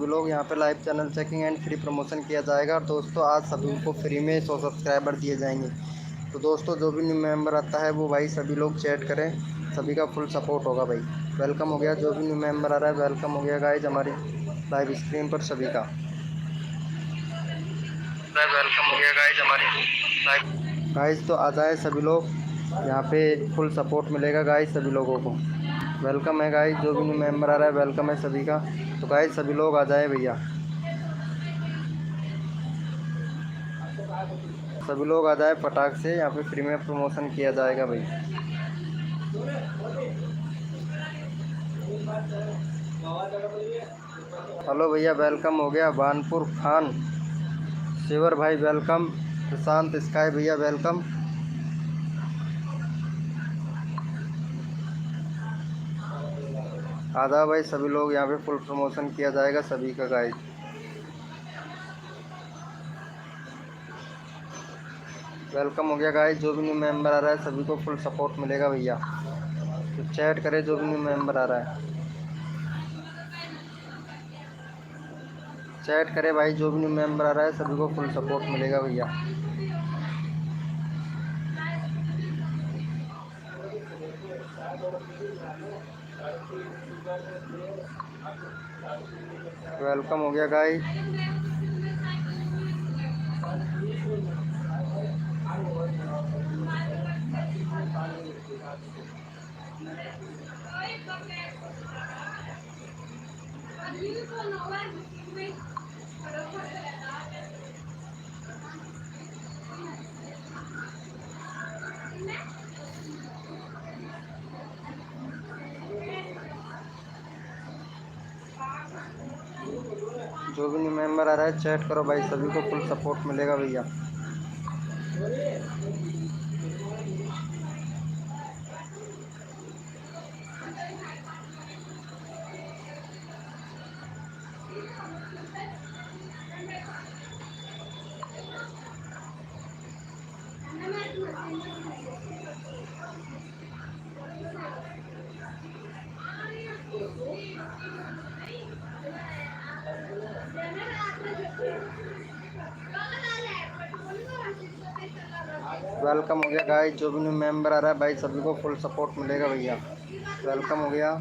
सभी लोग यहाँ पे live channel checking and free promotion किया जाएगा। और दोस्तों आज सभी को फ्री में 100 सब्सक्राइबर दिए जाएंगे। तो दोस्तों जो भी न्यू मेंबर आता है वो भाई सभी लोग चैट करें, सभी का फुल सपोर्ट होगा भाई। वेलकम हो गया, जो भी न्यू मेंबर आ रहा है वेलकम हो गया गाइज हमारी लाइव स्क्रीन पर सभी का वेलकम हो गया गाइज हमारी लाइव। गाइज तो आ जाए सभी लोग, यहाँ पे फुल सपोर्ट मिलेगा गाइज सभी लोगों को। वेलकम है गाइज, जो भी न्यू मेंबर आ रहा है वेलकम है सभी का। तो गाइज सभी लोग आ जाए भैया, सभी लोग आ जाए फटाक से, यहाँ पे फ्री में प्रमोशन किया जाएगा भाई। हेलो भैया वेलकम हो गया, बानपुर खान शिवर भाई वेलकम, प्रशांत स्काई भैया वेलकम। आधा भाई सभी लोग, यहाँ पे फुल प्रमोशन किया जाएगा सभी का गाइड। वेलकम हो गया गाइज, जो भी न्यू मेंबर आ रहा है सभी को फुल सपोर्ट मिलेगा भैया। तो चैट करे जो भी न्यू मेंबर आ रहा है, चैट करे भाई, जो भी न्यू मेंबर आ रहा है सभी को फुल सपोर्ट मिलेगा भैया। वेलकम हो गया गाइज। जो भी न्यू मेंबर आ रहा है चैट करो भाई, सभी को फुल सपोर्ट मिलेगा भैया। वेलकम हो गया गाइस, जो भी न्यू मेंबर आ रहा है भाई सभी को फुल सपोर्ट मिलेगा भैया। वेलकम हो गया।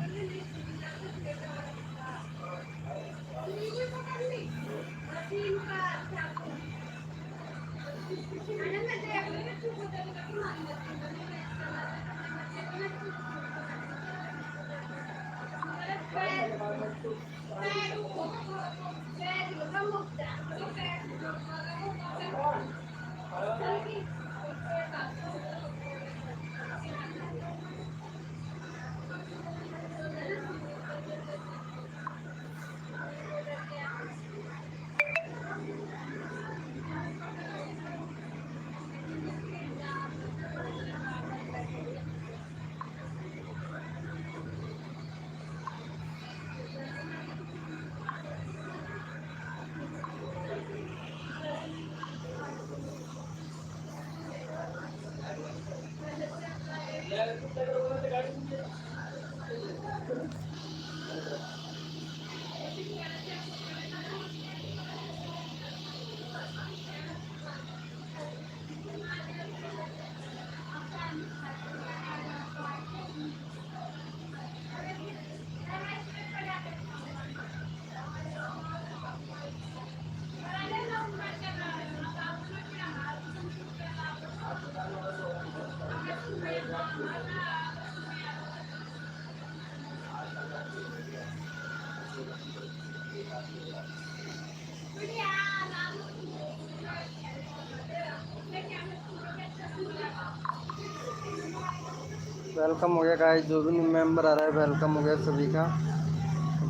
वेलकम हो गया गाइस, जो भी न्यू मेंबर आ रहा है वेलकम हो गया सभी का।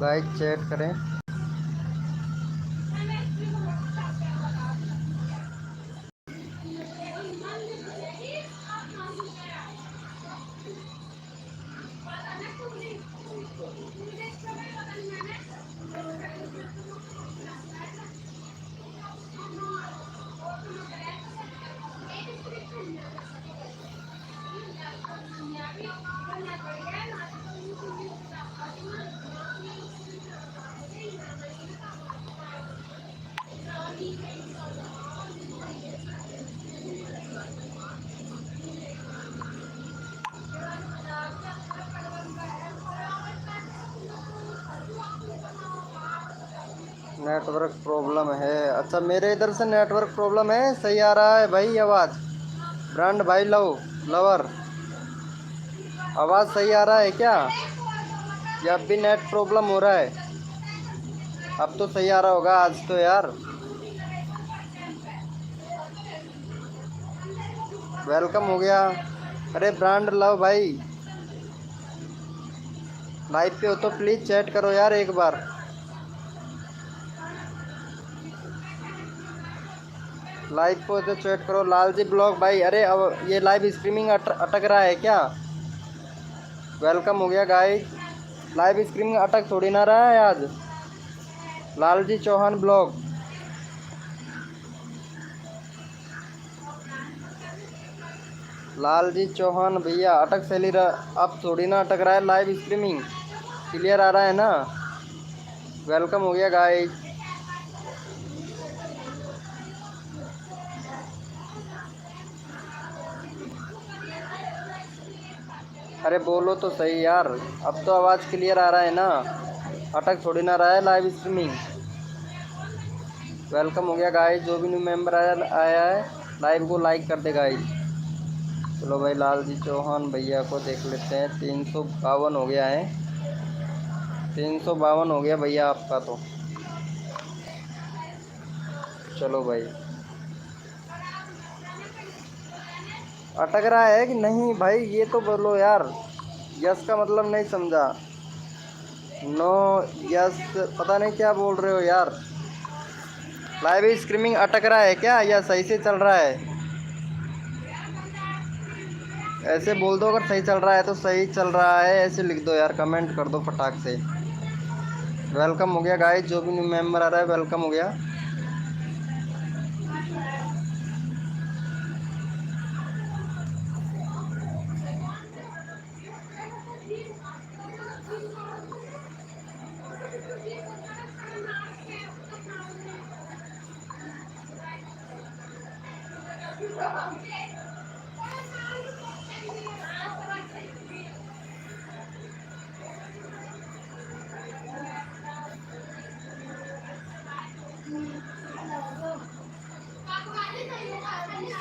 गाइस चैट करें। नेटवर्क प्रॉब्लम है। अच्छा, मेरे इधर से नेटवर्क प्रॉब्लम है, सही आ रहा है भाई आवाज़? ब्रांड भाई लवर, आवाज़ सही आ रहा है क्या, या अब भी नेट प्रॉब्लम हो रहा है? अब तो सही आ रहा होगा आज तो यार। वेलकम हो गया। अरे ब्रांड लव भाई, लाइव पे हो तो प्लीज़ चैट करो यार एक बार। लाइव पे हो तो चैट करो। लाल जी ब्लॉग भाई, अरे अब ये लाइव स्ट्रीमिंग अटक रहा है क्या? वेलकम हो गया गाइस। लाइव स्ट्रीमिंग अटक थोड़ी ना रहा है आज। लाल जी चौहान ब्लॉग, लाल जी चौहान भैया, अटक सैली रहा, अब थोड़ी ना अटक रहा है। लाइव स्ट्रीमिंग क्लियर आ रहा है ना? वेलकम हो गया गाइस। अरे बोलो तो सही यार, अब तो आवाज़ क्लियर आ रहा है ना, अटक थोड़ी ना रहा है लाइव स्ट्रीमिंग। वेलकम हो गया गाइस। जो भी न्यू मेंबर आया है लाइव को लाइक कर दे गाइस। चलो भाई, लाल जी चौहान भैया को देख लेते हैं। 352 हो गया है, 352 हो गया भैया आपका तो। चलो भाई, अटक रहा है कि नहीं भाई ये तो बोलो यार। यस का मतलब नहीं समझा। नो यस, पता नहीं क्या बोल रहे हो यार। लाइव स्ट्रीमिंग अटक रहा है क्या, या सही से चल रहा है? ऐसे बोल दो, अगर सही चल रहा है तो सही चल रहा है ऐसे लिख दो यार, कमेंट कर दो फटाक से। वेलकम हो गया गाइस। जो भी न्यू मेंबर आ रहा है वेलकम हो गया।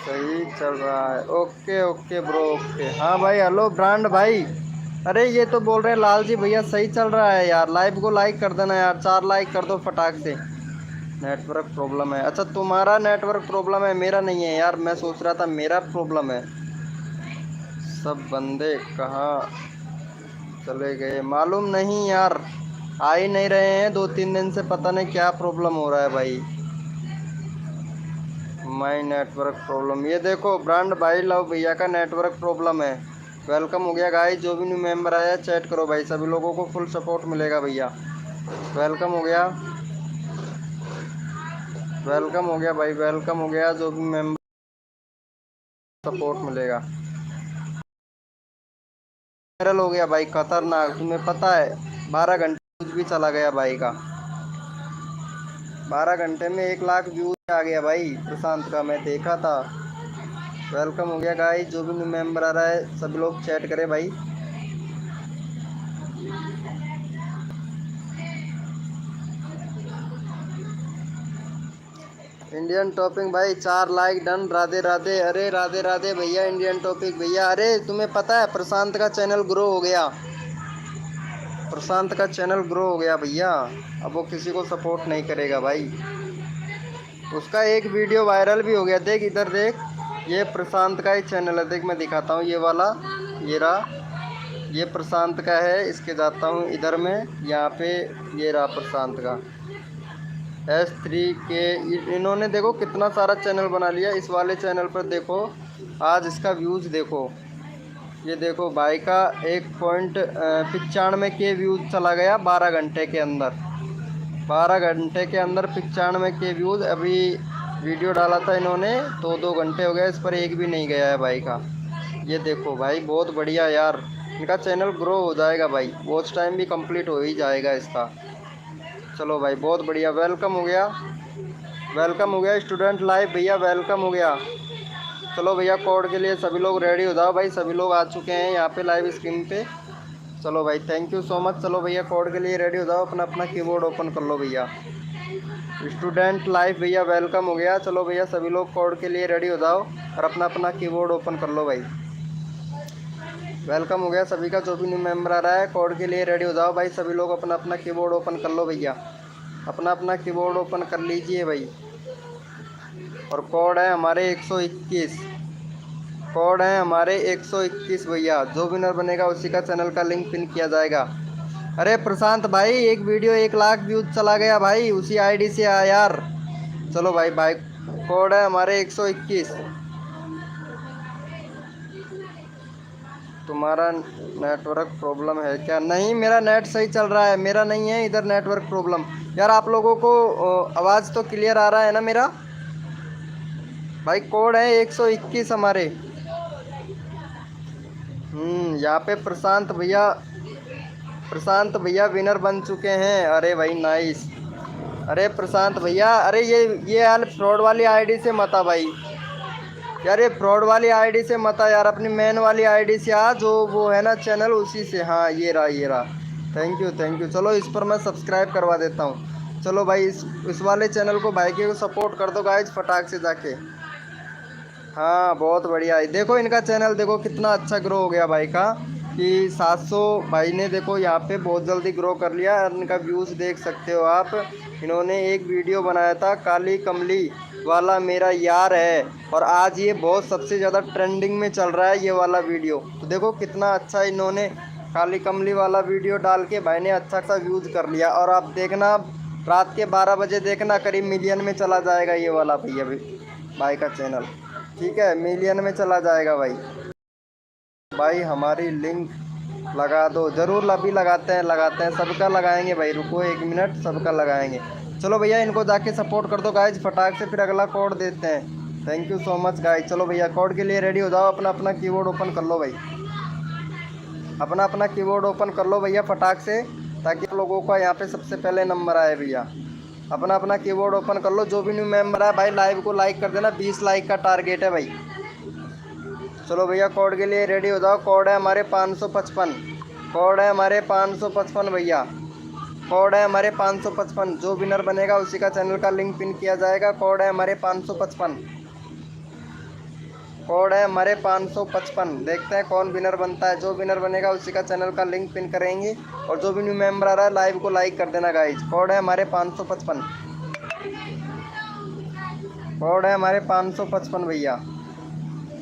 सही चल रहा है, ओके ओके ब्रो, ओके। हाँ भाई, हेलो ब्रांड भाई। अरे ये तो बोल रहे हैं लाल जी भैया सही चल रहा है यार, लाइव को लाइक कर देना यार, 4 लाइक कर दो फटाक से। नेटवर्क प्रॉब्लम है? अच्छा, तुम्हारा नेटवर्क प्रॉब्लम है, मेरा नहीं है यार। मैं सोच रहा था मेरा प्रॉब्लम है। सब बंदे कहाँ चले गए मालूम नहीं यार, आ ही नहीं रहे हैं 2-3 दिन से, पता नहीं क्या प्रॉब्लम हो रहा है भाई। माई नेटवर्क प्रॉब्लम, ये देखो ब्रांड भाई लव भैया का नेटवर्क प्रॉब्लम है। वेलकम हो गया गाइस। जो भी न्यू मेंबर आया चैट करो भाई, सभी लोगों को फुल सपोर्ट मिलेगा भैया। वेलकम हो गया, वेलकम हो गया भाई, वेलकम हो गया। जो भी मेंबर सपोर्ट मिलेगा। वायरल हो गया भाई, खतरनाक, तुम्हें पता है 12 घंटे कुछ भी चला गया भाई का। 12 घंटे में 1 लाख व्यूज आ गया भाई प्रशांत का, मैं देखा था। वेलकम हो गया गाइस। जो भी न्यू मेंबर आ रहा है सभी लोग चैट करें भाई। इंडियन टॉपिक भाई, 4 लाइक डन, राधे राधे। अरे राधे राधे भैया, इंडियन टॉपिक भैया। अरे तुम्हें पता है प्रशांत का चैनल ग्रो हो गया, प्रशांत का चैनल ग्रो हो गया भैया। अब वो किसी को सपोर्ट नहीं करेगा भाई। उसका एक वीडियो वायरल भी हो गया, देख इधर देख, ये प्रशांत का ही चैनल है, देख मैं दिखाता हूँ, ये वाला, ये रहा, ये प्रशांत का है। इसके जाता हूँ इधर में, यहाँ पे ये रहा प्रशांत का S3K। इन्होंने देखो कितना सारा चैनल बना लिया। इस वाले चैनल पर देखो आज इसका व्यूज़ देखो, ये देखो भाई का 1.95K व्यूज़ चला गया 12 घंटे के अंदर। 12 घंटे के अंदर 95K व्यूज़। अभी वीडियो डाला था इन्होंने तो 2 घंटे हो गए, इस पर एक भी नहीं गया है भाई का। ये देखो भाई, बहुत बढ़िया यार, इनका चैनल ग्रो हो जाएगा भाई, वॉच टाइम भी कंप्लीट हो ही जाएगा इसका। चलो भाई, बहुत बढ़िया, वेलकम हो गया, वेलकम हो गया स्टूडेंट लाइव भैया, वेलकम हो गया। चलो भैया, कोड के लिए सभी लोग रेडी हो जाओ भाई, सभी लोग आ चुके हैं यहाँ पे लाइव स्ट्रीम पे। चलो भाई थैंक यू सो मच। चलो भैया कोड के लिए रेडी हो जाओ, अपना अपना कीबोर्ड ओपन कर लो भैया। स्टूडेंट लाइफ भैया वेलकम हो गया। चलो भैया सभी लोग कोड के लिए रेडी हो जाओ और अपना अपना कीबोर्ड ओपन कर लो भाई। वेलकम हो गया सभी का, जो भी न्यू मेंबर आ रहा है कोड के लिए रेडी हो जाओ भाई। सभी लोग अपना अपना कीबोर्ड ओपन कर लो भैया, अपना अपना कीबोर्ड ओपन कर लीजिए भाई। और कोड है हमारे 121, कोड है हमारे 121 भैया। जो विनर बनेगा उसी का चैनल का लिंक पिन किया जाएगा। अरे प्रशांत भाई एक वीडियो 1 लाख व्यूज चला गया भाई, उसी आईडी से आ यार। चलो भाई भाई कोड है हमारे 121। तुम्हारा नेटवर्क प्रॉब्लम है क्या? नहीं मेरा नेट सही चल रहा है, मेरा नहीं है इधर नेटवर्क प्रॉब्लम। यार आप लोगों को आवाज़ तो क्लियर आ रहा है ना मेरा? भाई कोड है 121 हमारे। यहाँ पे प्रशांत भैया विनर बन चुके हैं। अरे भाई नाइस। अरे प्रशांत भैया, अरे ये यार फ्रॉड वाली आईडी से मत आ भाई। यार ये फ्रॉड वाली आईडी से मत आ यार, अपनी मेन वाली आईडी से आ, जो वो है ना चैनल उसी से। हाँ ये रहा ये रहा। Thank you. चलो इस पर मैं सब्सक्राइब करवा देता हूँ। चलो भाई इस वाले चैनल को भाई के को सपोर्ट कर दो गाइज फटाक से जाके। हाँ बहुत बढ़िया है। देखो इनका चैनल देखो कितना अच्छा ग्रो हो गया भाई का, कि 700 भाई ने देखो यहाँ पे बहुत जल्दी ग्रो कर लिया। इनका व्यूज़ देख सकते हो आप। इन्होंने एक वीडियो बनाया था काली कमली वाला मेरा यार है, और आज ये बहुत सबसे ज़्यादा ट्रेंडिंग में चल रहा है ये वाला वीडियो। तो देखो कितना अच्छा इन्होंने काली कमली वाला वीडियो डाल के भाई ने अच्छा सा व्यूज़ कर लिया। और आप देखना रात के 12 बजे देखना करीब मिलियन में चला जाएगा ये वाला भैया भाई का चैनल। ठीक है मिलियन में चला जाएगा भाई। भाई हमारी लिंक लगा दो, ज़रूर अभी लगाते हैं सबका लगाएंगे भाई। रुको 1 मिनट, सबका लगाएंगे। चलो भैया इनको जाके सपोर्ट कर दो गाइज फटाक से, फिर अगला कोड देते हैं। Thank you so much guys. चलो भैया कोड के लिए रेडी हो जाओ, अपना अपना कीबोर्ड ओपन कर लो भाई, अपना अपना कीबोर्ड ओपन कर लो भैया फटाक से, ताकि आप लोगों का यहाँ पे सबसे पहले नंबर आए भैया। अपना अपना कीबोर्ड ओपन कर लो। जो भी न्यू मेंबर है भाई लाइव को लाइक कर देना, 20 लाइक का टारगेट है भाई। चलो भैया कोड के लिए रेडी हो जाओ। कोड है हमारे 555, कोड है हमारे 555 भैया, कोड है हमारे 555। जो विनर बनेगा उसी का चैनल का लिंक पिन किया जाएगा। कोड है हमारे 555, कोड है हमारे 555। देखते हैं कौन विनर बनता है। जो विनर बनेगा उसी का चैनल का लिंक पिन करेंगे। और जो भी न्यू मेंबर आ रहा है लाइव को लाइक कर देना गाइज। कोड है हमारे 555, कोड है हमारे 555 भैया।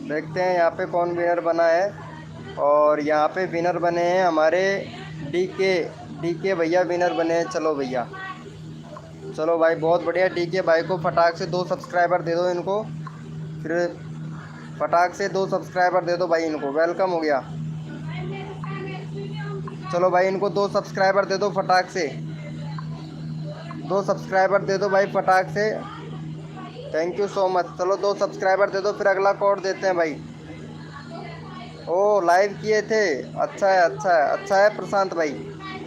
देखते हैं यहाँ पे कौन विनर बना है। और यहाँ पे विनर बने हैं हमारे डीके भैया विनर बने हैं। चलो भैया चलो भाई बहुत बढ़िया। डीके भाई को फटाक से 2 सब्सक्राइबर दे दो इनको, फिर फटाक से 2 सब्सक्राइबर दे दो भाई इनको। वेलकम हो गया। चलो भाई इनको 2 सब्सक्राइबर दे दो फटाक से, 2 सब्सक्राइबर दे दो भाई फटाक से। Thank you so much. चलो 2 सब्सक्राइबर दे दो, फिर अगला कोड देते हैं भाई। ओ लाइव किए थे, अच्छा है प्रशांत भाई।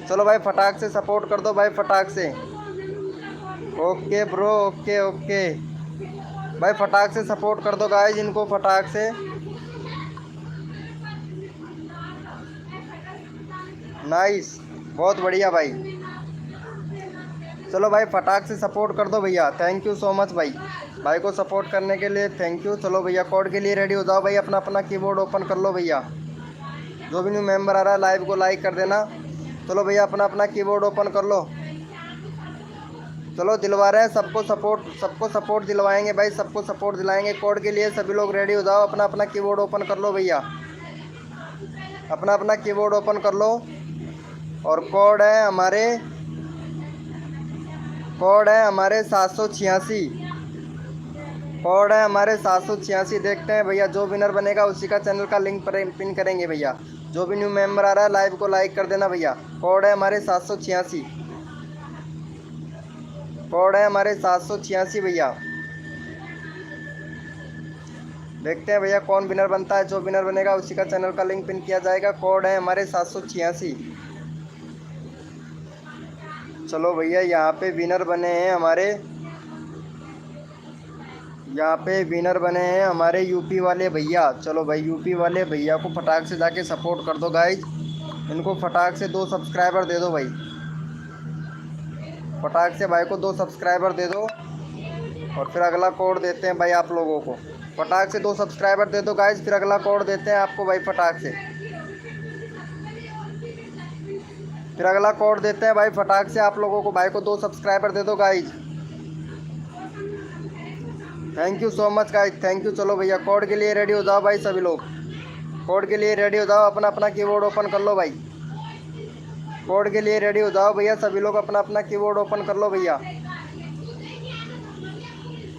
चलो भाई फटाक से सपोर्ट कर दो भाई फटाक से। ओके ब्रो, ओके भाई फटाक से सपोर्ट कर दो गाइज इनको फटाक से। नाइस बहुत बढ़िया भाई। चलो भाई फटाक से सपोर्ट कर दो भैया। थैंक यू सो मच भाई को सपोर्ट करने के लिए थैंक यू। चलो भैया कोड के लिए रेडी हो जाओ भाई, अपना अपना कीबोर्ड ओपन कर लो भैया। जो भी न्यू मेंबर आ रहा है लाइव को लाइक कर देना। चलो भैया अपना अपना कीबोर्ड ओपन कर लो। चलो दिलवा रहे हैं सबको सपोर्ट दिलवाएंगे भाई, सबको सपोर्ट दिलाएंगे। कोड के लिए सभी लोग रेडी हो जाओ, अपना अपना कीबोर्ड ओपन कर लो भैया, अपना अपना कीबोर्ड ओपन कर लो। और कोड है हमारे 786, कोड है हमारे 786। देखते हैं भैया जो विनर बनेगा उसी का चैनल का लिंक पिन करेंगे भैया। जो भी न्यू मेंबर आ रहा है लाइव को लाइक कर देना भैया। कोड है हमारे 786, कोड है हमारे 786 भैया। देखते हैं भैया कौन विनर बनता है। जो विनर बनेगा उसी का चैनल का लिंक पिन किया जाएगा। कोड है हमारे 786। चलो भैया यहाँ पे विनर बने हैं हमारे यूपी वाले भैया। चलो भाई यूपी वाले भैया को फटाक से जाके सपोर्ट कर दो गाइज। इनको फटाक से 2 सब्सक्राइबर दे दो भाई, फटाक से भाई को 2 सब्सक्राइबर दे दो। और फिर अगला कोड देते हैं भाई आप लोगों को। फटाक से 2 सब्सक्राइबर दे दो गाइज, फिर अगला कोड देते हैं आपको भाई फटाक से। फिर अगला कोड देते हैं भाई फटाक से आप लोगों को। भाई को 2 सब्सक्राइबर दे दो guys. Thank you so much guys, thank you. चलो भैया कोड के लिए रेडी हो जाओ भाई सभी लोग, कोड के लिए रेडी हो जाओ। अपना अपना कीबोर्ड ओपन कर लो भाई, कोड के लिए रेडी हो जाओ भैया सभी लोग। अपना अपना कीबोर्ड ओपन कर लो भैया।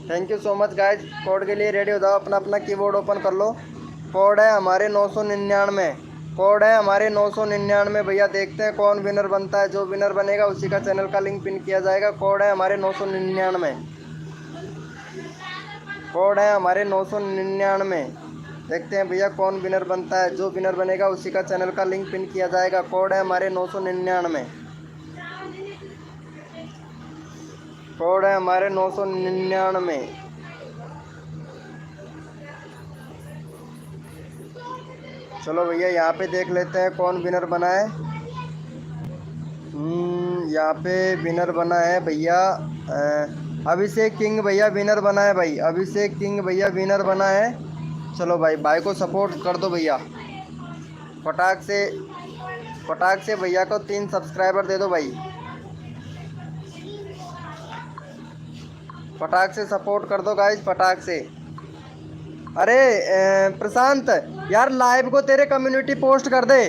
Thank you so much guys, code के लिए रेडी हो जाओ। अपना अपना कीबोर्ड ओपन कर लो। कोड है हमारे 999, कोड है हमारे 999 भैया। देखते हैं कौन विनर बनता है, जो विनर बनेगा उसी का चैनल का लिंक पिन किया जाएगा। कोड है हमारे 999, कोड है हमारे 999। देखते हैं भैया कौन विनर बनता है, जो विनर बनेगा उसी का चैनल का लिंक पिन किया जाएगा। कोड है हमारे 999, कोड है हमारे 999। चलो भैया यहाँ पे देख लेते हैं कौन विनर बना है। यहाँ पे विनर बना है भैया अभिषेक किंग भैया विनर बना है भाई, अभिषेक किंग भैया विनर बना है। चलो भाई, भाई को सपोर्ट कर दो भैया फटाक से भैया को 3 सब्सक्राइबर दे दो भाई, फटाक से सपोर्ट कर दो गाइज, फटाक से। अरे प्रशांत यार लाइव को तेरे कम्युनिटी पोस्ट कर दे,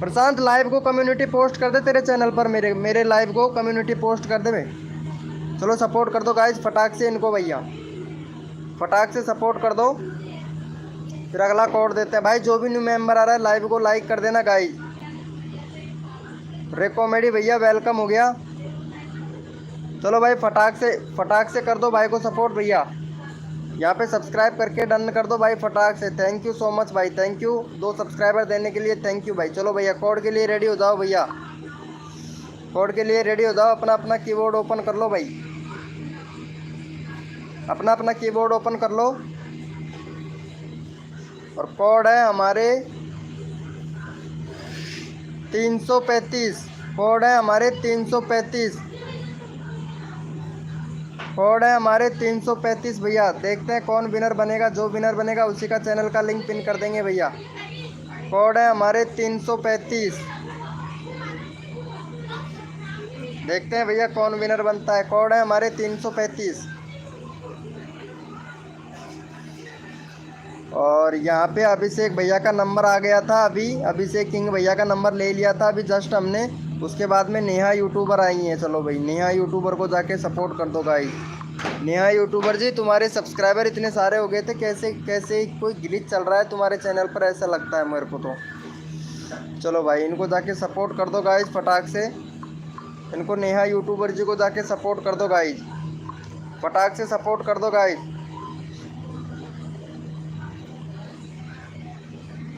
प्रशांत लाइव को कम्युनिटी पोस्ट कर दे तेरे चैनल पर, मेरे लाइव को कम्युनिटी पोस्ट कर दे भाई। चलो सपोर्ट कर दो गाइज फटाक से इनको भैया, फटाक से सपोर्ट कर दो। फिर अगला कोड देते हैं भाई। जो भी न्यू मेंबर आ रहा है लाइव को लाइक कर देना गाइज। रे कॉमेडी भैया वेलकम हो गया। चलो भाई फटाक से कर दो भाई को सपोर्ट भैया। यहाँ पे सब्सक्राइब करके डन कर दो भाई फटाक से। थैंक यू सो मच भाई, थैंक यू 2 सब्सक्राइबर देने के लिए, थैंक यू भाई। चलो भैया कोड के लिए रेडी हो जाओ भैया, कोड के लिए रेडी हो जाओ। अपना अपना कीबोर्ड ओपन कर लो भाई, अपना अपना कीबोर्ड ओपन कर लो। और कोड है हमारे 335, कोड है हमारे 335, कोड है हमारे 335 भैया। देखते हैं कौन विनर बनेगा, जो विनर बनेगा उसी का चैनल का लिंक पिन कर देंगे भैया। कोड है हमारे 335। देखते हैं भैया कौन विनर बनता है। कोड है हमारे 335। और यहाँ पे अभिषेक भैया का नंबर आ गया था अभी, अभिषेक किंग भैया का नंबर ले लिया था अभी जस्ट हमने। उसके बाद में नेहा यूट्यूबर आई हैं। चलो भाई नेहा यूट्यूबर को जाके सपोर्ट कर दो गाइस। नेहा यूट्यूबर जी तुम्हारे सब्सक्राइबर इतने सारे हो गए थे, कैसे कोई ग्लिच चल रहा है तुम्हारे चैनल पर, ऐसा लगता है मेरे को तो। चलो भाई इनको जाके सपोर्ट कर दो गाइस फटाक से, इनको नेहा यूट्यूबर जी को जाके सपोर्ट कर दो गाइस, फटाक से सपोर्ट कर दो गाइस।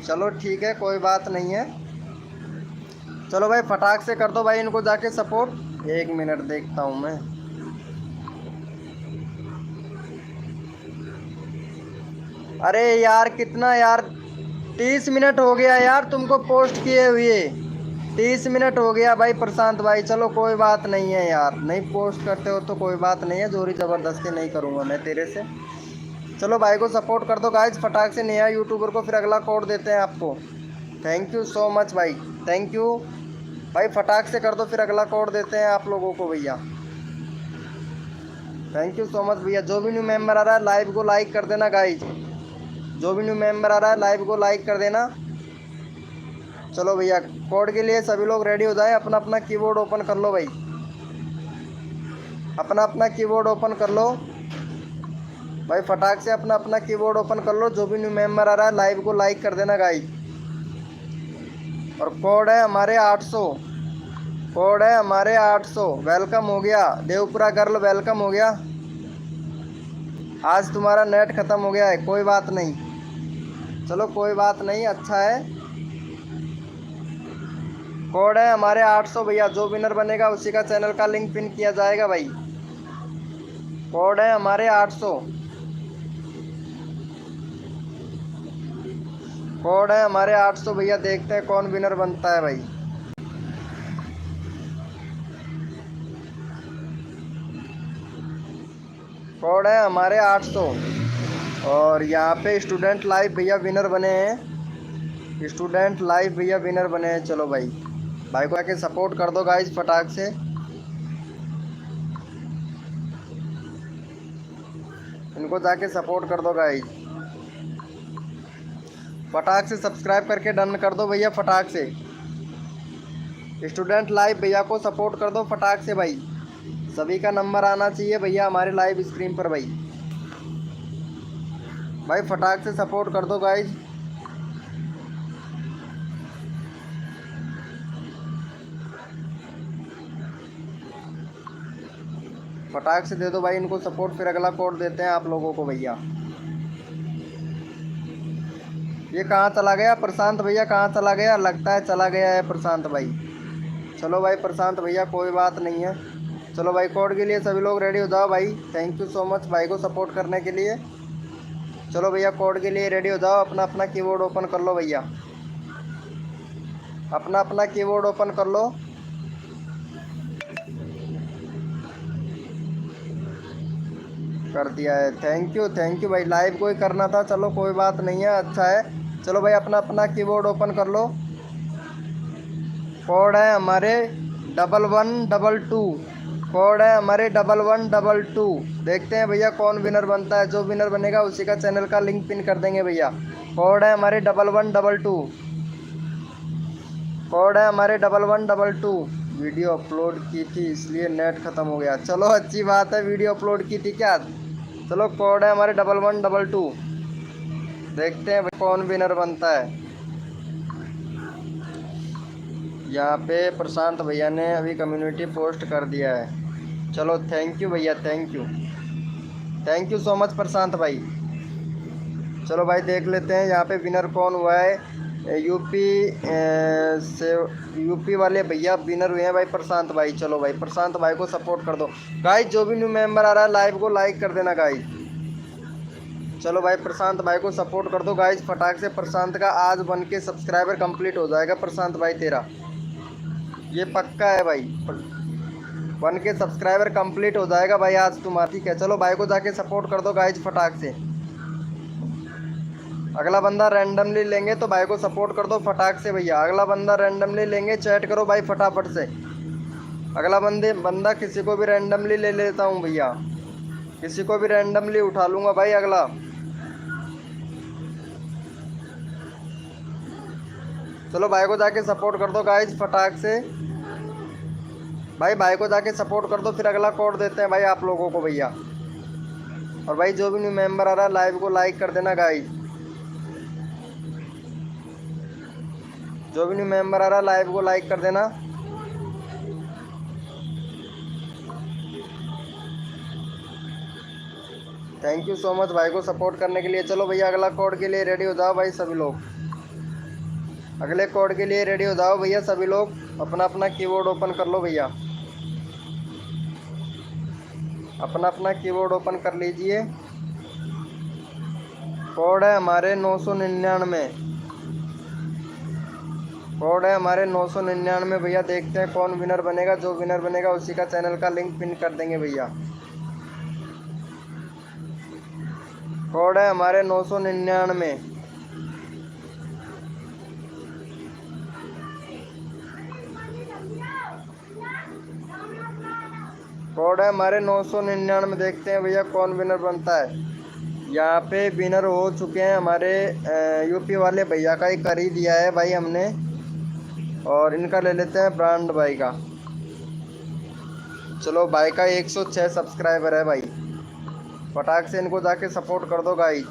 चलो ठीक है कोई बात नहीं है। चलो भाई फटाक से कर दो भाई इनको जाके सपोर्ट। 1 मिनट देखता हूँ मैं। अरे यार कितना यार, 30 मिनट हो गया यार तुमको पोस्ट किए हुए, 30 मिनट हो गया भाई प्रशांत भाई। चलो कोई बात नहीं है यार, नहीं पोस्ट करते हो तो कोई बात नहीं है, जोरी ज़बरदस्ती नहीं करूँगा मैं तेरे से। चलो भाई को सपोर्ट कर दो गाइज फटाक से, नया यूट्यूबर को। फिर अगला कोड देते हैं आपको। थैंक यू सो मच भाई, थैंक यू भाई, फटाक से कर दो। फिर अगला कोड देते हैं आप लोगों को भैया। थैंक यू सो मच भैया। जो भी न्यू मेंबर आ रहा है लाइव को लाइक कर देना गाइज, जो भी न्यू मेंबर आ रहा है लाइव को लाइक कर देना। चलो भैया कोड के लिए सभी लोग रेडी हो जाए। अपना अपना कीबोर्ड ओपन कर लो भाई, अपना अपना कीबोर्ड ओपन कर लो भाई, फटाक से अपना अपना कीबोर्ड ओपन कर लो। जो भी न्यू मेंबर आ रहा है लाइव को लाइक कर देना गाइज। और कोड है हमारे 800, कोड है हमारे 800। वेलकम हो गया देवपुरा गर्ल, वेलकम हो गया। आज तुम्हारा नेट ख़त्म हो गया है, कोई बात नहीं, चलो कोई बात नहीं, अच्छा है। कोड है हमारे 800 भैया। जो विनर बनेगा उसी का चैनल का लिंक पिन किया जाएगा भाई। कोड है हमारे 800। कोड है हमारे 800 भैया, देखते हैं कौन विनर बनता है भाई। कोड है हमारे 800 और यहाँ पे स्टूडेंट लाइव भैया विनर बने हैं। स्टूडेंट लाइव भैया विनर बने हैं। चलो भाई, भाई को आके सपोर्ट कर दो गाइस फटाक से। इनको जाके सपोर्ट कर दो गाइस, फटाक से सब्सक्राइब करके डन कर दो भैया फटाक से। स्टूडेंट लाइव भैया को सपोर्ट कर दो फटाक से भाई। सभी का नंबर आना चाहिए भैया हमारे लाइव स्क्रीन पर भाई। भाई फटाक से सपोर्ट कर दो गाइस। फटाक से दे दो भाई इनको सपोर्ट, फिर अगला कोड देते हैं आप लोगों को भैया। ये कहाँ चला गया प्रशांत भैया, कहाँ चला गया? लगता है चला गया है प्रशांत भाई। चलो भाई प्रशांत भैया कोई बात नहीं है। चलो भाई कोड के लिए सभी लोग रेडी हो जाओ भाई। थैंक यू सो मच भाई को सपोर्ट करने के लिए। चलो भैया कोड के लिए रेडी हो जाओ। अपना अपना कीबोर्ड ओपन कर लो भैया, अपना अपना कीबोर्ड ओपन कर लो। कर दिया है, थैंक यू भाई। लाइव कोई करना था, चलो कोई बात नहीं है, अच्छा है। चलो भाई अपना अपना कीबोर्ड ओपन कर लो। कोड है हमारे 1122, कोड है हमारे 1122। देखते हैं भैया कौन विनर बनता है। जो विनर बनेगा उसी का चैनल का लिंक पिन कर देंगे भैया। कोड है हमारे 1122, कोड है हमारे 1122। वीडियो अपलोड की थी इसलिए नेट ख़त्म हो गया। चलो अच्छी बात है, वीडियो अपलोड की थी क्या? चलो कोड है हमारे 1122। देखते हैं भाई कौन विनर बनता है। यहाँ पे प्रशांत भैया ने अभी कम्युनिटी पोस्ट कर दिया है। चलो थैंक यू भैया, थैंक यू सो मच प्रशांत भाई। चलो भाई देख लेते हैं यहाँ पे विनर कौन हुआ है। यूपी से यूपी वाले भैया विनर हुए हैं भाई प्रशांत भाई। चलो भाई प्रशांत भाई को सपोर्ट कर दो गाइस। जो भी न्यू मेंबर आ रहा है लाइव को लाइक कर देना गाइस। चलो भाई प्रशांत भाई को सपोर्ट कर दो गाइस फटाक से। प्रशांत का आज बन के सब्सक्राइबर कंप्लीट हो जाएगा प्रशांत भाई तेरा, ये पक्का है भाई। बन के सब्सक्राइबर कंप्लीट हो जाएगा भाई आज तुम्हारा, ठीक है। चलो भाई को जाके सपोर्ट कर दो गाइस फटाक से। अगला बंदा रैंडमली लेंगे तो भाई को सपोर्ट कर दो फटाक से भैया। अगला बंदा रैंडमली लेंगे, चैट करो भाई फटाफट से। अगला बंदा किसी को भी रैंडमली ले लेता हूँ भैया, किसी को भी रैंडमली उठा लूँगा भाई अगला। चलो भाई को जाके सपोर्ट कर दो गाइस फटाक से। भाई को जाके सपोर्ट कर दो, फिर अगला कोड देते हैं भाई आप लोगों को भैया। और भाई जो भी न्यू मेंबर आ रहा है लाइव को लाइक कर देना गाइस। जो भी न्यू मेंबर आ रहा है लाइव को लाइक कर देना। थैंक यू सो मच भाई को सपोर्ट करने के लिए। चलो भैया अगला कोड के लिए रेडी हो जाओ भाई सभी लोग। अगले कोड के लिए रेडी हो जाओ भैया सभी लोग। अपना अपना कीबोर्ड ओपन कर लो भैया, अपना अपना कीबोर्ड ओपन कर लीजिए। कोड है हमारे 999, कोड है हमारे 999 भैया। देखते हैं कौन विनर बनेगा। जो विनर बनेगा उसी का चैनल का लिंक पिन कर देंगे भैया। कोड है हमारे 999। कोड है हमारे 999। देखते हैं भैया कौन विनर बनता है। यहाँ पे विनर हो चुके हैं हमारे यूपी वाले भैया का ही कर ही दिया है भाई हमने। और इनका ले लेते हैं ब्रांड भाई का। चलो भाई का 106 सब्सक्राइबर है भाई। फटाक से इनको जाके सपोर्ट कर दो गाइस।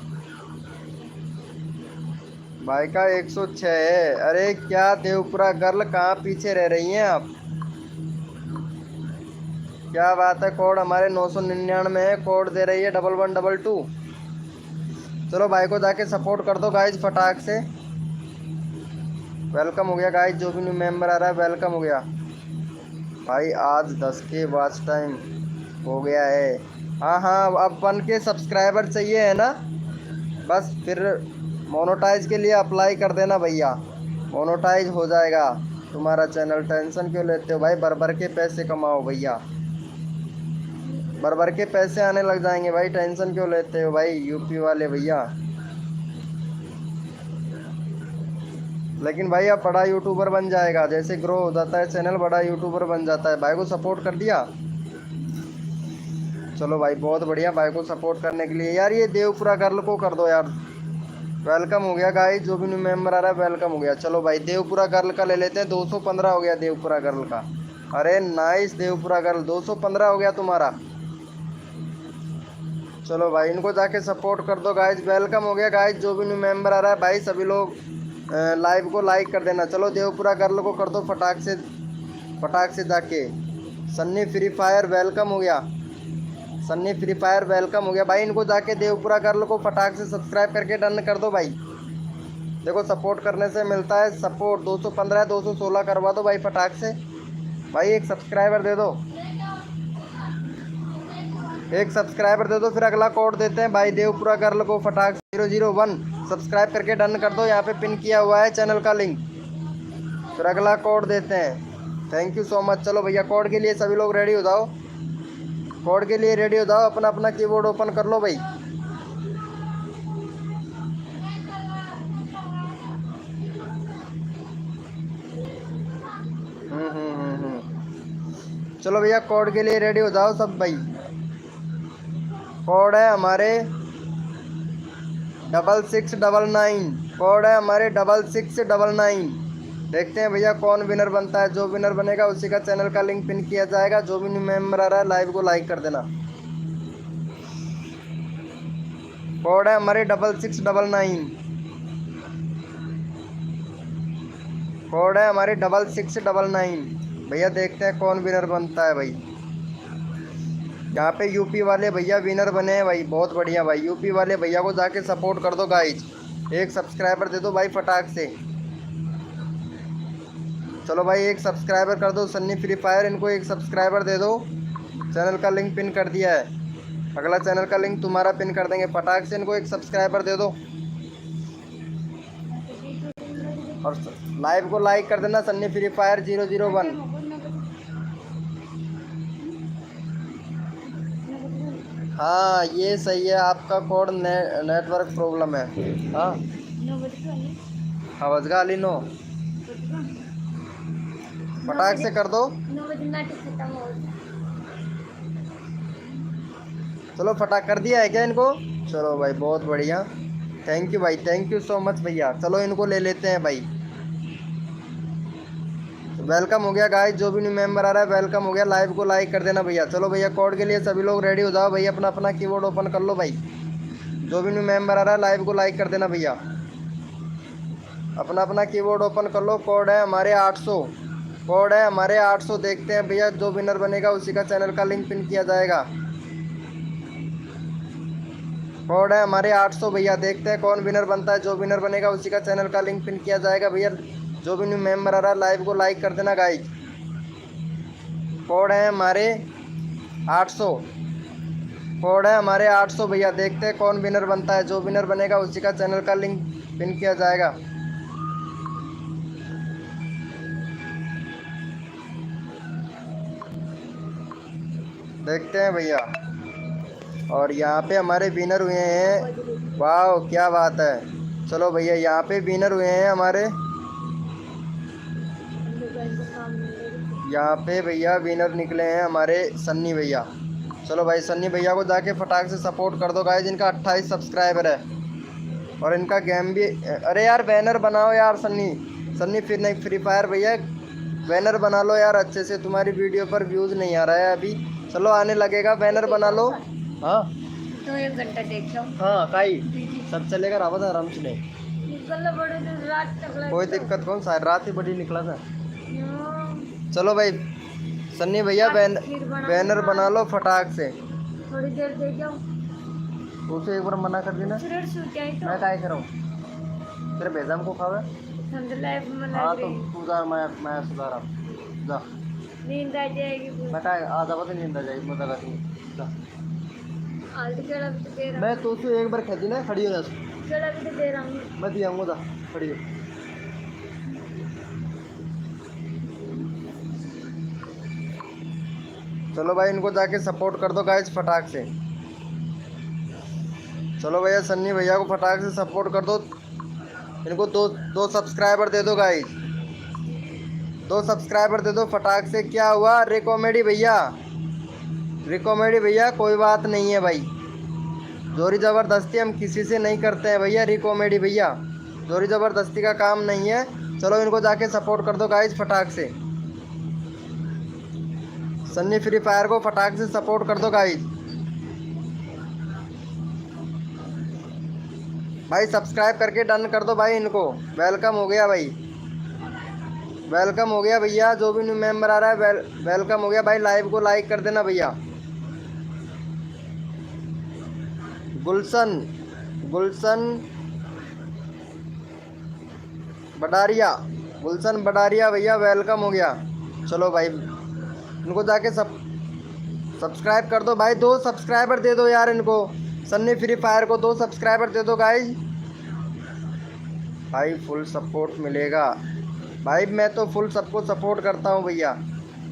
भाई का 106 है। अरे क्या देवपुरा गर्ल, कहाँ पीछे रह रही हैं आप? क्या बात है। कोड हमारे 999 है, कोड दे रही है 1122। चलो भाई को जाके सपोर्ट कर दो गाइज फटाक से। वेलकम हो गया गाइज, जो भी न्यू मेंबर आ रहा है वेलकम हो गया भाई। आज 10 के वॉच टाइम हो गया है। हाँ अब 1 के सब्सक्राइबर चाहिए है ना, बस फिर मोनोटाइज के लिए अप्लाई कर देना भैया, मोनोटाइज हो जाएगा तुम्हारा चैनल। टेंशन क्यों लेते हो भाई, भर भर के पैसे कमाओ भैया, भर भर के पैसे आने लग जाएंगे भाई, टेंशन क्यों लेते हो भाई यूपी वाले भैया। लेकिन भाई अब बड़ा यूट्यूबर बन जाएगा, जैसे ग्रो हो जाता है चैनल बड़ा यूट्यूबर बन जाता है। भाई को सपोर्ट कर दिया, चलो भाई बहुत बढ़िया। भाई को सपोर्ट करने के लिए यार ये देवपुरा गर्ल को कर दो यार। वेलकम हो गया गाइस, जो भी न्यू मेंबर आ रहा है वेलकम हो गया। चलो भाई देवपुरा गर्ल का ले लेते हैं, 215 हो गया देवपुरा गर्ल का। अरे नाइस देवपुरा गर्ल, 215 हो गया तुम्हारा। चलो भाई इनको जाके सपोर्ट कर दो गाइज, वेलकम हो गया गाइज। जो भी न्यू मेंबर आ रहा है भाई सभी लोग लाइव को लाइक कर देना। चलो देवपुरा गर्ल को कर दो फटाक से जाके। सन्नी फ्री फायर वेलकम हो गया, सन्नी फ्री फायर वेलकम हो गया भाई। इनको जाके देवपुरा गर्ल को फटाक से सब्सक्राइब करके डन कर दो भाई। देखो सपोर्ट करने से मिलता है सपोर्ट। 215 216 करवा दो भाई फटाक से। भाई एक सब्सक्राइबर दे दो, एक सब्सक्राइबर दे दो, फिर अगला कोड देते हैं भाई देवपुरा गर्ल को फटाक 001 सब्सक्राइब करके डन कर दो। यहाँ पे पिन किया हुआ है चैनल का लिंक, फिर अगला कोड देते हैं। Thank you so much. चलो भैया कोड के लिए सभी लोग रेडी हो जाओ, कोड के लिए रेडी हो जाओ, अपना अपना कीबोर्ड ओपन कर लो भाई। चलो भैया कोड के लिए रेडी हो जाओ सब भाई। कोड है हमारे 6699, कोड है हमारे 6699। देखते हैं भैया कौन विनर बनता है। जो विनर बनेगा उसी का चैनल का लिंक पिन किया जाएगा। जो भी न्यू मेंबर आ रहा है लाइव को लाइक कर देना। कोड है हमारे 6699, कोड है हमारे 6699। भैया देखते हैं कौन विनर बनता है भाई। यहाँ पे यूपी वाले भैया विनर बने हैं भाई, बहुत बढ़िया भाई। यूपी वाले भैया को जाके सपोर्ट कर दो गाइज, एक सब्सक्राइबर दे दो भाई फटाक से। चलो भाई एक सब्सक्राइबर कर दो सन्नी फ्री फायर, इनको एक सब्सक्राइबर दे दो। चैनल का लिंक पिन कर दिया है, अगला चैनल का लिंक तुम्हारा पिन कर देंगे। फटाक से इनको एक सब्सक्राइबर दे दो और लाइव को लाइक कर देना सन्नी फ्री फायर 001। हाँ ये सही है, आपका कोड नेटवर्क प्रॉब्लम है। हाँ आवाज गाली नो फटाक से कर दो। चलो फटाक कर दिया है क्या इनको? चलो भाई बहुत बढ़िया, थैंक यू भाई, थैंक यू सो मच भैया। चलो इनको ले लेते हैं भाई। वेलकम हो गया गाइस, जो भी न्यू मेंबर आ रहा है वेलकम हो गया। लाइव को लाइक कर देना भैया। चलो भैया कोड के लिए सभी लोग रेडी हो जाओ भाई, अपना अपना कीबोर्ड ओपन कर लो भाई। जो भी न्यू मेंबर आ रहा है लाइव को लाइक कर देना भैया, अपना अपना कीबोर्ड ओपन कर लो। कोड है हमारे 800, कोड है हमारे 800। देखते हैं भैया जो विनर बनेगा उसी का चैनल का लिंक पिन किया जाएगा। कोड है हमारे 800 भैया, देखते हैं कौन विनर बनता है। जो विनर बनेगा उसी का चैनल का लिंक पिन किया जाएगा भैया। जो भी न्यू मेंबर आ रहा है लाइव को लाइक कर देना गाइज। कोड है हमारे 800, कोड है हमारे 800 भैया, देखते हैं कौन विनर बनता है। जो विनर बनेगा उसी का चैनल का लिंक पिन किया जाएगा। देखते हैं भैया, और यहाँ पे हमारे विनर हुए हैं। वाह क्या बात है। चलो भैया यहाँ पे विनर हुए हैं हमारे, यहाँ पे भैया विनर निकले हैं हमारे सन्नी भैया। चलो भाई सन्नी भैया को जाके फटाक से सपोर्ट कर दो गाइस। इनका 28 सब्सक्राइबर है और इनका गेम भी। अरे यार बैनर बनाओ यार सन्नी फिर नहीं फ्री फायर भैया, बैनर बना लो यार अच्छे से। तुम्हारी वीडियो पर व्यूज़ नहीं आ रहा है अभी, चलो आने लगेगा, बैनर बना लो। हाँ तो 1 घंटा देख लो। हाँ काई सब चलेगा, रावत आराम से नहीं, कोई दिक्कत कौन सा, रात ही बड़ी निकला था। चलो भाई सन्नी भैया बैनर बना लो फटाक से। थोड़ी देर दे जाओ, उसे एक बार मना कर देना। मैं काय कराऊँ, तेरे बेजाम को खावे। हाँ तो तू जा, मैं सुधारा जा, नींद आ जाएगी। मैं काय आ जावा तो नींद आ जाएगी। मैं जा मैं तो उसे एक बार कह दी ना खड़ी हो जा। चल अभी तो दे रहा हूँ। मैं दिया हूँ, खड़ी हो। चलो भाई इनको जाके सपोर्ट कर दो गाइस फटाक से। चलो भैया सन्नी भैया को फटाक से सपोर्ट कर दो। इनको दो दो सब्सक्राइबर दे दो गाइस, 2 सब्सक्राइबर दे दो फटाक से। क्या हुआ रिकॉमेडी भैया, रिकॉमेडी भैया कोई बात नहीं है भाई, जोरी ज़बरदस्ती हम किसी से नहीं करते हैं भैया। रिकॉमेडी भैया जोरी ज़बरदस्ती का काम नहीं है। चलो इनको जाके सपोर्ट कर दो गाइस फटाक से। सन्नी फ्री फायर को फटाक से सपोर्ट कर दो गाइस। भाई सब्सक्राइब करके डन कर दो भाई इनको। वेलकम हो गया भाई, वेलकम हो गया भैया। जो भी न्यू मेंबर आ रहा है वेलकम हो गया भाई। लाइव को लाइक कर देना भैया। गुलशन गुलशन बडारिया, गुलशन बडारिया भैया वेलकम हो गया। चलो भाई इनको जाके सब्सक्राइब कर दो भाई। 2 सब्सक्राइबर दे दो यार इनको। सन्नी फ्री फायर को 2 सब्सक्राइबर दे दो गाइज। भाई फुल सपोर्ट मिलेगा भाई, मैं तो फुल सबको सपोर्ट करता हूँ भैया।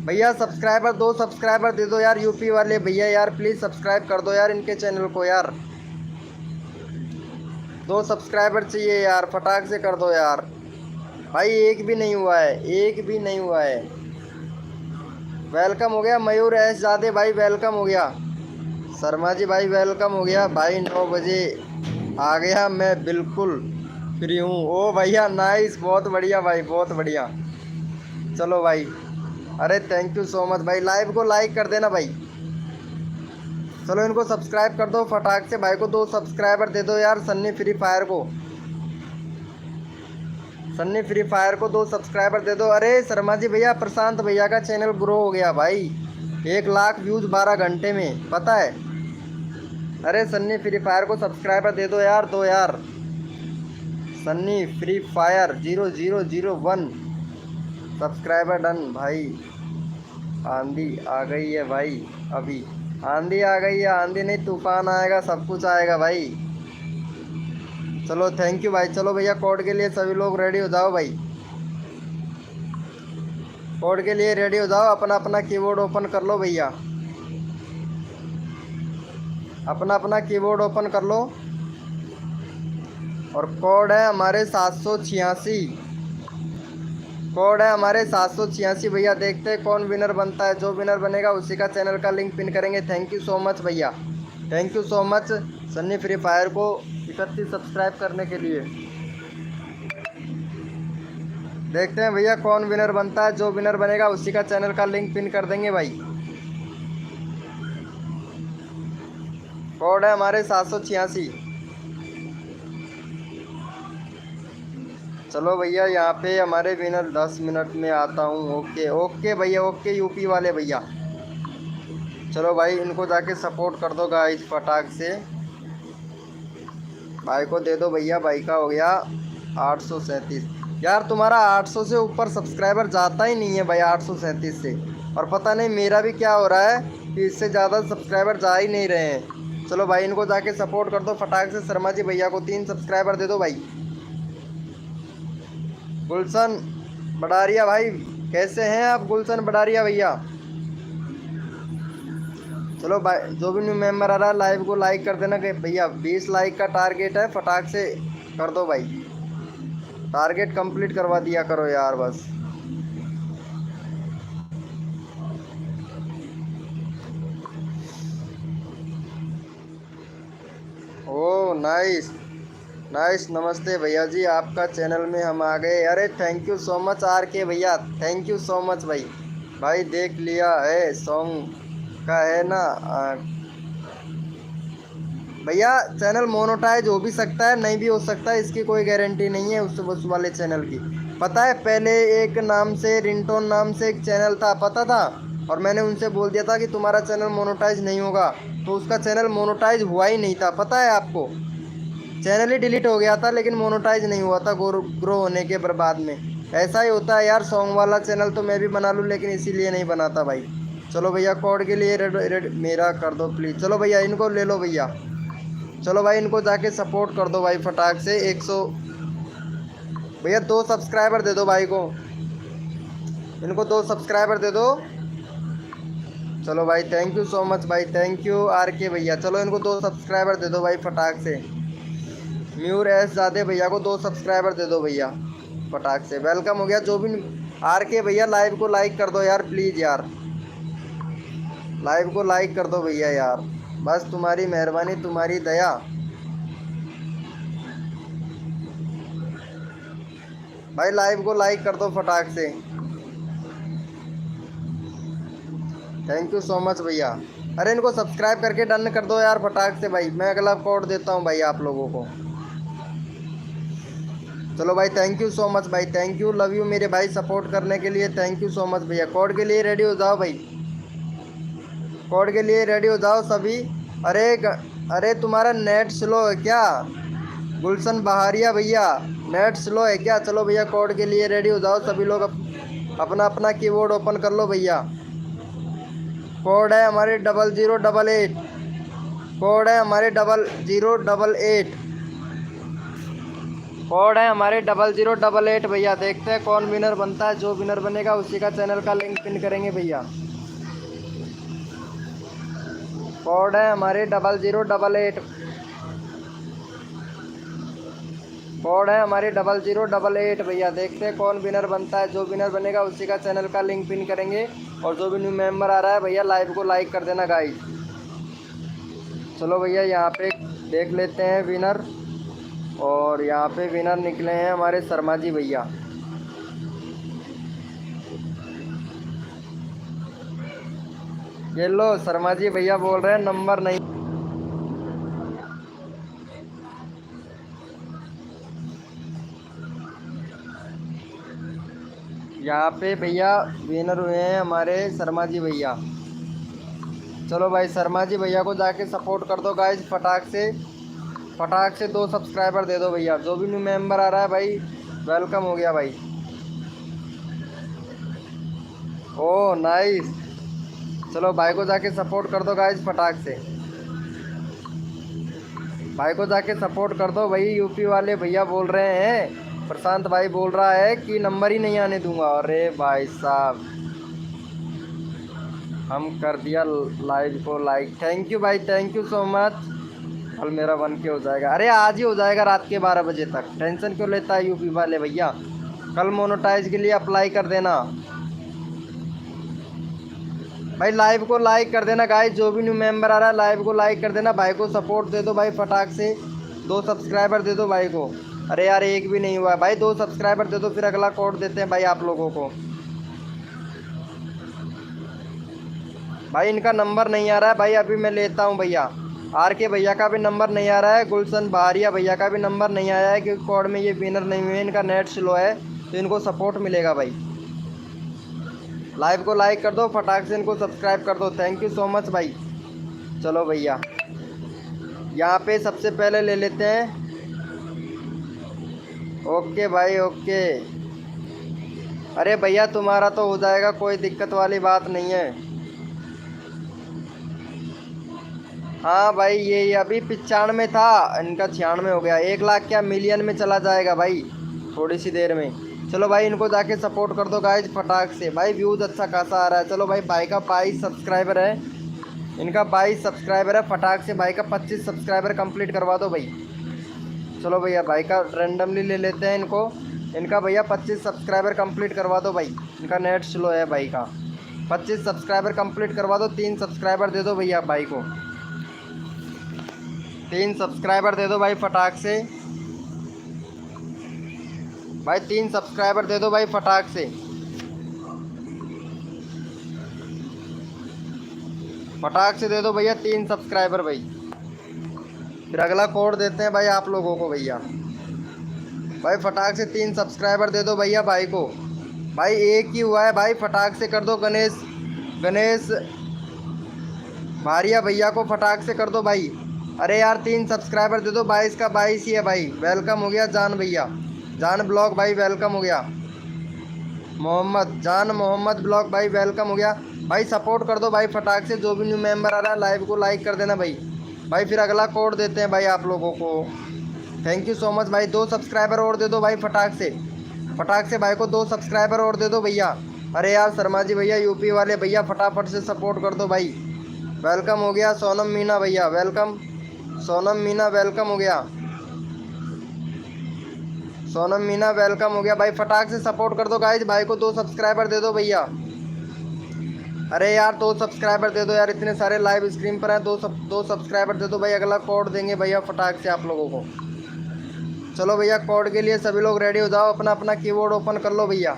भैया सब्सक्राइबर 2 सब्सक्राइबर दे दो यार यूपी वाले भैया यार, प्लीज़ सब्सक्राइब कर दो यार इनके चैनल को यार। 2 सब्सक्राइबर चाहिए यार, फटाक से कर दो यार। भाई एक भी नहीं हुआ है, एक भी नहीं हुआ है। वेलकम हो गया मयूर एस जादे भाई, वेलकम हो गया। शर्मा जी भाई वेलकम हो गया भाई। 9 बजे आ गया मैं, बिल्कुल फ्री हूँ। ओ भैया नाइस, बहुत बढ़िया भाई, बहुत बढ़िया। चलो भाई, अरे थैंक यू सो मच भाई। लाइव को लाइक कर देना भाई। चलो इनको सब्सक्राइब कर दो फटाक से। भाई को 2 सब्सक्राइबर दे दो यार। सन्नी फ्री फायर को, सन्नी फ्री फायर को 2 सब्सक्राइबर दे दो। अरे शर्मा जी भैया, प्रशांत भैया का चैनल ग्रो हो गया भाई, 1 लाख व्यूज़ 12 घंटे में, पता है। अरे सन्नी फ्री फायर को सब्सक्राइबर दे दो यार, दो यार। Sunny free fire 0001 subscriber done भाई। आंधी आ गई है भाई, अभी आंधी आ गई है। आंधी नहीं तूफान आएगा, सब कुछ आएगा भाई। चलो थैंक यू भाई। चलो भैया कोड के लिए सभी लोग रेडी हो जाओ भाई, कोड के लिए रेडी हो जाओ। अपना अपना कीबोर्ड ओपन कर लो भैया, अपना अपना कीबोर्ड ओपन कर लो। और कोड है हमारे 786, कोड है हमारे 786 भैया। देखते हैं कौन विनर बनता है। जो विनर बनेगा उसी का चैनल का लिंक पिन करेंगे। थैंक यू सो मच भैया, thank you so much Sunny free fire को 31 सब्सक्राइब करने के लिए। देखते हैं भैया कौन विनर बनता है। जो विनर बनेगा उसी का चैनल का लिंक पिन कर देंगे भाई। कोड है हमारे 786। चलो भैया यहाँ पे हमारे विनर 10 मिनट में आता हूँ। ओके ओके भैया, ओके यूपी वाले भैया। चलो भाई इनको जाके सपोर्ट कर दो गाइस फटाक से। भाई को दे दो भैया। भाई का हो गया 837 यार। तुम्हारा 800 से ऊपर सब्सक्राइबर जाता ही नहीं है भाई, 837 से। और पता नहीं मेरा भी क्या हो रहा है कि इससे ज़्यादा सब्सक्राइबर जा ही नहीं रहे हैं। चलो भाई इनको जाके सपोर्ट कर दो फटाक से। शर्मा जी भैया को 3 सब्सक्राइबर दे दो भाई। गुलशन बडारिया भाई, कैसे हैं आप गुलशन बडारिया भैया। चलो भाई जो भी न्यू मेंबर आ रहा है लाइव को लाइक कर देना कि भैया 20 लाइक का टारगेट है, फटाक से कर दो भाई। टारगेट कंप्लीट करवा दिया करो यार बस। ओ नाइस नाइस, नमस्ते भैया जी, आपका चैनल में हम आ गए। अरे thank you so much R K भैया, थैंक यू सो मच भाई। भाई देख लिया है सॉन्ग का है ना भैया। चैनल मोनेटाइज हो भी सकता है, नहीं भी हो सकता है, इसकी कोई गारंटी नहीं है उस वाले चैनल की। पता है पहले एक नाम से, रिंगटोन नाम से एक चैनल था, पता था। और मैंने उनसे बोल दिया था कि तुम्हारा चैनल मोनेटाइज नहीं होगा, तो उसका चैनल मोनेटाइज हुआ ही नहीं था, पता है आपको। चैनल ही डिलीट हो गया था लेकिन मोनेटाइज नहीं हुआ था ग्रो होने के बर्बाद में। ऐसा ही होता है यार। सॉन्ग वाला चैनल तो मैं भी बना लूँ लेकिन इसीलिए नहीं बनाता भाई। चलो भैया कोड के लिए रेड मेरा कर दो प्लीज़। चलो भैया इनको ले लो भैया। चलो भाई इनको जाके सपोर्ट कर दो भाई फटाक से। 100 भैया 2 सब्सक्राइबर दे दो भाई को, इनको 2 सब्सक्राइबर दे दो। चलो भाई थैंक यू सो मच भाई, थैंक यू आर के भैया। चलो इनको 2 सब्सक्राइबर दे दो भाई फटाक से। म्यूर एस जादे भैया को 2 सब्सक्राइबर दे दो भैया फटाक से। वेलकम हो गया। जो भी आर के भैया लाइव को लाइक कर दो यार प्लीज़ यार, लाइव को लाइक कर दो भैया यार, बस तुम्हारी मेहरबानी तुम्हारी दया। भाई लाइव को लाइक कर दो फटाक से। थैंक यू सो मच भैया। अरे इनको सब्सक्राइब करके डन कर दो यार फटाक से भाई। मैं अगला कोड देता हूँ भाई आप लोगों को। चलो भाई थैंक यू सो मच भाई, थैंक यू, लव यू मेरे भाई सपोर्ट करने के लिए। थैंक यू सो मच भैया। कोड के लिए रेडी हो जाओ भाई, कोड के लिए रेडी हो जाओ सभी। अरे तुम्हारा नेट स्लो है क्या गुलशन बहारिया भैया, नेट स्लो है क्या? चलो भैया कोड के लिए रेडी हो जाओ सभी लोग, अपना अपना कीबोर्ड ओपन कर लो भैया। कोड है हमारे 0088, कोड है हमारे 0088, कोड है हमारे 0088 भैया। देखते हैं कौन विनर बनता है, जो विनर बनेगा उसी का चैनल का लिंक पिन करेंगे भैया। कोड है हमारे 0088, कोड है हमारे 0088 भैया। देखते हैं कौन विनर बनता है, जो विनर बनेगा उसी का चैनल का लिंक पिन करेंगे। और जो भी न्यू मेंबर आ रहा है भैया लाइव को लाइक कर देना गाइस। चलो भैया यहाँ पे देख लेते हैं विनर, और यहाँ पे विनर निकले हैं हमारे शर्मा जी भैया। ये लो शर्मा जी भैया बोल रहे हैं नंबर नहीं। यहाँ पे भैया विनर हुए हैं हमारे शर्मा जी भैया। चलो भाई शर्मा जी भैया को जाके सपोर्ट कर दो गाइस फटाक से, फटाक से 2 सब्सक्राइबर दे दो भैया। जो भी न्यू मेंबर आ रहा है भाई वेलकम हो गया भाई। Oh nice. चलो भाई को जाके सपोर्ट कर दो गाइस फटाक से, भाई को जाके सपोर्ट कर दो भाई। यूपी वाले भैया बोल रहे हैं, प्रशांत भाई बोल रहा है कि नंबर ही नहीं आने दूंगा। अरे भाई साहब हम कर दिया लाइव को लाइक। थैंक यू भाई, थैंक यू सो मच। कल मेरा 1K हो जाएगा। अरे आज ही हो जाएगा रात के 12 बजे तक, टेंशन क्यों लेता है यूपी वाले भैया। कल मोनेटाइज के लिए अप्लाई कर देना भाई। लाइव को लाइक कर देना गाइस, जो भी न्यू मेंबर आ रहा है लाइव को लाइक कर देना। भाई को सपोर्ट दे दो भाई फटाक से, 2 सब्सक्राइबर दे दो भाई को। अरे यार एक भी नहीं हुआ भाई, 2 सब्सक्राइबर दे दो, फिर अगला कोड देते हैं भाई आप लोगों को। भाई इनका नंबर नहीं आ रहा है भाई, अभी मैं लेता हूँ भैया। आर के भैया का भी नंबर नहीं आ रहा है, गुलशन बहारिया भैया का भी नंबर नहीं आया है, क्योंकि कोड में ये विनर नहीं हुए, इनका नेट स्लो है, तो इनको सपोर्ट मिलेगा भाई। लाइव को लाइक कर दो फटाक से, इनको सब्सक्राइब कर दो। थैंक यू सो मच भाई। चलो भैया यहाँ पे सबसे पहले ले लेते हैं। ओके भाई ओके। अरे भैया तुम्हारा तो हो जाएगा, कोई दिक्कत वाली बात नहीं है। हाँ भाई ये अभी 95 था, इनका 96 हो गया। 1 लाख क्या मिलियन में चला जाएगा भाई थोड़ी सी देर में। चलो भाई इनको जाके सपोर्ट कर दो गाइज फटाक से। भाई व्यूज़ अच्छा खासा आ रहा है। चलो भाई भाई का 22 सब्सक्राइबर है, इनका 22 सब्सक्राइबर है। फटाक से भाई का 25 सब्सक्राइबर कंप्लीट करवा दो भाई। चलो भैया भाई का रैंडमली ले लेते हैं इनको। इनका भैया 25 सब्सक्राइबर कंप्लीट करवा दो भाई, इनका नेट स्लो है भाई का। 25 सब्सक्राइबर कंप्लीट करवा दो। 3 सब्सक्राइबर दे दो भैया भाई को, 3 सब्सक्राइबर दे दो भाई फटाक से। भाई 3 सब्सक्राइबर दे दो भाई फटाक से, फटाक से दे दो भैया 3 सब्सक्राइबर भाई। फिर अगला कोड देते हैं भाई आप लोगों को भैया। भाई फटाक से 3 सब्सक्राइबर दे दो भैया भाई को। भाई एक ही हुआ है भाई, फटाक से कर दो। गणेश भारिया भैया को फटाक से कर दो भाई। अरे यार 3 सब्सक्राइबर दे दो। 22 का 22 ही है भाई। वेलकम हो गया जान भैया, जान ब्लॉग भाई वेलकम हो गया। मोहम्मद ब्लॉग भाई वेलकम हो गया। भाई सपोर्ट कर दो भाई फटाक से, जो भी न्यू मेंबर आ रहा है लाइव को लाइक कर देना भाई। भाई फिर अगला कोड देते हैं भाई आप लोगों को। थैंक यू सो मच भाई। 2 सब्सक्राइबर और दे दो भाई फटाक से भाई को 2 सब्सक्राइबर और दे दो भैया। अरे यार शर्मा जी भैया यूपी वाले भैया फटाफट से सपोर्ट कर दो भाई। वेलकम हो गया सोनम मीना भैया, वेलकम। सोनम मीना वेलकम हो गया, सोनम मीना वेलकम हो गया भाई। फटाक से सपोर्ट कर दो गाइज, भाई को 2 सब्सक्राइबर दे दो भैया। अरे यार 2 सब्सक्राइबर दे दो यार, इतने सारे लाइव स्क्रीन पर हैं। 2 सब्सक्राइबर दे दो भाई, अगला कोड देंगे भैया फटाक से आप लोगों को। चलो भैया कोड के लिए सभी लोग रेडी हो जाओ, अपना अपना कीबोर्ड ओपन कर लो भैया।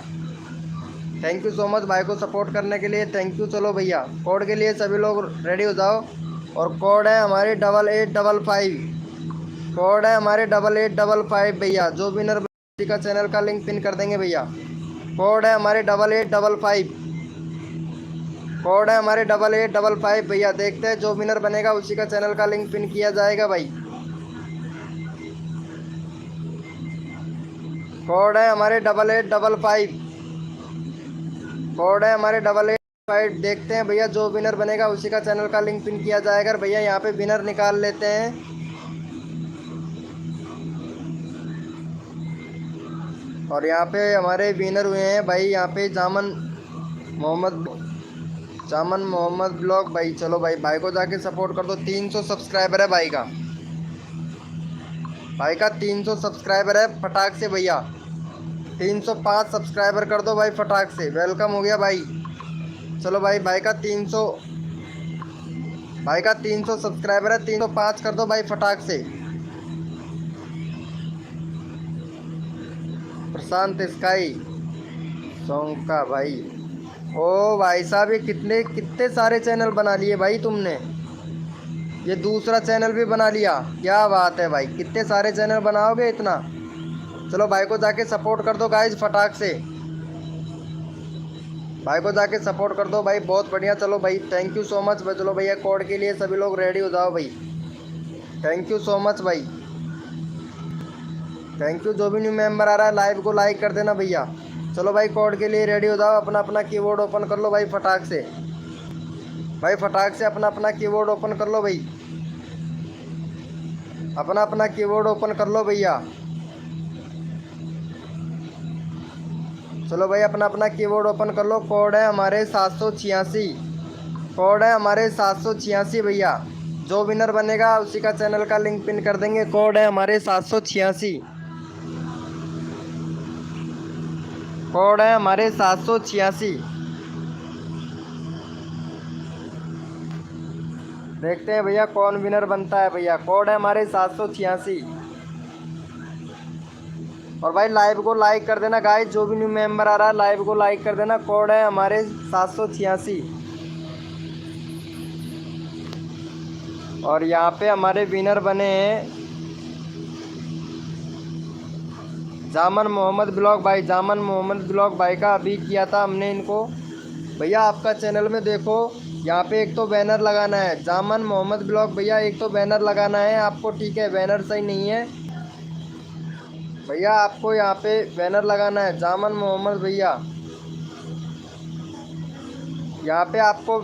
थैंक यू सो मच भाई को सपोर्ट करने के लिए, थैंक यू। चलो भैया कोड के लिए सभी लोग रेडी हो जाओ, और कोड है हमारे 8855, कोड है हमारे 8855 भैया। जो विनर का चैनल का लिंक पिन कर देंगे भैया। कोड है हमारे 8855, कोड है हमारे 8855 भैया। देखते हैं जो विनर बनेगा उसी का चैनल का लिंक पिन किया जाएगा भाई। कोड है हमारे 8855, कोड है हमारे 8855। देखते हैं भैया जो विनर बनेगा उसी का चैनल का लिंक पिन किया जाएगा भैया। यहाँ पे विनर निकाल लेते हैं। और यहाँ पे हमारे विनर हुए हैं भाई, यहाँ पे जामन मोहम्मद ब्लॉग भाई। चलो भाई, भाई को जाके सपोर्ट कर दो। 300 सब्सक्राइबर है भाई का, भाई का 300 सब्सक्राइबर है फटाक से भैया। 305 सब्सक्राइबर कर दो भाई फटाक से, वेलकम हो गया भाई। चलो भाई, भाई का 300 सब्सक्राइबर है, 305 कर दो भाई फटाक से। प्रशांत स्काई सॉन्ग का भाई, ओ भाई साहब ये कितने सारे चैनल बना लिए भाई तुमने। ये दूसरा चैनल भी बना लिया, क्या बात है भाई, कितने सारे चैनल बनाओगे इतना। चलो भाई को जाके सपोर्ट कर दो गाइज फटाक से, भाई को जाके सपोर्ट कर दो भाई, बहुत बढ़िया। चलो भाई थैंक यू सो मच। चलो भैया कोड के लिए सभी लोग रेडी हो जाओ भाई। थैंक यू सो मच भाई, थैंक यू। जो भी न्यू मेंबर आ रहा है लाइव को लाइक कर देना भैया। चलो भाई कोड के लिए रेडी हो जाओ, अपना अपना कीबोर्ड ओपन कर लो भाई फटाक से, भाई फटाक से अपना अपना कीबोर्ड ओपन कर लो भाई, अपना अपना कीबोर्ड ओपन कर लो भैया। चलो भाई अपना अपना कीबोर्ड ओपन कर लो। कोड है हमारे 786, कोड है हमारे 786 भैया। जो विनर बनेगा उसी का चैनल का लिंक पिन कर देंगे। कोड है हमारे 786, कोड है हमारे 786। देखते हैं भैया कौन विनर बनता है भैया। कोड है हमारे 786। और भाई लाइव को लाइक कर देना गाइस, जो भी न्यू मेंबर आ रहा है लाइव को लाइक कर देना। कोड है हमारे 786। और यहाँ पे हमारे विनर बने हैं जामन मोहम्मद ब्लॉग भाई। जामन मोहम्मद ब्लॉग भाई का अभी किया था हमने इनको। भैया आपका चैनल में देखो, यहाँ पे एक तो बैनर लगाना है जामन मोहम्मद ब्लॉग भैया, एक तो बैनर लगाना है आपको, ठीक है। बैनर सही नहीं है भैया, आपको यहाँ पे बैनर लगाना है जामन मोहम्मद भैया, यहाँ पे आपको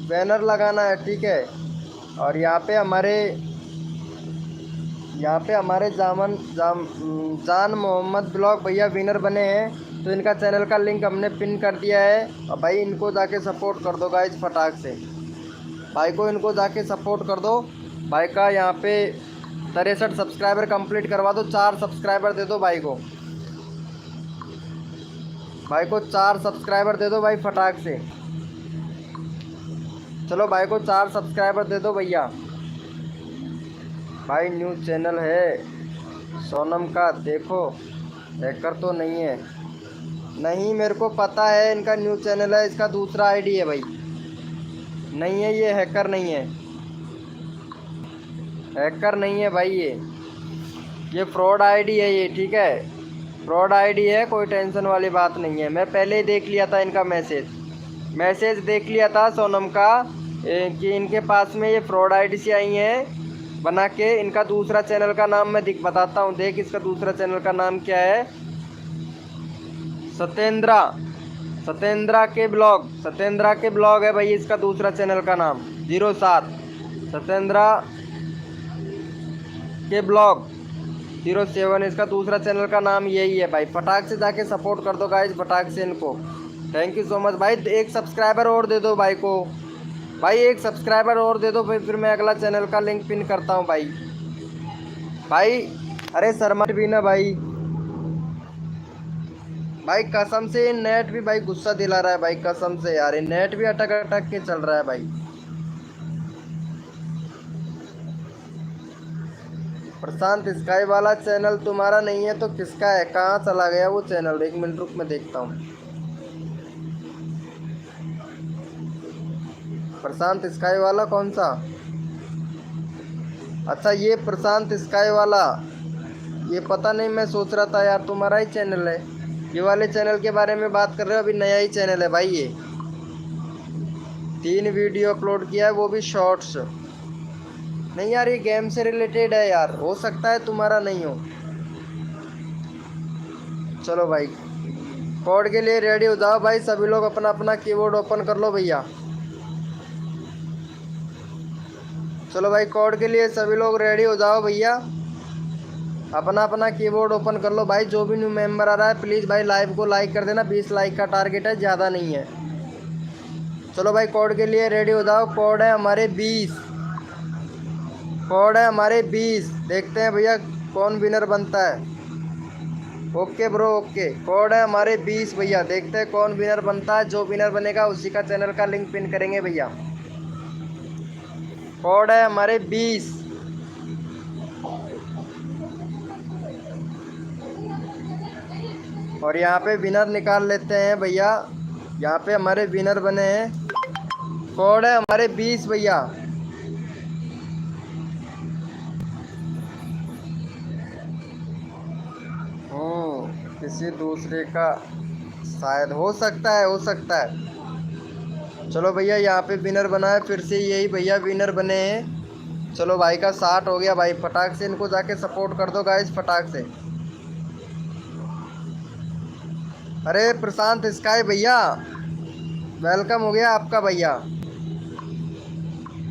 बैनर लगाना है, ठीक है। और यहाँ पे हमारे जान मोहम्मद ब्लॉग भैया विनर बने हैं, तो इनका चैनल का लिंक हमने पिन कर दिया है। और भाई इनको जाके सपोर्ट कर दो गाइज फटाक से, भाई को इनको जाके सपोर्ट कर दो। भाई का यहाँ पे 63 सब्सक्राइबर कंप्लीट करवा दो, 4 सब्सक्राइबर दे दो भाई को, भाई को 4 सब्सक्राइबर दे दो भाई फटाक से। चलो भाई को 4 सब्सक्राइबर दे दो भैया। भाई न्यू चैनल है सोनम का, देखो हैकर तो नहीं है। नहीं मेरे को पता है इनका न्यू चैनल है, इसका दूसरा आईडी है भाई। नहीं है ये हैकर नहीं है, हैकर नहीं है भाई, ये फ्रॉड आईडी है ये, ठीक है। फ्रॉड आईडी है, कोई टेंशन वाली बात नहीं है। मैं पहले ही देख लिया था इनका मैसेज देख लिया था सोनम का, कि इनके पास में ये फ्रॉड आईडी से आई हैं बना के। इनका दूसरा चैनल का नाम मैं बताता हूँ, देख इसका दूसरा चैनल का नाम क्या है। सत्येंद्रा के ब्लॉग है भाई इसका दूसरा चैनल का नाम। 07 सत्येंद्रा के ब्लॉग 07, इसका दूसरा चैनल का नाम यही है भाई। फटाक से जाके सपोर्ट कर दो गाइज, फटाक से इनको। थैंक यू सो मच भाई। एक सब्सक्राइबर और दे दो भाई को, भाई एक सब्सक्राइबर और दे दो, फिर मैं अगला चैनल का लिंक पिन करता हूँ भाई। भाई अरे शर्मा भी ना भाई, भाई कसम से ये नेट भी भाई गुस्सा दिला रहा है भाई, कसम से यार ये नेट भी अटक अटक के चल रहा है भाई। प्रशांत स्काई वाला चैनल तुम्हारा नहीं है तो किसका है? कहाँ चला गया वो चैनल? 1 मिनट रुक, मैं देखता हूँ। प्रशांत स्काई वाला कौन सा? अच्छा ये प्रशांत स्काई वाला, ये पता नहीं, मैं सोच रहा था यार तुम्हारा ही चैनल है। ये वाले चैनल के बारे में बात कर रहे हो? अभी नया ही चैनल है भाई ये, 3 वीडियो अपलोड किया है वो भी शॉर्ट्स। नहीं यार ये गेम से रिलेटेड है यार, हो सकता है तुम्हारा नहीं हो। चलो भाई कोड के लिए रेडी हो जाओ भाई, सभी लोग अपना अपना कीबोर्ड ओपन कर लो भैया। चलो भाई कोड के लिए सभी लोग रेडी हो जाओ भैया, अपना अपना कीबोर्ड ओपन कर लो भाई। जो भी न्यू मेंबर आ रहा है प्लीज़ भाई लाइव को लाइक कर देना, 20 लाइक का टारगेट है, ज़्यादा नहीं है। चलो भाई कोड के लिए रेडी हो जाओ। कोड है हमारे 20, कोड है हमारे 20। देखते हैं भैया कौन विनर बनता है। ओके ब्रो ओके, कोड है हमारे 20 भैया, देखते हैं कौन विनर बनता है। जो विनर बनेगा उसी का चैनल का लिंक पिन करेंगे भैया। कोड है हमारे 20। और यहाँ पे विनर निकाल लेते हैं भैया, यहाँ पे हमारे विनर बने हैं। कोड है हमारे 20 भैया। किसी दूसरे का शायद, हो सकता है, हो सकता है। चलो भैया यहाँ पे विनर बना है, फिर से यही भैया विनर बने हैं। चलो भाई का 60 हो गया भाई, फटाक से इनको जाके सपोर्ट कर दो गाइस, फटाक से। अरे प्रशांत स्काई भैया वेलकम हो गया आपका भैया।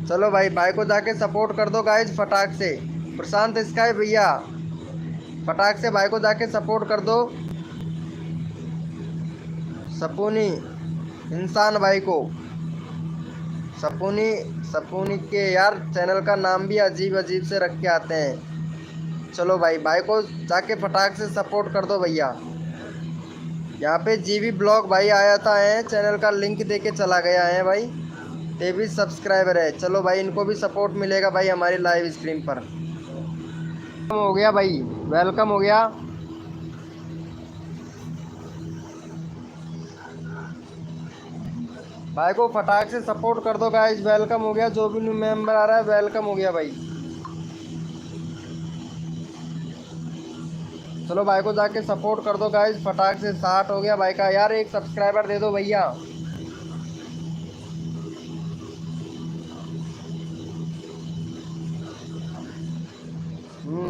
चलो भाई भाई को जाके सपोर्ट कर दो गाइस, फटाक से। प्रशांत स्काई भैया फटाक से भाई को जाके सपोर्ट कर दो। सपूनी इंसान भाई को, सपूनी सपूनी के यार चैनल का नाम भी अजीब अजीब से रख के आते हैं। चलो भाई भाई को जाके फटाक से सपोर्ट कर दो भैया। यहाँ पे जीवी ब्लॉग भाई आया था है, चैनल का लिंक देके चला गया है भाई, 23 सब्सक्राइबर है। चलो भाई इनको भी सपोर्ट मिलेगा भाई हमारी लाइव स्ट्रीम पर। हो गया भाई, वेलकम हो गया। भाई को फटाक से सपोर्ट कर दो गाइस, वेलकम हो गया। जो भी न्यू मेंबर आ रहा है वेलकम हो गया भाई। चलो भाई को जाके सपोर्ट कर दो गाइस, फटाक से। 60 हो गया भाई का यार, एक सब्सक्राइबर दे दो भैया।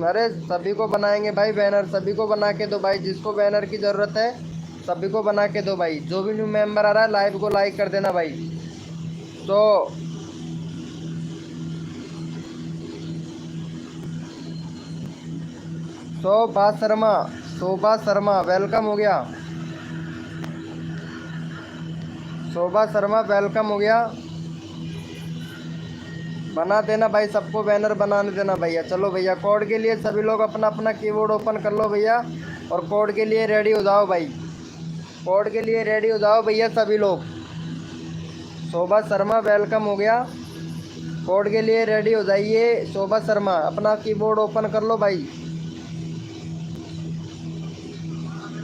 अरे सभी को बनाएंगे भाई बैनर, सभी को बना के दो भाई, जिसको बैनर की ज़रूरत है सभी को बना के दो भाई। जो भी न्यू मेंबर आ रहा है लाइव को लाइक कर देना भाई। तो शोभा शर्मा वेलकम हो गया। शोभा शर्मा वेलकम हो गया, बना देना भाई, सबको बैनर बनाने देना भैया। चलो भैया कोड के लिए सभी लोग अपना अपना कीबोर्ड ओपन कर लो भैया, और कोड के लिए रेडी हो जाओ भाई। कोड के लिए रेडी हो जाओ भैया सभी लोग। शोभा शर्मा वेलकम हो गया, कोड के लिए रेडी हो जाइए। शोभा शर्मा अपना कीबोर्ड ओपन कर लो भाई।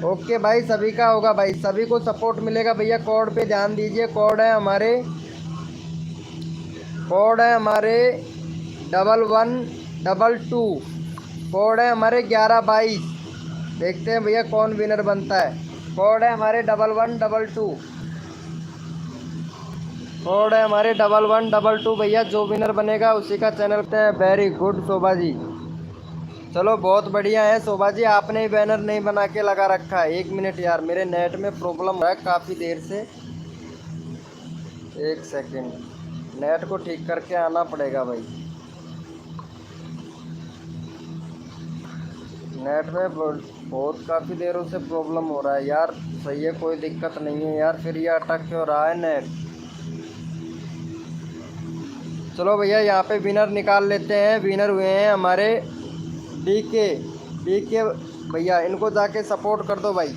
ओके भाई सभी का होगा भाई, सभी को सपोर्ट मिलेगा भैया। कोड पे ध्यान दीजिए, कोड है हमारे 1122, कोड है हमारे 1122। देखते हैं भैया कौन विनर बनता है। कोड है हमारे 1122, कोड है हमारे 1122 भैया। जो विनर बनेगा उसी का चैनल पे है। वेरी गुड शोभा जी, चलो बहुत बढ़िया है शोभा जी, आपने ही बैनर नहीं बना के लगा रखा है। 1 मिनट यार, मेरे नेट में प्रॉब्लम है काफ़ी देर से, 1 सेकेंड, नेट को ठीक करके आना पड़ेगा भाई। नेट में बहुत काफ़ी देरों से प्रॉब्लम हो रहा है यार। सही है, कोई दिक्कत नहीं है यार, फिर ये अटक क्यों रहा है नेट। चलो भैया यहाँ पे विनर निकाल लेते हैं। विनर हुए हैं हमारे डीके भैया, इनको जाके सपोर्ट कर दो भाई।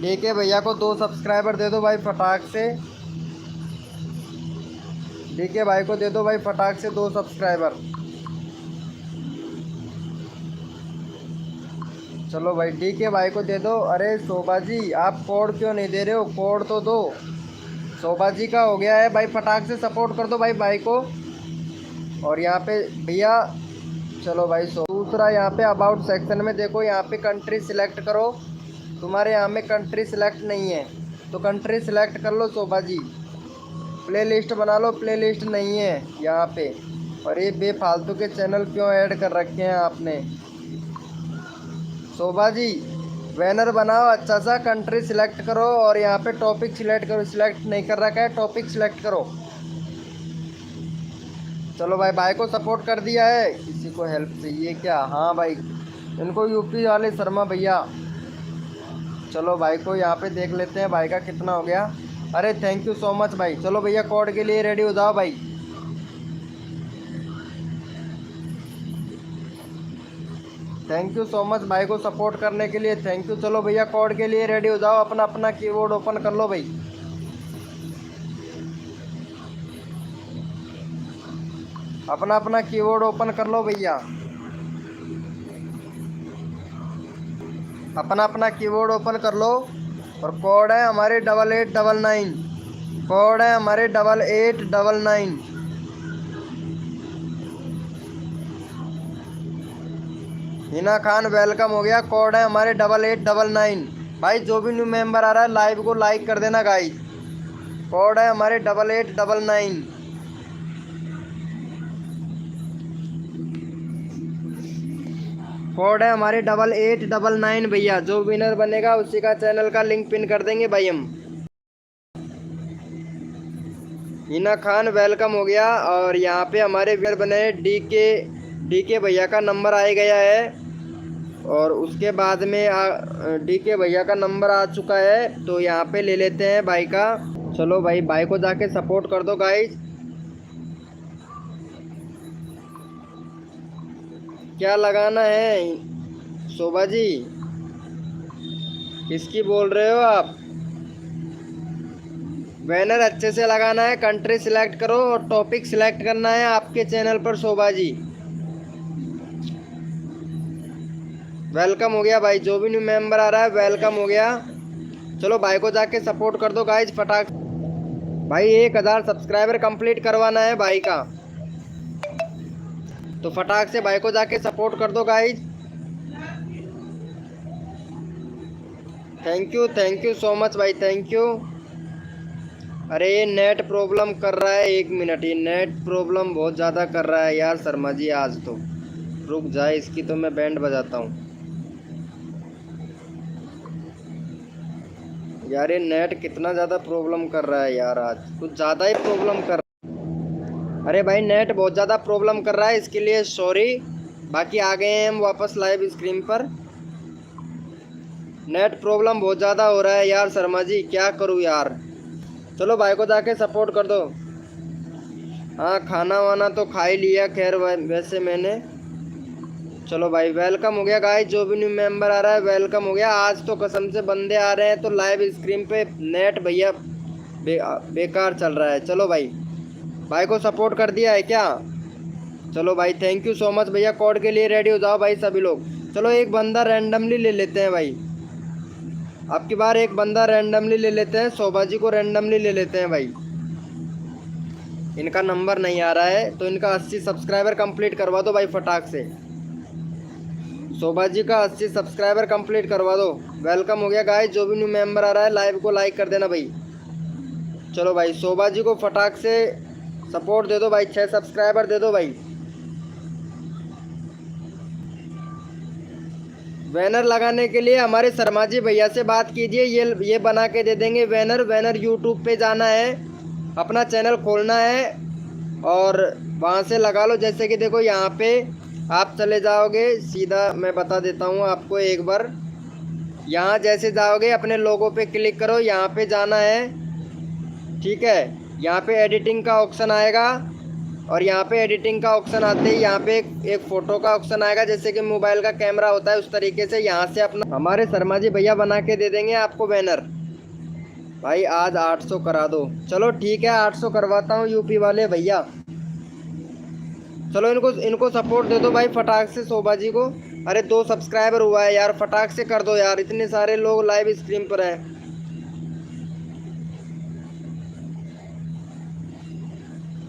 डीके भैया को 2 सब्सक्राइबर दे दो भाई फटाक से। डीके भाई को दे दो भाई फटाक से 2 सब्सक्राइबर। चलो भाई डीके भाई को दे दो। अरे शोभा जी आप कोड क्यों नहीं दे रहे हो, कोड तो दो। शोभा जी का हो गया है भाई, फटाक से सपोर्ट कर दो भाई को। और यहाँ पे भैया चलो भाई दूसरा यहाँ पे अबाउट सेक्शन में देखो, यहाँ पे कंट्री सिलेक्ट करो। तुम्हारे यहाँ में कंट्री सिलेक्ट नहीं है तो कंट्री सिलेक्ट कर लो शोभा जी। प्ले लिस्ट बना लो, प्ले लिस्ट नहीं है यहाँ पे। और ये बेफालतू के चैनल क्यों ऐड कर रखे हैं आपने शोभा जी। बैनर बनाओ अच्छा सा, कंट्री सिलेक्ट करो और यहाँ पे टॉपिक सिलेक्ट करो। सिलेक्ट नहीं कर रखा है, टॉपिक सिलेक्ट करो। चलो भाई को सपोर्ट कर दिया है। किसी को हेल्प चाहिए क्या? हाँ भाई, इनको यूपी वाले शर्मा भैया। चलो भाई को यहाँ पे देख लेते हैं भाई का कितना हो गया। अरे थैंक यू सो मच भाई। चलो भैया कोड के लिए रेडी हो जाओ भाई। थैंक यू सो मच भाई को सपोर्ट करने के लिए, थैंक यू। चलो भैया कोड के लिए रेडी हो जाओ, अपना अपना कीबोर्ड ओपन कर लो भाई। अपना अपना कीबोर्ड ओपन कर लो भैया, अपना अपना कीबोर्ड ओपन कर लो। और कोड है हमारे 8899, कोड है हमारे 8899। हिना खान वेलकम हो गया, कोड है हमारे 8899। भाई जो भी न्यू मेंबर आ रहा है लाइव को लाइक कर देना गाइस। कोड है हमारे 8899। कोड है हमारे 8899 भैया। जो विनर बनेगा उसी का चैनल का लिंक पिन कर देंगे भाई हम। हिना खान वेलकम हो गया। और यहाँ पे हमारे विनर बने डीके भैया का नंबर आ गया है। और उसके बाद में डीके भैया का नंबर आ चुका है, तो यहाँ पे ले लेते हैं भाई का। चलो भाई को जाके सपोर्ट कर दो गाइस। क्या लगाना है शोभा जी, किसकी बोल रहे हो आप? बैनर अच्छे से लगाना है, कंट्री सिलेक्ट करो और टॉपिक सिलेक्ट करना है आपके चैनल पर शोभा जी। वेलकम हो गया भाई, जो भी न्यू मेंबर आ रहा है वेलकम हो गया। चलो भाई को जाके सपोर्ट कर दो गाइज फटाक। भाई 1000 सब्सक्राइबर कंप्लीट करवाना है भाई का, तो फटाक से भाई को जाके सपोर्ट कर दो guys. Thank you so much भाई, थैंक यू। अरे ये नेट प्रॉब्लम कर रहा है, 1 मिनट, ये नेट प्रॉब्लम बहुत ज़्यादा कर रहा है यार शर्मा जी आज तो। रुक जाए, इसकी तो मैं बैंड बजाता हूँ यार। ये नेट कितना ज़्यादा प्रॉब्लम कर रहा है यार, आज कुछ ज़्यादा ही प्रॉब्लम कर। अरे भाई नेट बहुत ज़्यादा प्रॉब्लम कर रहा है, इसके लिए सॉरी। बाकी आ गए हैं हम वापस लाइव स्क्रीन पर। नेट प्रॉब्लम बहुत ज़्यादा हो रहा है यार शर्मा जी, क्या करूँ यार। चलो भाई को जाके सपोर्ट कर दो। हाँ खाना वाना तो खा ही लिया खैर वैसे मैंने। चलो भाई वेलकम हो गया गाइस, जो भी न्यू मेंबर आ रहा है वेलकम हो गया। आज तो कसम से बंदे आ रहे हैं, तो लाइव स्क्रीन पे नेट भैया बेकार चल रहा है। चलो भाई को सपोर्ट कर दिया है क्या? चलो भाई थैंक यू सो मच भैया। कोड के लिए रेडी हो जाओ भाई सभी लोग। चलो एक बंदा रैंडमली ले लेते हैं भाई, अब की बार एक बंदा रैंडमली ले लेते हैं। शोभा जी को रैंडमली ले लेते हैं भाई। इनका नंबर नहीं आ रहा है, तो इनका 80 सब्सक्राइबर कंप्लीट करवा दो भाई फटाक से। शोभा जी का 80 सब्सक्राइबर कंप्लीट करवा दो। वेलकम हो गया गाइस, जो भी न्यू मेंबर आ रहा है लाइव को लाइक कर देना भाई। चलो भाई शोभा जी को फटाक से सपोर्ट दे दो भाई, 6 सब्सक्राइबर दे दो भाई। बैनर लगाने के लिए हमारे शर्मा जी भैया से बात कीजिए, ये बना के दे देंगे बैनर। यूट्यूब पे जाना है, अपना चैनल खोलना है और वहाँ से लगा लो। जैसे कि देखो यहाँ पे आप चले जाओगे सीधा, मैं बता देता हूँ आपको एक बार। यहाँ जैसे जाओगे अपने लोगों पे क्लिक करो, यहाँ पे जाना है, ठीक है। यहाँ पे एडिटिंग का ऑप्शन आएगा और यहाँ पे एडिटिंग का ऑप्शन आते ही यहाँ पे एक फ़ोटो का ऑप्शन आएगा, जैसे कि मोबाइल का कैमरा होता है उस तरीके से। यहाँ से अपना हमारे शर्मा जी भैया बना के दे देंगे आपको बैनर। भाई आज 800 करा दो, चलो ठीक है 800 करवाता हूँ यूपी वाले भैया। चलो इनको इनको सपोर्ट दे दो भाई फटाक से शोभा जी को। अरे 2 सब्सक्राइबर हुआ है यार, फटाक से कर दो यार, इतने सारे लोग लाइव स्ट्रीम पर हैं।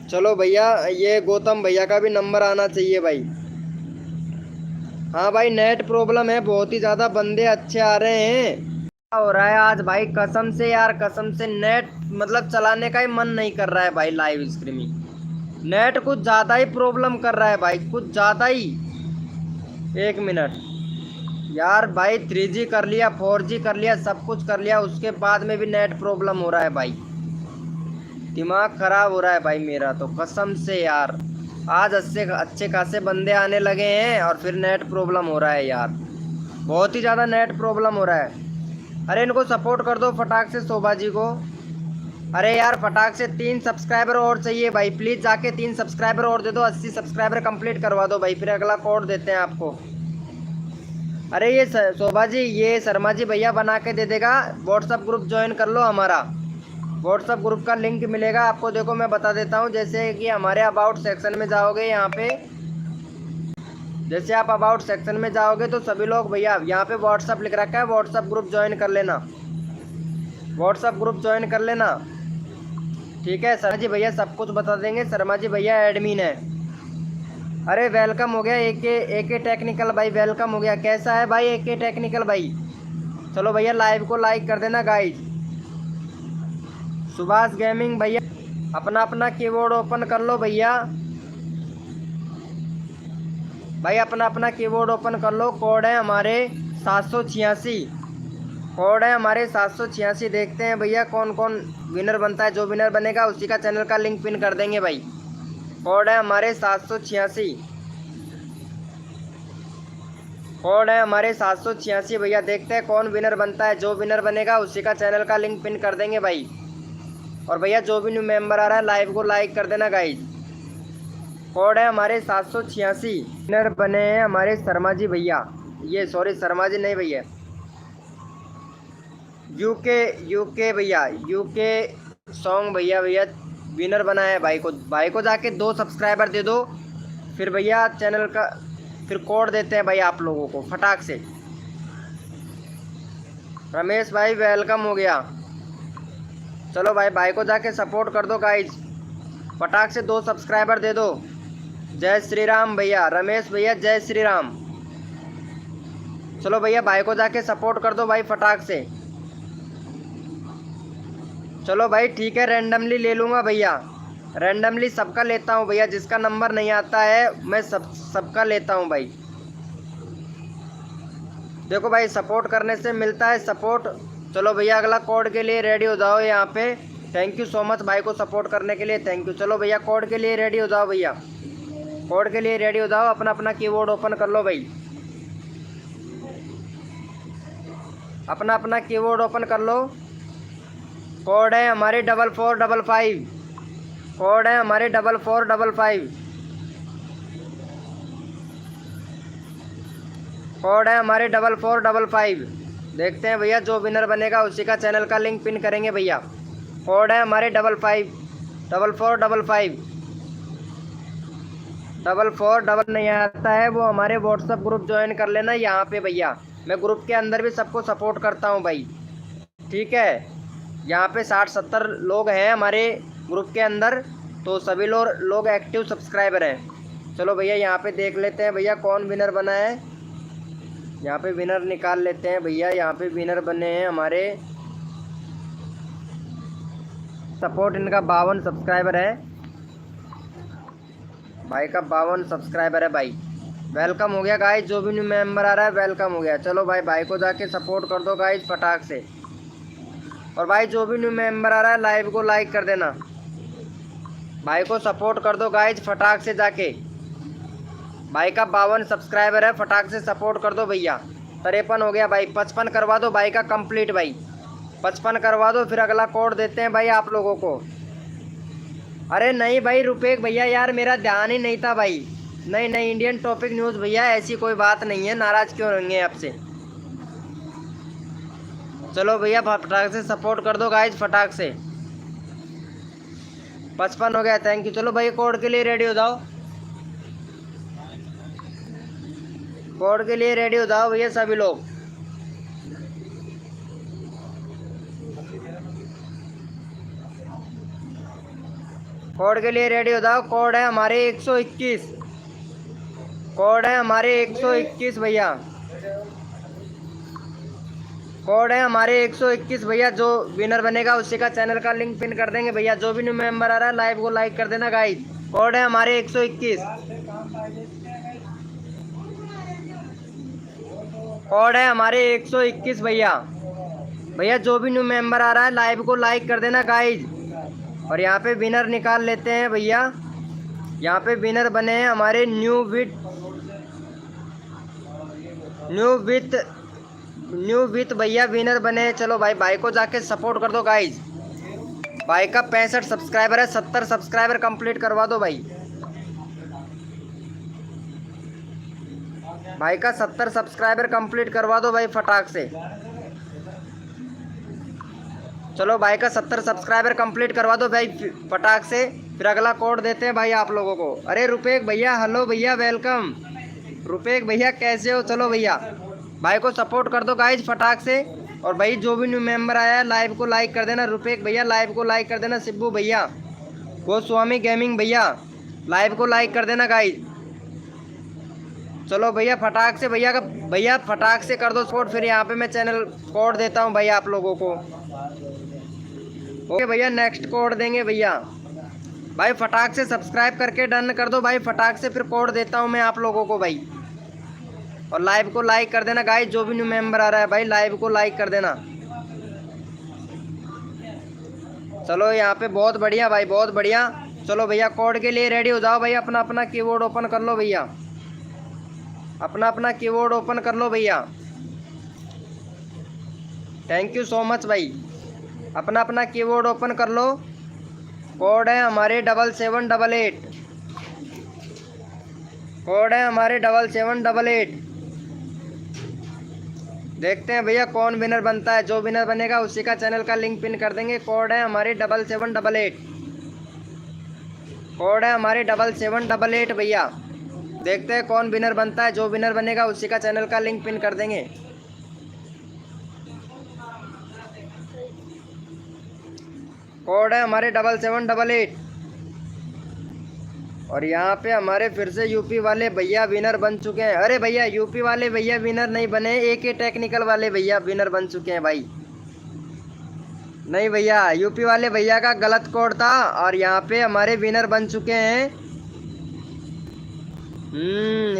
चलो भैया, ये गौतम भैया का भी नंबर आना चाहिए भाई। हाँ भाई नेट प्रॉब्लम है बहुत ही ज़्यादा, बंदे अच्छे आ रहे हैं। क्या हो रहा है आज भाई, कसम से यार, कसम से नेट मतलब चलाने का ही मन नहीं कर रहा है भाई। लाइव स्ट्रीमिंग नेट कुछ ज़्यादा ही प्रॉब्लम कर रहा है भाई, कुछ ज़्यादा ही। 1 मिनट यार भाई, 3G कर लिया, 4G कर लिया, सब कुछ कर लिया, उसके बाद में भी नेट प्रॉब्लम हो रहा है भाई। दिमाग ख़राब हो रहा है भाई मेरा तो कसम से यार। आज अच्छे खासे बंदे आने लगे हैं और फिर नेट प्रॉब्लम हो रहा है यार, बहुत ही ज़्यादा नेट प्रॉब्लम हो रहा है। अरे इनको सपोर्ट कर दो फटाक से शोभा जी को। अरे यार फटाक से 3 सब्सक्राइबर और चाहिए भाई, प्लीज़ जाके 3 सब्सक्राइबर और दे दो, 80 सब्सक्राइबर कंप्लीट करवा दो भाई, फिर अगला कोड देते हैं आपको। अरे ये शोभा जी, ये शर्मा जी भैया बना के दे देगा। व्हाट्सअप ग्रुप ज्वाइन कर लो हमारा, व्हाट्सअप ग्रुप का लिंक मिलेगा आपको। देखो मैं बता देता हूँ, जैसे कि हमारे अबाउट सेक्शन में जाओगे, यहाँ पे जैसे आप अबाउट सेक्शन में जाओगे तो सभी लोग भैया यहाँ पे व्हाट्सअप लिख रखा है, व्हाट्सअप ग्रुप ज्वाइन कर लेना, व्हाट्सअप ग्रुप ज्वाइन कर लेना, ठीक है। शर्मा जी भैया सब कुछ बता देंगे, शर्मा जी भैया एडमिन है। अरे वेलकम हो गया एके टेक्निकल भाई, वेलकम हो गया। कैसा है भाई एके टेक्निकल भाई? चलो भैया लाइव को लाइक कर देना गाइज। सुभाष गेमिंग भैया अपना अपना कीबोर्ड ओपन कर लो भैया, भाई अपना अपना कीबोर्ड ओपन कर लो। कोड है हमारे 786, कोड है हमारे 786। देखते हैं भैया कौन कौन विनर बनता है, जो विनर बनेगा उसी का चैनल का लिंक पिन कर देंगे भाई। कोड है हमारे 786, कोड है हमारे 786 भैया। देखते हैं कौन विनर बनता है, जो विनर बनेगा उसी का चैनल का लिंक पिन कर देंगे भाई। और भैया जो भी न्यू मेंबर आ रहा है लाइव को लाइक कर देना गाइज। कोड है हमारे 786। विनर बने हैं हमारे शर्मा जी भैया, ये सॉरी शर्मा जी नहीं भैया, यूके भैया, यूके सॉन्ग भैया विनर बना है। भाई को जाके 2 सब्सक्राइबर दे दो, फिर भैया चैनल का फिर कोड देते हैं भाई आप लोगों को फटाक से। रमेश भाई वेलकम हो गया। चलो भाई को जाके सपोर्ट कर दो गाइज, फटाक से 2 सब्सक्राइबर दे दो। जय श्री राम भैया, रमेश भैया जय श्री राम। चलो भैया भाई को जाके सपोर्ट कर दो भाई फटाक से। चलो भाई ठीक है, रैंडमली ले लूँगा भैया, रैंडमली सबका लेता हूँ भैया, जिसका नंबर नहीं आता है मैं सबका लेता हूँ भाई। देखो भाई सपोर्ट करने से मिलता है सपोर्ट। चलो भैया अगला कोड के लिए रेडी हो जाओ यहाँ पे। थैंक यू सो मच भाई को सपोर्ट करने के लिए, थैंक यू। चलो भैया कोड के लिए रेडी हो जाओ भैया, कोड के लिए रेडी हो जाओ, अपना अपना कीबोर्ड ओपन कर लो भाई, अपना अपना कीबोर्ड ओपन कर लो। कोड है हमारे 4455, कोड है हमारे 4455, कोड है हमारे 4455। देखते हैं भैया जो विनर बनेगा उसी का चैनल का लिंक पिन करेंगे भैया। कोड है हमारे 4455। नहीं आता है वो हमारे व्हाट्सअप ग्रुप ज्वाइन कर लेना यहाँ पे भैया, मैं ग्रुप के अंदर भी सबको सपोर्ट करता हूँ भाई, ठीक है। यहाँ पे 60-70 लोग हैं हमारे ग्रुप के अंदर, तो सभी लोग एक्टिव सब्सक्राइबर हैं। चलो भैया यहाँ पे देख लेते हैं भैया कौन विनर बना है, यहाँ पे विनर निकाल लेते हैं भैया। यहाँ पे विनर बने हैं हमारे, सपोर्ट इनका 52 सब्सक्राइबर है, भाई का 52 सब्सक्राइबर है भाई। वेलकम हो गया गाइज, जो भी न्यू मेंबर आ रहा है वेलकम हो गया। चलो भाई को जाके सपोर्ट कर दो गाइज फटाक से। और भाई जो भी न्यू मेंबर आ रहा है लाइव को लाइक कर देना, भाई को सपोर्ट कर दो गाइज फटाक से जाके। भाई का 52 सब्सक्राइबर है, फटाक से सपोर्ट कर दो भैया। 53 हो गया भाई, 55 करवा दो भाई का कंप्लीट भाई, 55 करवा दो, फिर अगला कोड देते हैं भाई आप लोगों को। अरे नहीं भाई रुपेश भैया, यार मेरा ध्यान ही नहीं था भाई। नहीं नहीं, इंडियन टॉपिक न्यूज़ भैया, ऐसी कोई बात नहीं है, नाराज़ क्यों रहेंगे आपसे। चलो भैया फटाक से सपोर्ट कर दो गाइज, फटाक से। 55 हो गया, थैंक यू। चलो भाई कोड के लिए रेडी हो जाओ, कोड के लिए रेडी हो जाओ भैया सभी लोग। कोड के लिए रेडी हो जाओ, कोड है हमारे 121, कोड है हमारे 121 भैया, कोड है हमारे 121 भैया। जो विनर बनेगा उसी का चैनल का लिंक पिन कर देंगे भैया। जो भी न्यू मेंबर आ रहा है लाइव को लाइक कर देना गाइस। कोड है हमारे 121, कोड है हमारे 121 भैया। भैया जो भी न्यू मेंबर आ रहा है लाइव को लाइक कर देना गाइस। और यहाँ पे विनर निकाल लेते हैं भैया। यहाँ पे विनर बने हैं हमारे न्यू विथ भैया विनर बने हैं। चलो भाई को जाके सपोर्ट कर दो गाइज। भाई का 65 सब्सक्राइबर है, 70 सब्सक्राइबर कंप्लीट करवा दो भाई। भाई का 70 सब्सक्राइबर कंप्लीट करवा दो भाई फटाक से। चलो भाई का 70 सब्सक्राइबर कंप्लीट करवा दो भाई फटाक से, फिर अगला कोड देते हैं भाई आप लोगों को। अरे रुपेश भैया, हेलो भैया, वेलकम। रुपेश भैया कैसे हो? चलो भैया भाई को सपोर्ट कर दो गाइज फटाक से। और भाई जो भी न्यू मेंबर आया है लाइव को लाइक कर देना। रुपेश भैया लाइव को लाइक कर देना। शिब्बू भैया, गोस्वामी गेमिंग भैया लाइव को लाइक कर देना गाइज। चलो भैया फटाक से, भैया फटाक से कर दो सपोर्ट। फिर यहाँ पे मैं चैनल कोड देता हूँ भैया आप लोगों को। ओके भैया, नेक्स्ट कोड देंगे भैया। भाई फटाक से सब्सक्राइब करके डन कर दो भाई फटाक से, फिर कोड देता हूँ मैं आप लोगों को भाई। और लाइव को लाइक कर देना गाइस। जो भी न्यू मेंबर आ रहा है भाई लाइव को लाइक कर देना। चलो यहाँ पे बहुत बढ़िया भाई, बहुत बढ़िया। चलो भैया कोड के लिए रेडी हो जाओ भाई। अपना अपना कीबोर्ड ओपन कर लो भैया, अपना अपना कीबोर्ड ओपन कर लो भैया। थैंक यू सो मच भाई। अपना अपना कीबोर्ड ओपन कर लो। कोड है हमारे 7788, कोड है हमारे 7788। देखते हैं भैया कौन विनर बनता है। जो विनर बनेगा उसी का चैनल का लिंक पिन कर देंगे। कोड है हमारे 7788, कोड है हमारे 7788 भैया। देखते हैं कौन विनर बनता है। जो विनर बनेगा उसी का चैनल का लिंक पिन कर देंगे। कोड है हमारे 7788। और यहाँ पे हमारे फिर से यूपी वाले भैया विनर बन चुके हैं। अरे भैया यूपी वाले भैया विनर नहीं बने, AK टेक्निकल वाले भैया विनर बन चुके हैं भाई। नहीं भैया, यूपी वाले भैया का गलत कोड था और यहाँ पे हमारे विनर बन चुके हैं।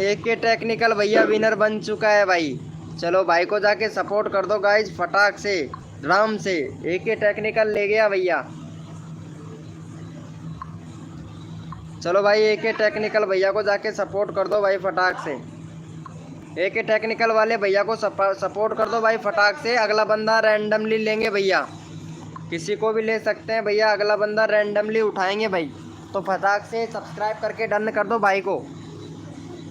AK टेक्निकल भैया विनर बन चुका है भाई। चलो भाई को जाके सपोर्ट कर दो गाइज फटाक से, राम से। AK टेक्निकल ले गया भैया। चलो भाई AK टेक्निकल भैया को जाके सपोर्ट कर दो भाई फटाक से। AK टेक्निकल वाले भैया को सपोर्ट कर दो भाई फटाक से। अगला बंदा रैंडमली लेंगे भैया, किसी को भी ले सकते हैं भैया। अगला बंदा रैंडमली उठाएंगे भाई। तो फटाक से सब्सक्राइब करके डन कर दो भाई को,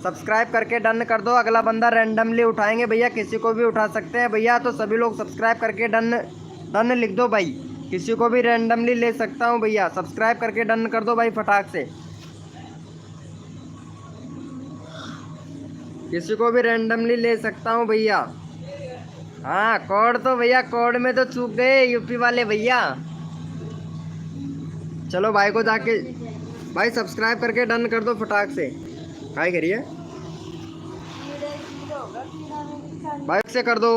सब्सक्राइब करके डन कर दो। अगला बंदा रैंडमली उठाएंगे भैया, किसी को भी उठा सकते हैं भैया। तो सभी लोग सब्सक्राइब करके डन लिख दो भाई। किसी को भी रैंडमली ले सकता हूँ भैया, सब्सक्राइब करके डन कर दो भाई फटाक से। किसी को भी रैंडमली ले सकता हूँ भैया। हाँ कोड तो भैया, कोड में तो चूक गए यूपी वाले भैया। चलो भाई को जाके भाई सब्सक्राइब करके डन कर दो फटाक से। काय करिए भाई से कर दो।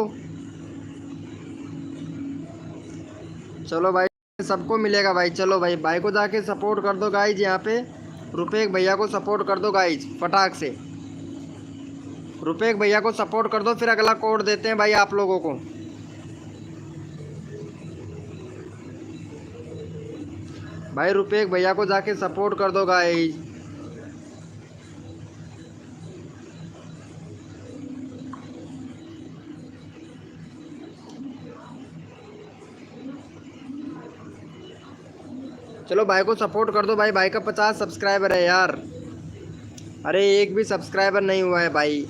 चलो भाई सबको मिलेगा भाई। चलो भाई को जाके सपोर्ट कर दो गाइज। यहाँ पे रुपेश भैया को सपोर्ट कर दो गाइज फटाक से। रुपेश भैया को सपोर्ट कर दो, फिर अगला कोड देते हैं भाई आप लोगों को। भाई रुपेश भैया को जाके सपोर्ट कर दो गाइस। चलो भाई को सपोर्ट कर दो भाई, भाई का 50 सब्सक्राइबर है यार। अरे एक भी सब्सक्राइबर नहीं हुआ है भाई।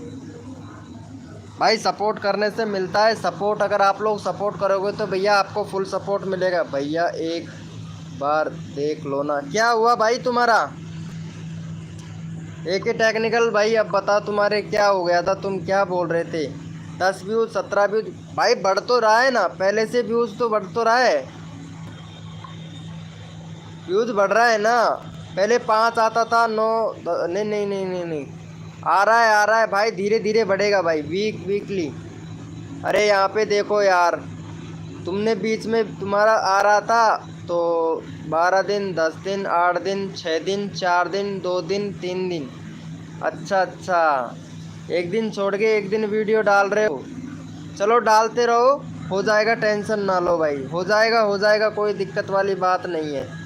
भाई सपोर्ट करने से मिलता है सपोर्ट, अगर आप लोग सपोर्ट करोगे तो भैया आपको फुल सपोर्ट मिलेगा। भैया एक बार देख लो ना। क्या हुआ भाई तुम्हारा? एक ही टेक्निकल भाई, अब बताओ तुम्हारे क्या हो गया था, तुम क्या बोल रहे थे? 10 व्यूज 17 व्यूज भाई बढ़ तो रहा है ना, पहले से व्यूज तो बढ़ तो रहा है, व्यूज बढ़ रहा है ना। पहले 5 आता था, 9 नहीं नहीं नहीं नहीं नहीं, आ रहा है भाई, धीरे धीरे बढ़ेगा भाई, वीकली। अरे यहाँ पे देखो यार, तुमने बीच में तुम्हारा आ रहा था तो 12 दिन, 10 दिन, 8 दिन, 6 दिन, 4 दिन, 2 दिन, 3 दिन। अच्छा अच्छा, एक दिन छोड़ के एक दिन वीडियो डाल रहे हो। चलो डालते रहो, हो जाएगा, टेंशन ना लो भाई, हो जाएगा, कोई दिक्कत वाली बात नहीं है।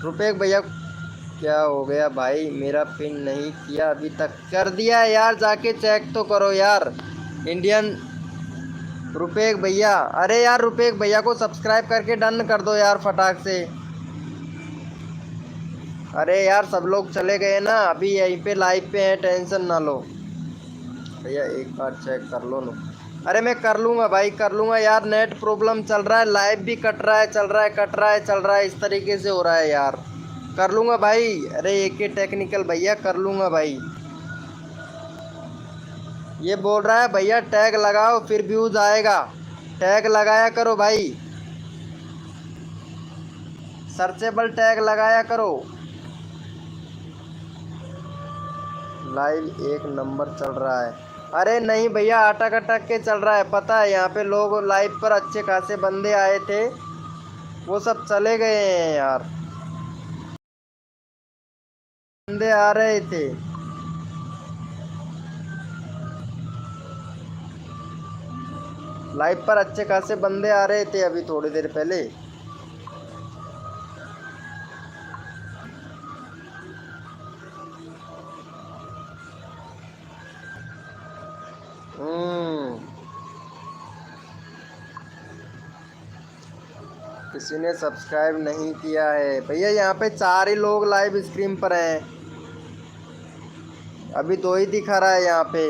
रुपये भैया क्या हो गया भाई? मेरा पिन नहीं किया अभी तक। कर दिया है यार, जाके चेक तो करो यार। इंडियन रुपेक भैया, अरे यार रुपेक भैया को सब्सक्राइब करके डन कर दो यार फटाक से। अरे यार सब लोग चले गए ना, अभी यहीं पे लाइव पे हैं, टेंशन ना लो भैया, एक बार चेक कर लो ना। अरे मैं कर लूँगा भाई, कर लूँगा यार, नेट प्रॉब्लम चल रहा है, लाइव भी कट रहा है, चल रहा है, कट रहा है, चल रहा है, इस तरीके से हो रहा है यार। कर लूँगा भाई, अरे एक ही टेक्निकल भैया, कर लूँगा भाई। ये बोल रहा है भैया टैग लगाओ फिर व्यूज आएगा, टैग लगाया करो भाई, सर्चेबल टैग लगाया करो। लाइव एक नंबर चल रहा है। अरे नहीं भैया, अटक अटक के चल रहा है, पता है, यहाँ पे लोग लाइव पर अच्छे खासे बंदे आए थे, वो सब चले गए हैं यार, बंदे आ रहे थे। लाइव पर अच्छे खासे बंदे आ रहे थे अभी थोड़ी देर पहले। किसी ने सब्सक्राइब नहीं किया है भैया, यहाँ पे 4 ही लोग लाइव स्ट्रीम पर हैं, अभी 2 ही दिखा रहा है यहाँ पे।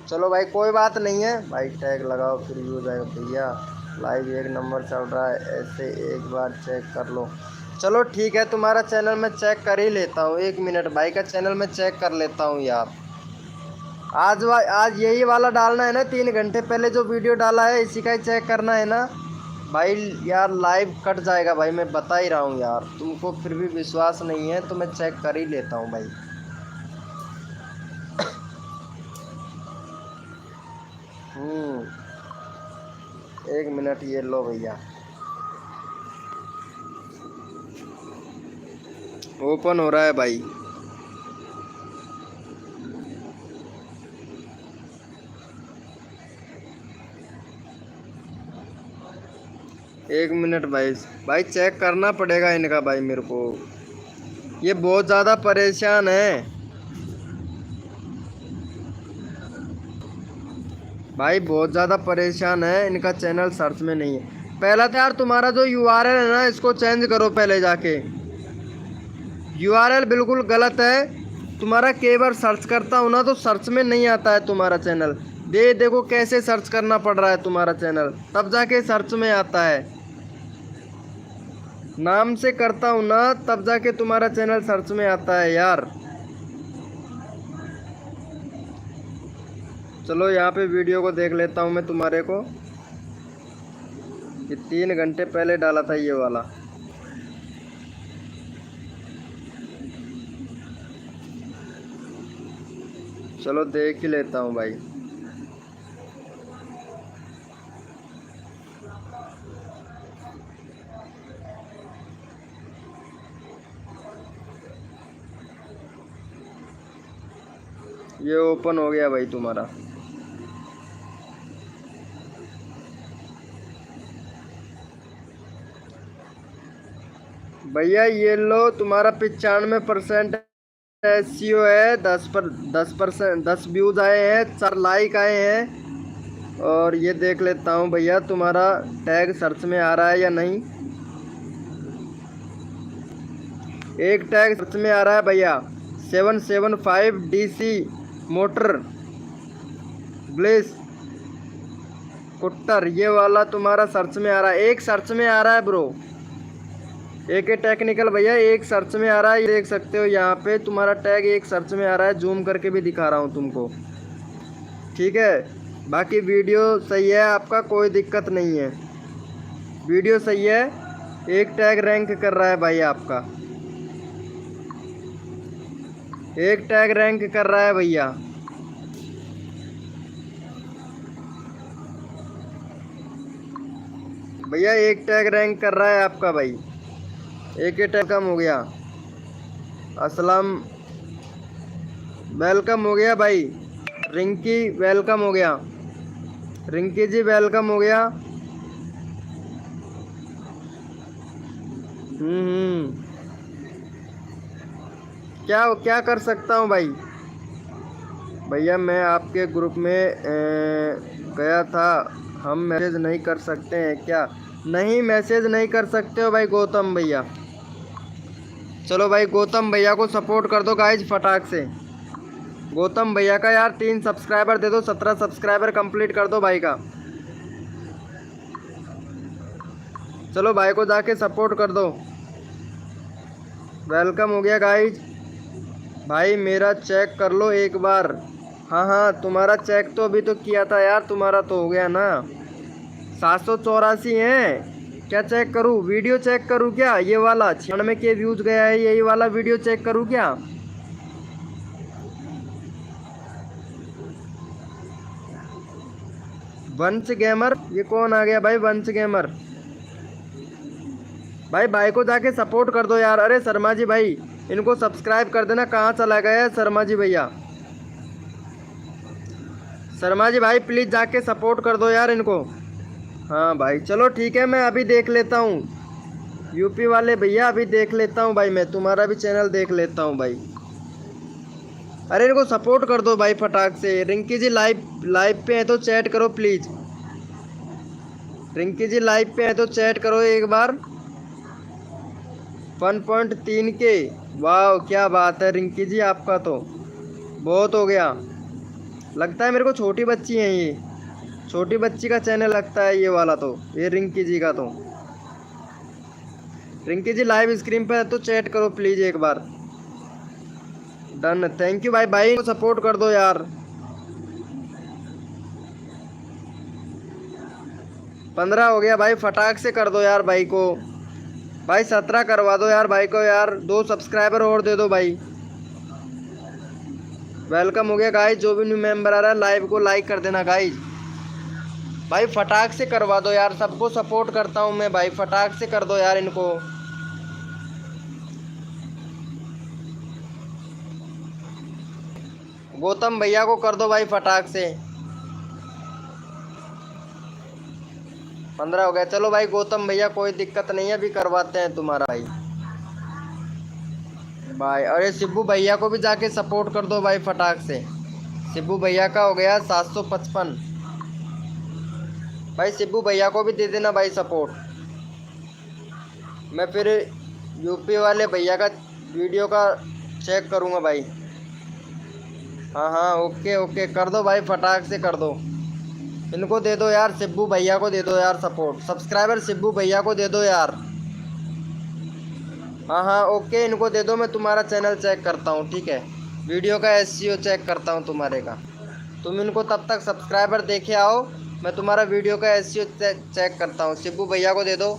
चलो भाई कोई बात नहीं है भाई, टैग लगाओ फिर हो जाएगा भैया। लाइव एक नंबर चल रहा है, ऐसे एक बार चेक कर लो। चलो ठीक है, तुम्हारा चैनल मैं चेक कर ही लेता हूँ, 1 मिनट, भाई का चैनल मैं चेक कर लेता हूँ यार। आज यही वाला डालना है ना, 3 घंटे पहले जो वीडियो डाला है इसी का ही चेक करना है ना भाई। यार लाइव कट जाएगा भाई, मैं बता ही रहा हूँ यार, तुमको फिर भी विश्वास नहीं है तो मैं चेक कर ही लेता हूँ भाई। एक मिनट, ये लो भैया, ओपन हो रहा है भाई। एक मिनट भाई, भाई चेक करना पड़ेगा इनका भाई, मेरे को ये बहुत ज़्यादा परेशान है भाई, बहुत ज़्यादा परेशान है, इनका चैनल सर्च में नहीं है। पहला तो यार तुम्हारा जो यूआरएल है ना, इसको चेंज करो पहले जाके, यूआरएल बिल्कुल गलत है तुम्हारा। कई बार सर्च करता हूँ ना तो सर्च में नहीं आता है तुम्हारा चैनल, देखो कैसे सर्च करना पड़ रहा है तुम्हारा चैनल, तब जाके सर्च में आता है। नाम से करता हूँ ना तब जाके तुम्हारा चैनल सर्च में आता है यार। चलो यहाँ पे वीडियो को देख लेता हूँ मैं तुम्हारे को, कि 3 घंटे पहले डाला था ये वाला। चलो देख ही लेता हूँ भाई। ये ओपन हो गया भाई तुम्हारा। भैया ये लो, तुम्हारा 95% एसईओ है, 10% 10 व्यूज आए हैं, 4 लाइक आए हैं, और ये देख लेता हूँ भैया तुम्हारा टैग सर्च में आ रहा है या नहीं। एक टैग सर्च में आ रहा है भैया 775 DC मोटर ब्लेस कुट्टर, ये वाला तुम्हारा सर्च में आ रहा है। एक सर्च में आ रहा है ब्रो, एक टेक्निकल भैया, एक सर्च में आ रहा है। ये देख सकते हो यहाँ पे तुम्हारा टैग एक सर्च में आ रहा है। जूम करके भी दिखा रहा हूँ तुमको, ठीक है। बाकी वीडियो सही है आपका, कोई दिक्कत नहीं है, वीडियो सही है। एक टैग रैंक कर रहा है भाई आपका, एक टैग रैंक कर रहा है भैया। भैया एक टैग रैंक कर रहा है आपका भाई, एक ही टैग कम हो गया। असलम वेलकम हो गया भाई, रिंकी वेलकम हो गया, रिंकी जी वेलकम हो गया। क्या क्या कर सकता हूँ भाई। भैया मैं आपके ग्रुप में गया था, हम मैसेज नहीं कर सकते हैं क्या? नहीं मैसेज नहीं कर सकते हो भाई गौतम भैया। चलो भाई गौतम भैया को सपोर्ट कर दो गाइज फटाक से। गौतम भैया का यार 3 सब्सक्राइबर दे दो, 17 सब्सक्राइबर कंप्लीट कर दो भाई का। चलो भाई को जाके सपोर्ट कर दो। वेलकम हो गया गाइज। भाई मेरा चेक कर लो एक बार। हाँ हाँ तुम्हारा चेक तो अभी तो किया था यार, तुम्हारा तो हो गया ना। 784 है, क्या चेक करूँ? वीडियो चेक करूँ क्या? ये वाला 96 के व्यूज गया है, यही वाला वीडियो चेक करूँ क्या? वंश गेमर, ये कौन आ गया भाई? वंश गेमर भाई, भाई को जाके सपोर्ट कर दो यार। अरे शर्मा जी भाई इनको सब्सक्राइब कर देना। कहाँ चला गया है शर्मा जी भैया? शर्मा जी भाई प्लीज़ जाके सपोर्ट कर दो यार इनको। हाँ भाई चलो ठीक है, मैं अभी देख लेता हूँ। यूपी वाले भैया अभी देख लेता हूँ भाई, मैं तुम्हारा भी चैनल देख लेता हूँ भाई। अरे इनको सपोर्ट कर दो भाई फटाक से। रिंकी जी लाइव पे है तो चैट करो प्लीज़। रिंकी जी लाइव पे है तो चैट करो एक बार। 1.3 के, वाह क्या बात है रिंकी जी, आपका तो बहुत हो गया। लगता है मेरे को छोटी बच्ची है, ये छोटी बच्ची का चैनल लगता है ये वाला, तो ये रिंकी जी का। तो रिंकी जी लाइव स्क्रीन पर है तो चैट करो प्लीज़ एक बार। डन, थैंक यू भाई। भाई को सपोर्ट कर दो यार। 15 हो गया भाई, फटाक से कर दो यार भाई को। भाई 17 करवा दो यार भाई को यार, 2 सब्सक्राइबर और दे दो भाई। वेलकम हो गया गाइज। जो भी न्यू मेंबर आ रहा है लाइव को लाइक कर देना गाइज। भाई फटाक से करवा दो यार, सबको सपोर्ट करता हूँ मैं भाई, फटाक से कर दो यार इनको। गौतम भैया को कर दो भाई फटाक से। 15 हो गया। चलो भाई गौतम भैया कोई दिक्कत नहीं है, अभी करवाते हैं तुम्हारा भाई। भाई अरे शिबू भैया को भी जाके सपोर्ट कर दो भाई फटाक से। शिबू भैया का हो गया 755। भाई शिबू भैया को भी दे देना भाई सपोर्ट। मैं फिर यूपी वाले भैया का वीडियो का चेक करूँगा भाई। हाँ हाँ ओके ओके कर दो भाई, फटाक से कर दो। इनको दे दो यार, शिबू भैया को दे दो यार सपोर्ट। सब्सक्राइबर शिबू भैया को दे दो यार। हाँ हाँ ओके इनको दे दो। मैं तुम्हारा चैनल चेक करता हूँ, ठीक है। वीडियो का एसईओ चेक करता हूँ तुम्हारे का। तुम इनको तब तक सब्सक्राइबर देखे आओ, मैं तुम्हारा वीडियो का एसईओ चेक करता हूँ। शिबू भैया को दे दो।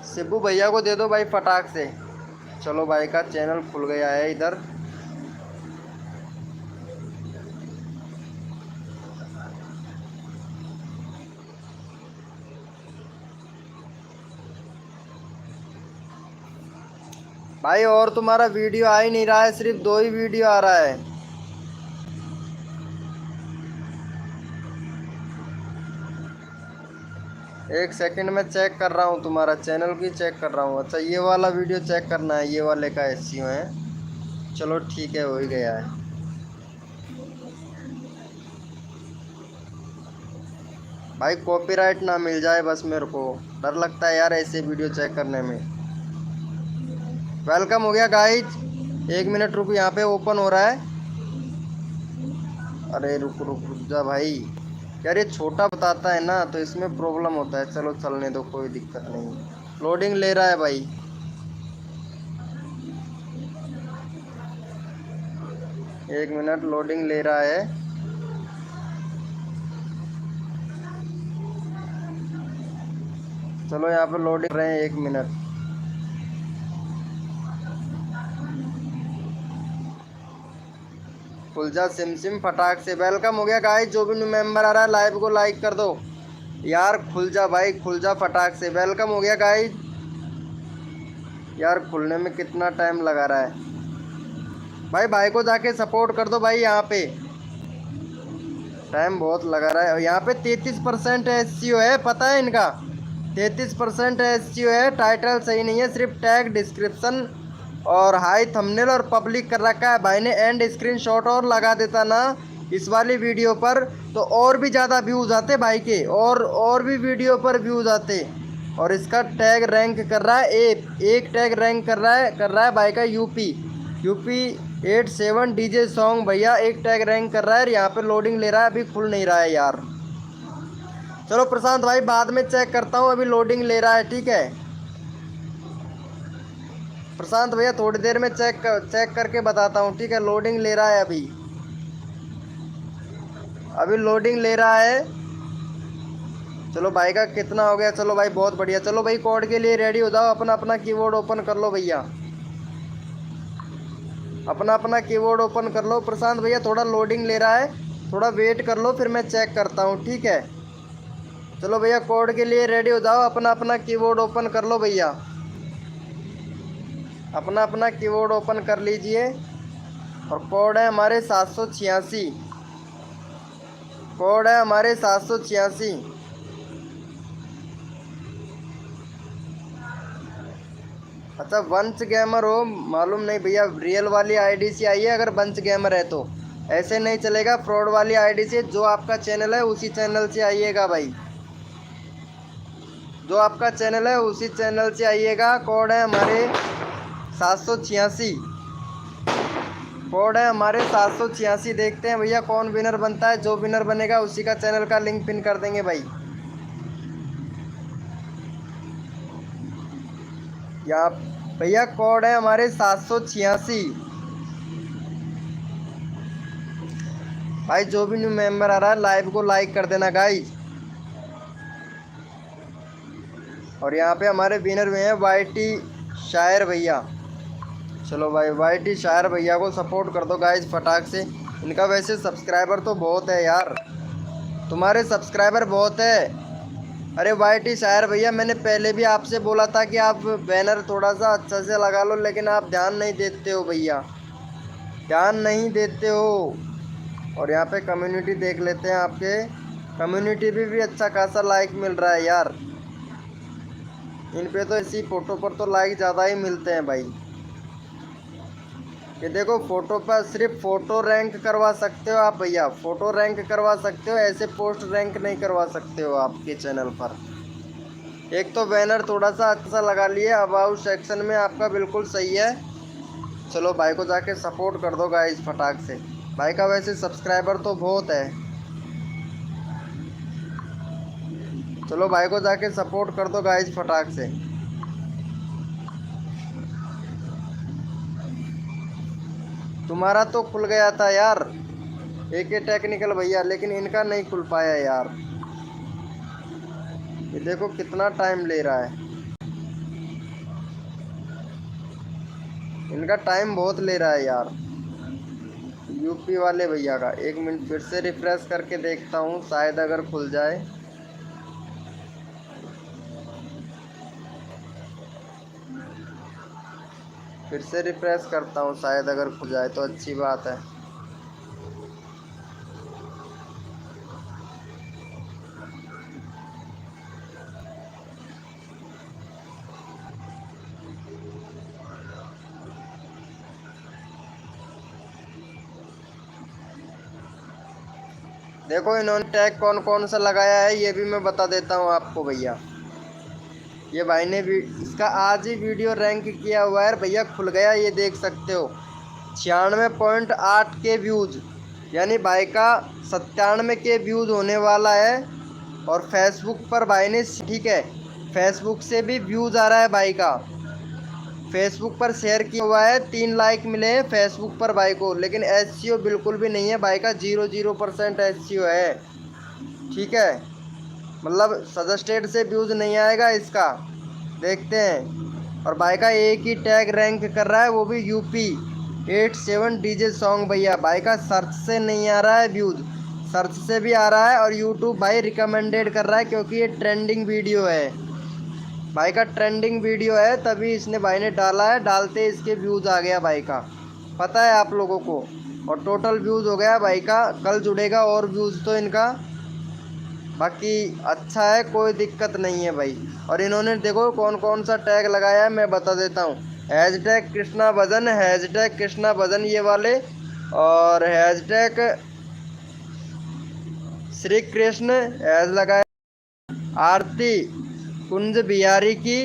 शिबू भैया को दे दो भाई फटाक से। चलो भाई का चैनल खुल गया है इधर। भाई और तुम्हारा वीडियो आ ही नहीं रहा है, सिर्फ 2 ही वीडियो आ रहा है। एक सेकंड में चेक कर रहा हूँ, तुम्हारा चैनल की चेक कर रहा हूँ। अच्छा ये वाला वीडियो चेक करना है, ये वाले का एसईओ है। चलो ठीक है, हो ही गया है। भाई कॉपीराइट ना मिल जाए बस, मेरे को डर लगता है यार ऐसे वीडियो चेक करने में। वेलकम हो गया गाइज, 1 मिनट रुक, यहाँ पे ओपन हो रहा है। अरे रुक रुक रुक जा भाई, यार ये छोटा बताता है ना तो इसमें प्रॉब्लम होता है। चलो चलने दो, कोई दिक्कत नहीं। लोडिंग ले रहा है भाई, 1 मिनट लोडिंग ले रहा है। चलो यहाँ पे लोडिंग कर रहे हैं, 1 मिनट। खुल जा सिम सिम फटाक से। वेलकम हो गया गाइस, जो भी न्यू मेंबर आ रहा है लाइव को लाइक कर दो यार। खुल जा भाई, खुल जा फटाक से। वेलकम हो गया गाइस। यार खुलने में कितना टाइम लगा रहा है भाई, भाई को जाके सपोर्ट कर दो भाई। यहाँ पे टाइम बहुत लगा रहा है। और यहाँ पे 33% SEO है, पता है इनका 33% SEO है। टाइटल सही नहीं है, सिर्फ टैग, डिस्क्रिप्शन और हाई थंबनेल और पब्लिक कर रखा है। भाई ने एंड स्क्रीनशॉट और लगा देता ना इस वाली वीडियो पर तो और भी ज़्यादा व्यूज़ आते भाई के, और भी वीडियो पर व्यूज़ आते। और इसका टैग रैंक कर रहा है, एक टैग रैंक कर रहा है भाई का यूपी 87 DJ सॉन्ग भैया, एक टैग रैंक कर रहा है। यहाँ पे लोडिंग ले रहा है, अभी खुल नहीं रहा है यार। चलो प्रशांत भाई बाद में चेक करता हूँ, अभी लोडिंग ले रहा है, ठीक है प्रशांत भैया, थोड़ी देर में चेक करके बताता हूँ, ठीक है। लोडिंग ले रहा है अभी लोडिंग ले रहा है। चलो भाई का कितना हो गया, चलो भाई बहुत बढ़िया। चलो भाई कोड के लिए रेडी हो जाओ, अपना अपना कीबोर्ड ओपन कर लो भैया, अपना अपना कीबोर्ड ओपन कर लो। प्रशांत भैया थोड़ा लोडिंग ले रहा है, थोड़ा वेट कर लो, फिर मैं चेक करता हूँ, ठीक है। चलो भैया कोड के लिए रेडी हो जाओ, अपना अपना कीबोर्ड ओपन कर लो भैया, अपना अपना कीबोर्ड ओपन कर लीजिए। और कोड है हमारे 786, कोड है हमारे 786। अच्छा वंश गेमर हो, मालूम नहीं भैया, रियल वाली आईडी से आइए अगर वंश गेमर है तो, ऐसे नहीं चलेगा। फ्रॉड वाली आईडी से, जो आपका चैनल है उसी चैनल से आइएगा भाई, जो आपका चैनल है उसी चैनल से आइएगा। कोड है हमारे 786, कोड है हमारे 786। देखते हैं भैया कौन विनर बनता है, जो विनर बनेगा उसी का चैनल का लिंक पिन कर देंगे भाई। यहाँ भैया कोड है हमारे 786। भाई जो भी न्यू मेंबर आ रहा है लाइव को लाइक कर देना गाइज। और यहाँ पे हमारे विनर हुए हैं YT शायर भैया। चलो भाई YT शायर भैया को सपोर्ट कर दो गाइज फटाक से। इनका वैसे सब्सक्राइबर तो बहुत है यार, तुम्हारे सब्सक्राइबर बहुत है। अरे YT शायर भैया, मैंने पहले भी आपसे बोला था कि आप बैनर थोड़ा सा अच्छा से लगा लो, लेकिन आप ध्यान नहीं देते हो भैया, ध्यान नहीं देते हो। और यहाँ पे कम्युनिटी देख लेते हैं, आपके कम्युनिटी भी अच्छा खासा लाइक मिल रहा है यार। इन पे तो इसी फ़ोटो पर तो लाइक ज़्यादा ही मिलते हैं भाई। ये देखो फ़ोटो पर सिर्फ फ़ोटो रैंक करवा सकते हो आप भैया, फ़ोटो रैंक करवा सकते हो, ऐसे पोस्ट रैंक नहीं करवा सकते हो आपके चैनल पर। एक तो बैनर थोड़ा सा अच्छा लगा लिए, अबाउट सेक्शन में आपका बिल्कुल सही है। चलो भाई को जाके सपोर्ट कर दो गाइस फटाक से, भाई का वैसे सब्सक्राइबर तो बहुत है। चलो भाई को जाके सपोर्ट कर दो गाइस फटाक से। तुम्हारा तो खुल गया था यार AK टेक्निकल भैया, लेकिन इनका नहीं खुल पाया यार। ये देखो कितना टाइम ले रहा है, इनका टाइम बहुत ले रहा है यार। यूपी वाले भैया का 1 मिनट फिर से रिफ्रेश करके देखता हूँ, शायद अगर खुल जाए। फिर से रिफ्रेश करता हूँ, शायद अगर खुल जाए तो अच्छी बात है। देखो इन्होंने टैग कौन कौन सा लगाया है ये भी मैं बता देता हूँ आपको भैया। ये भाई ने भी इसका आज ही वीडियो रैंक किया हुआ है भैया, खुल गया, ये देख सकते हो 96.8 के व्यूज़, यानी भाई का 97 के व्यूज़ होने वाला है। और फेसबुक पर भाई ने, ठीक है, फेसबुक से भी व्यूज़ आ रहा है भाई का, फेसबुक पर शेयर किया हुआ है, 3 लाइक मिले हैं फेसबुक पर भाई को। लेकिन एसईओ बिल्कुल भी नहीं है भाई का, 0% एसईओ है, ठीक है, मतलब सजेस्टेड से व्यूज़ नहीं आएगा इसका, देखते हैं। और भाई का एक ही टैग रैंक कर रहा है, वो भी यूपी 87 डीजे सॉन्ग भैया। भाई का सर्च से नहीं आ रहा है व्यूज़, सर्च से भी आ रहा है, और यूट्यूब भाई रिकमेंडेड कर रहा है क्योंकि ये ट्रेंडिंग वीडियो है भाई का, ट्रेंडिंग वीडियो है, तभी इसने भाई ने डाला है, डालते इसके व्यूज़ आ गया भाई का, पता है आप लोगों को। और टोटल व्यूज़ हो गया भाई का, कल जुड़ेगा और व्यूज़ तो इनका, बाकी अच्छा है, कोई दिक्कत नहीं है भाई। और इन्होंने देखो कौन कौन सा टैग लगाया है मैं बता देता हूँ। हैशटैग कृष्णा भजन, हैशटैग कृष्णा भजन ये वाले, और हैशटैग श्री कृष्ण हैज लगाया, आरती कुंज बिहारी की,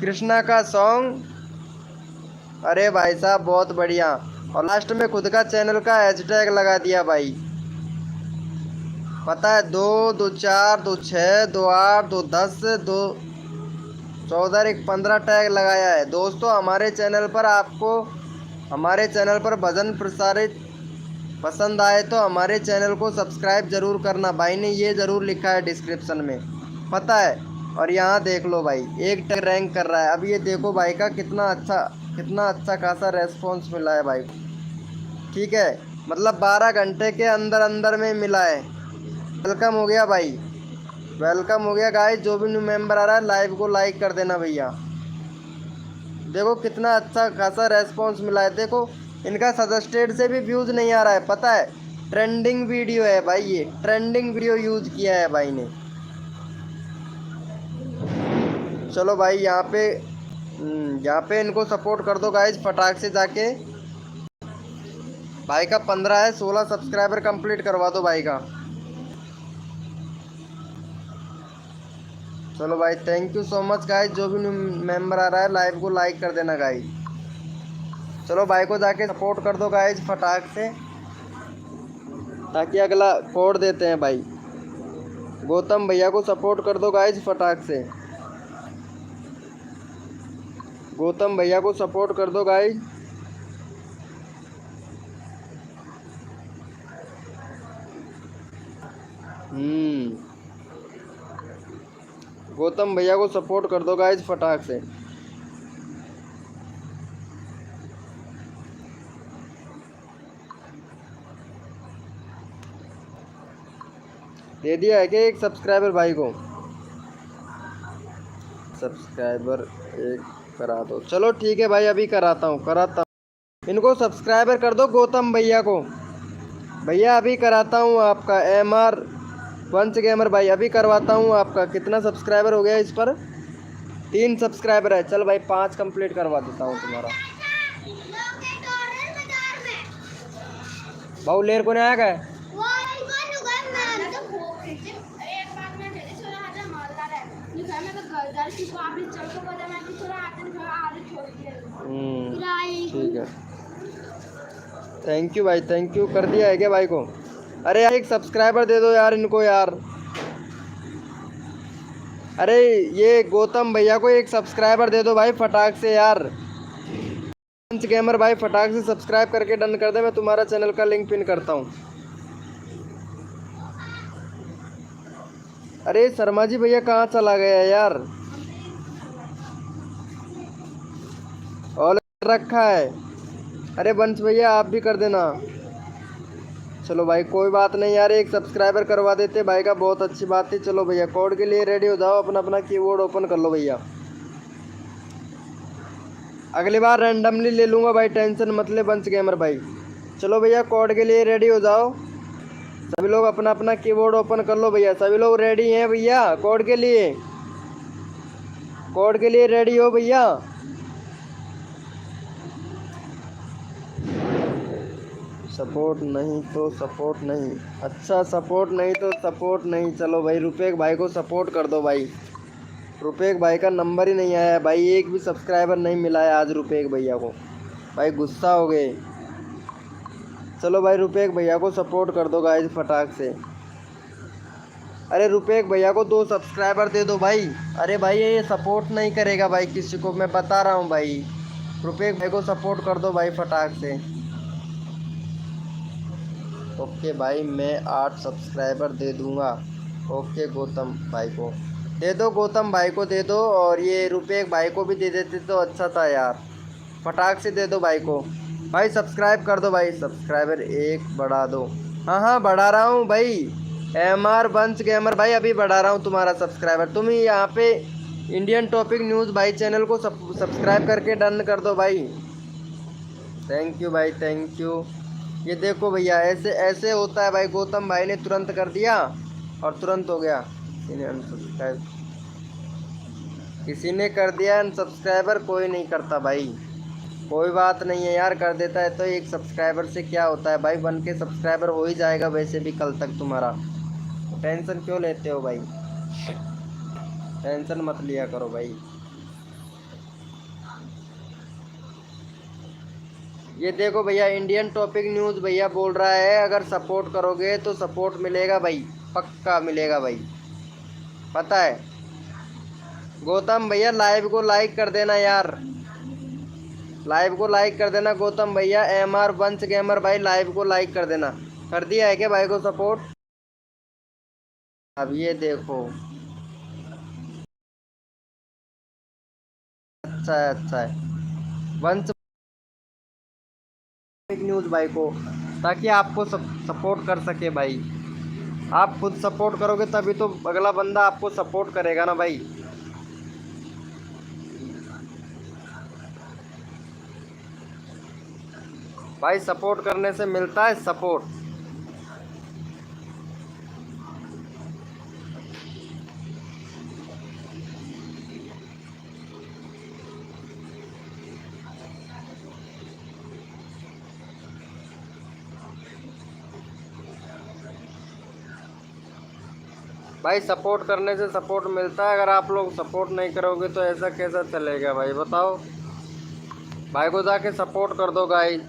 कृष्णा का सॉन्ग, अरे भाई साहब बहुत बढ़िया। और लास्ट में खुद का चैनल का हैशटैग लगा दिया भाई, पता है 2, 2, 4, 2, 6, 2, 8, 2, 10, 2, 14, 1, 15 टैग लगाया है। दोस्तों हमारे चैनल पर आपको, हमारे चैनल पर भजन प्रसारित पसंद आए तो हमारे चैनल को सब्सक्राइब ज़रूर करना, भाई ने ये ज़रूर लिखा है डिस्क्रिप्शन में, पता है। और यहाँ देख लो भाई, एक टैग रैंक कर रहा है। अब ये देखो भाई का कितना अच्छा खासा रेस्पॉन्स मिला है भाई को, ठीक है, मतलब 12 घंटे के अंदर अंदर में मिला है। वेलकम हो गया भाई, वेलकम हो गया गाइस। जो भी न्यू मेंबर आ रहा है लाइव को लाइक कर देना भैया। देखो कितना अच्छा खासा रेस्पॉन्स मिला है। देखो इनका सजेस्टेड से भी व्यूज़ नहीं आ रहा है, पता है, ट्रेंडिंग वीडियो है भाई, ये ट्रेंडिंग वीडियो यूज़ किया है भाई ने। चलो भाई यहाँ पे इनको सपोर्ट कर दो गाइस फटाक से जाके। भाई का 15 है, 16 सब्सक्राइबर कंप्लीट करवा दो भाई का। चलो भाई thank you so much guys. जो भी मेंबर आ रहा है लाइव को लाइक कर देना गाइस। चलो भाई को जाके सपोर्ट कर दो गाइस फटाक से, ताकि अगला कोड देते हैं भाई। गौतम भैया को सपोर्ट कर दो गाइस फटाक से, गौतम भैया को सपोर्ट कर दो गाइस। गौतम भैया को सपोर्ट कर दो गाइस फटाक से। दे दिया है कि एक सब्सक्राइबर भाई को, सब्सक्राइबर एक करा दो। चलो ठीक है भाई, अभी कराता हूँ इनको सब्सक्राइबर कर दो गौतम भैया को। भैया अभी कराता हूँ आपका MR वंश गेमर भाई, अभी करवाता हूँ आपका। कितना सब्सक्राइबर हो गया इस पर? 3 सब्सक्राइबर है। चल भाई 5 कंप्लीट करवा देता हूँ तुम्हारा। भाऊ लेर को नहीं आया क्या? ठीक है, थैंक यू भाई, थैंक यू। कर दिया है क्या भाई को? अरे यार एक सब्सक्राइबर दे दो यार इनको यार। अरे ये गौतम भैया को एक सब्सक्राइबर दे दो भाई फटाक से यार। पंच गेमर भाई फटाक से सब्सक्राइब करके डन कर दे, मैं तुम्हारा चैनल का लिंक पिन करता हूँ। अरे शर्मा जी भैया कहाँ चला गया यार? और रखा है। अरे बंश भैया आप भी कर देना। चलो भाई कोई बात नहीं यार, एक सब्सक्राइबर करवा देते भाई का, बहुत अच्छी बात थी। चलो भैया कोड के लिए रेडी हो जाओ, अपना अपना कीबोर्ड ओपन कर लो भैया। अगली बार रैंडमली ले लूँगा भाई, टेंशन मत ले बंश गेमर भाई। चलो भैया कोड के लिए रेडी हो जाओ, सभी लोग अपना अपना कीबोर्ड ओपन कर लो भैया। सभी लोग रेडी हैं भैया कोड के लिए? कोड के लिए रेडी हो भैया? सपोर्ट नहीं तो सपोर्ट नहीं। अच्छा, सपोर्ट नहीं तो सपोर्ट नहीं। चलो भाई, रुपेक भाई को सपोर्ट कर दो भाई। रुपेक भाई का नंबर ही नहीं आया भाई, एक भी सब्सक्राइबर नहीं मिला है आज रुपेक भैया को। भाई गुस्सा हो गए। चलो भाई, रुपेक भैया को सपोर्ट कर दो गाइस फटाक से। अरे रुपेक भैया को 2 सब्सक्राइबर दे दो भाई। अरे भाई ये सपोर्ट नहीं करेगा भाई किसी को, मैं बता रहा हूँ भाई। रुपेक भाई को सपोर्ट कर दो भाई फटाक से। ओके भाई, मैं 8 सब्सक्राइबर दे दूँगा। ओके गौतम भाई को दे दो, गौतम भाई को दे दो, और ये रुपेक भाई को भी दे देते तो अच्छा था यार। फटाक से दे दो भाई को। भाई सब्सक्राइब कर दो भाई, सब्सक्राइबर 1 बढ़ा दो। हाँ हाँ, बढ़ा रहा हूँ भाई। MR वंश गेमर भाई, अभी बढ़ा रहा हूँ तुम्हारा सब्सक्राइबर। तुम ही यहाँ पे इंडियन टॉपिक न्यूज़ भाई चैनल को सब्सक्राइब करके डन कर दो भाई। थैंक यू भाई, थैंक यू। ये देखो भैया, ऐसे ऐसे होता है भाई। गौतम भाई ने तुरंत कर दिया और तुरंत हो गया। अनसब्सक्राइब किसी ने कर दिया अनसब्सक्राइबर, कोई नहीं करता भाई। कोई बात नहीं है यार, कर देता है तो एक सब्सक्राइबर से क्या होता है भाई, 1K सब्सक्राइबर हो ही जाएगा वैसे भी कल तक तुम्हारा। टेंशन क्यों लेते हो भाई, टेंशन मत लिया करो भाई। ये देखो भैया, इंडियन टॉपिक न्यूज़ भैया बोल रहा है अगर सपोर्ट करोगे तो सपोर्ट मिलेगा भाई, पक्का मिलेगा भाई, पता है। गौतम भैया लाइव को लाइक कर देना यार, लाइव को लाइक कर देना गौतम भैया। MR वंश गेमर भाई लाइव को लाइक कर देना। कर दिया है क्या भाई को सपोर्ट? अब ये देखो, अच्छा है, अच्छा है। वंश न्यूज़ भाई को, ताकि आपको सपोर्ट कर सके भाई। आप खुद सपोर्ट करोगे तभी तो अगला बंदा आपको सपोर्ट करेगा ना भाई। भाई सपोर्ट करने से मिलता है सपोर्ट। भाई सपोर्ट करने से सपोर्ट मिलता है, अगर आप लोग सपोर्ट नहीं करोगे तो ऐसा कैसा चलेगा भाई, बताओ। भाई को जाके सपोर्ट कर दो गाइस।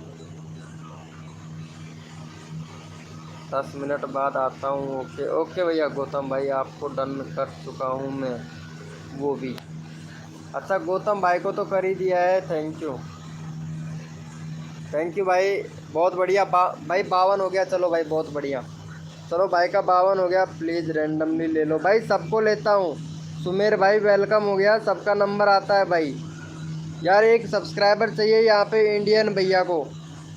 10 मिनट बाद आता हूँ। ओके ओके भैया गौतम भाई, आपको डन कर चुका हूँ मैं, वो भी। अच्छा, गौतम भाई को तो कर ही दिया है, थैंक यू, थैंक यू भाई, बहुत बढ़िया। भाई 52 हो गया, चलो भाई बहुत बढ़िया। चलो भाई का 52 हो गया। प्लीज़ रैंडमली ले लो भाई, सबको लेता हूँ। सुमेर भाई वेलकम हो गया, सबका नंबर आता है भाई। यार एक सब्सक्राइबर चाहिए यहाँ पे इंडियन भैया को।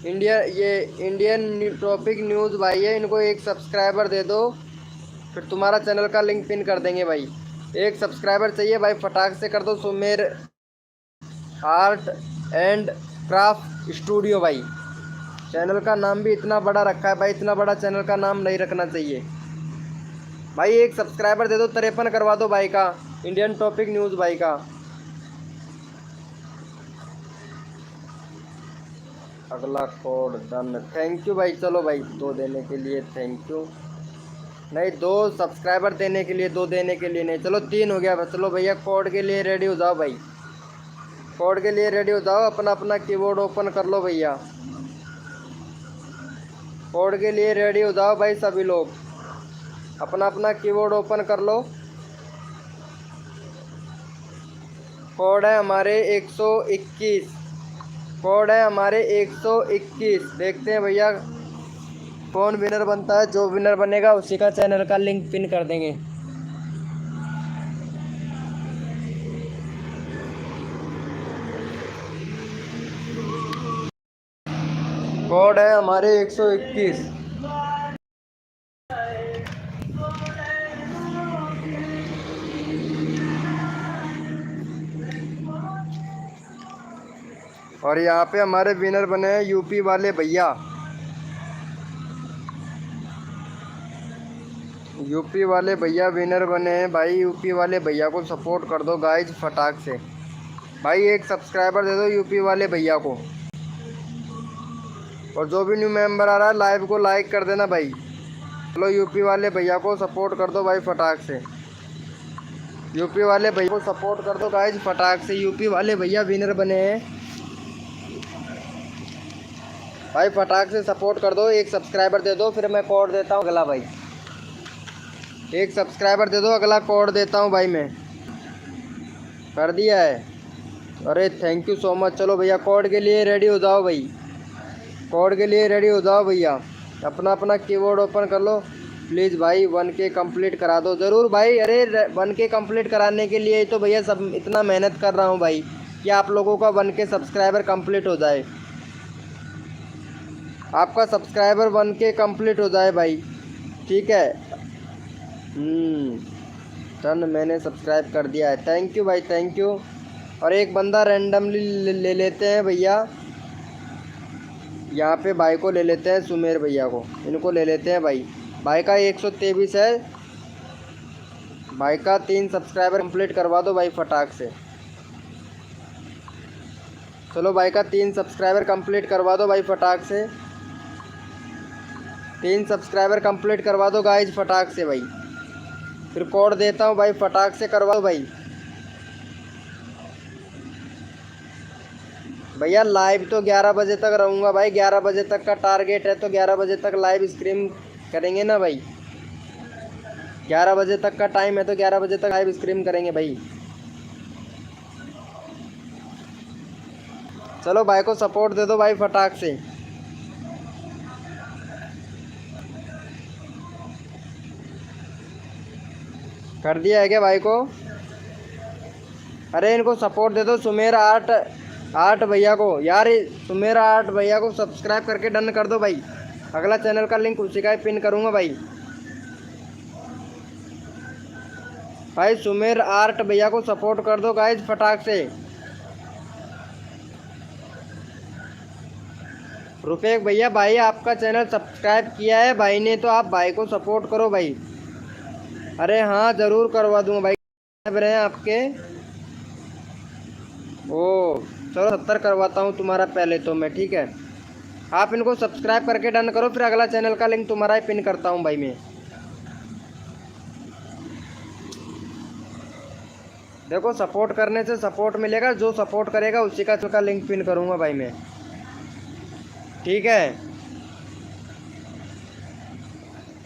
इंडियन टॉपिक न्यूज़ भाई है, इनको एक सब्सक्राइबर दे दो, फिर तुम्हारा चैनल का लिंक पिन कर देंगे भाई। एक सब्सक्राइबर चाहिए भाई, फटाक से कर दो। Sumer art and craft studio भाई, चैनल का नाम भी इतना बड़ा रखा है भाई, इतना बड़ा चैनल का नाम नहीं रखना चाहिए भाई। एक सब्सक्राइबर दे दो, 53 करवा दो भाई का, इंडियन टॉपिक न्यूज़ भाई का। अगला कोड डन, थैंक यू भाई। चलो भाई 2 देने के लिए थैंक यू, नहीं 2 सब्सक्राइबर देने के लिए, 2 देने के लिए नहीं। चलो 3 हो गया। चलो भैया कोड के लिए रेडी हो जाओ भाई, कोड के लिए रेडी हो जाओ। अपना अपना कीबोर्ड ओपन कर लो भैया, कोड के लिए रेडी हो जाओ भाई। सभी लोग अपना अपना कीबोर्ड ओपन कर लो। कोड है हमारे 121, कोड है हमारे 121। देखते हैं भैया कौन विनर बनता है, जो विनर बनेगा उसी का चैनल का लिंक पिन कर देंगे। कोड है हमारे 121। और यहाँ पे हमारे विनर बने हैं यूपी वाले भैया, यूपी वाले भैया विनर बने हैं भाई। यूपी वाले भैया को सपोर्ट कर दो गाइज फटाक से भाई, एक सब्सक्राइबर दे दो यूपी वाले भैया को। और जो भी न्यू मेंबर आ रहा है लाइव को लाइक कर देना भाई। चलो यूपी वाले भैया को सपोर्ट कर दो भाई फटाक से, यूपी वाले भैया को सपोर्ट कर दो गाइज फटाक से। यूपी वाले भैया विनर बने हैं भाई, फटाक से सपोर्ट कर दो। एक सब्सक्राइबर दे दो फिर मैं कोड देता हूँ अगला भाई, एक सब्सक्राइबर दे दो अगला कोड देता हूँ भाई मैं। कर दिया है, अरे थैंक यू सो मच। चलो भैया कोड के लिए रेडी हो जाओ भाई, कोड के लिए रेडी हो जाओ भैया। अपना अपना कीबोर्ड ओपन कर लो प्लीज़ भाई। 1K कंप्लीट करा दो ज़रूर भाई। अरे 1K कंप्लीट कराने के लिए तो भैया सब इतना मेहनत कर रहा हूँ भाई कि आप लोगों का 1K सब्सक्राइबर कंप्लीट हो जाए, आपका सब्सक्राइबर 1K कंप्लीट हो जाए भाई, ठीक है। टन मैंने सब्सक्राइब कर दिया है, थैंक यू भाई थैंक यू। और एक बंदा रैंडमली ले लेते हैं भैया, यहाँ पे भाई को ले लेते हैं, सुमेर भैया को, इनको ले लेते हैं भाई। भाई का 123 है, भाई का 3 सब्सक्राइबर कंप्लीट करवा दो भाई फटाक से। चलो भाई का 3 सब्सक्राइबर कंप्लीट करवा दो भाई फटाक से, 3 सब्सक्राइबर कंप्लीट करवा दो गाइज फटाक से भाई। फिर कोड देता हूँ भाई, फटाक से करवा दो भाई। भैया लाइव तो 11 बजे तक रहूँगा भाई, 11 बजे तक का टारगेट है, तो 11 बजे तक लाइव स्ट्रीम करेंगे ना भाई। 11 बजे तक का टाइम है तो 11 बजे तक लाइव स्ट्रीम करेंगे भाई। चलो भाई को सपोर्ट दे दो भाई फटाक से। कर दिया है क्या भाई को? अरे इनको सपोर्ट दे दो सुमेर आर्ट भैया को यार, सुमेर आर्ट भैया को सब्सक्राइब करके डन कर दो भाई। अगला चैनल का लिंक उसी का ही पिन करूँगा भाई। भाई सुमेर आर्ट भैया को सपोर्ट कर दो गाइज फटाक से। रुपेश भैया भाई आपका चैनल सब्सक्राइब किया है भाई ने, तो आप भाई को सपोर्ट करो भाई। अरे हाँ ज़रूर करवा दूँगा भाई, सब्सक्राइबर हैं आपके। ओ चलो 70 करवाता हूँ तुम्हारा पहले तो मैं, ठीक है। आप इनको सब्सक्राइब करके डन करो, फिर अगला चैनल का लिंक तुम्हारा ही पिन करता हूँ भाई मैं। देखो सपोर्ट करने से सपोर्ट मिलेगा, जो सपोर्ट करेगा उसी का लिंक पिन करूँगा भाई मैं, ठीक है।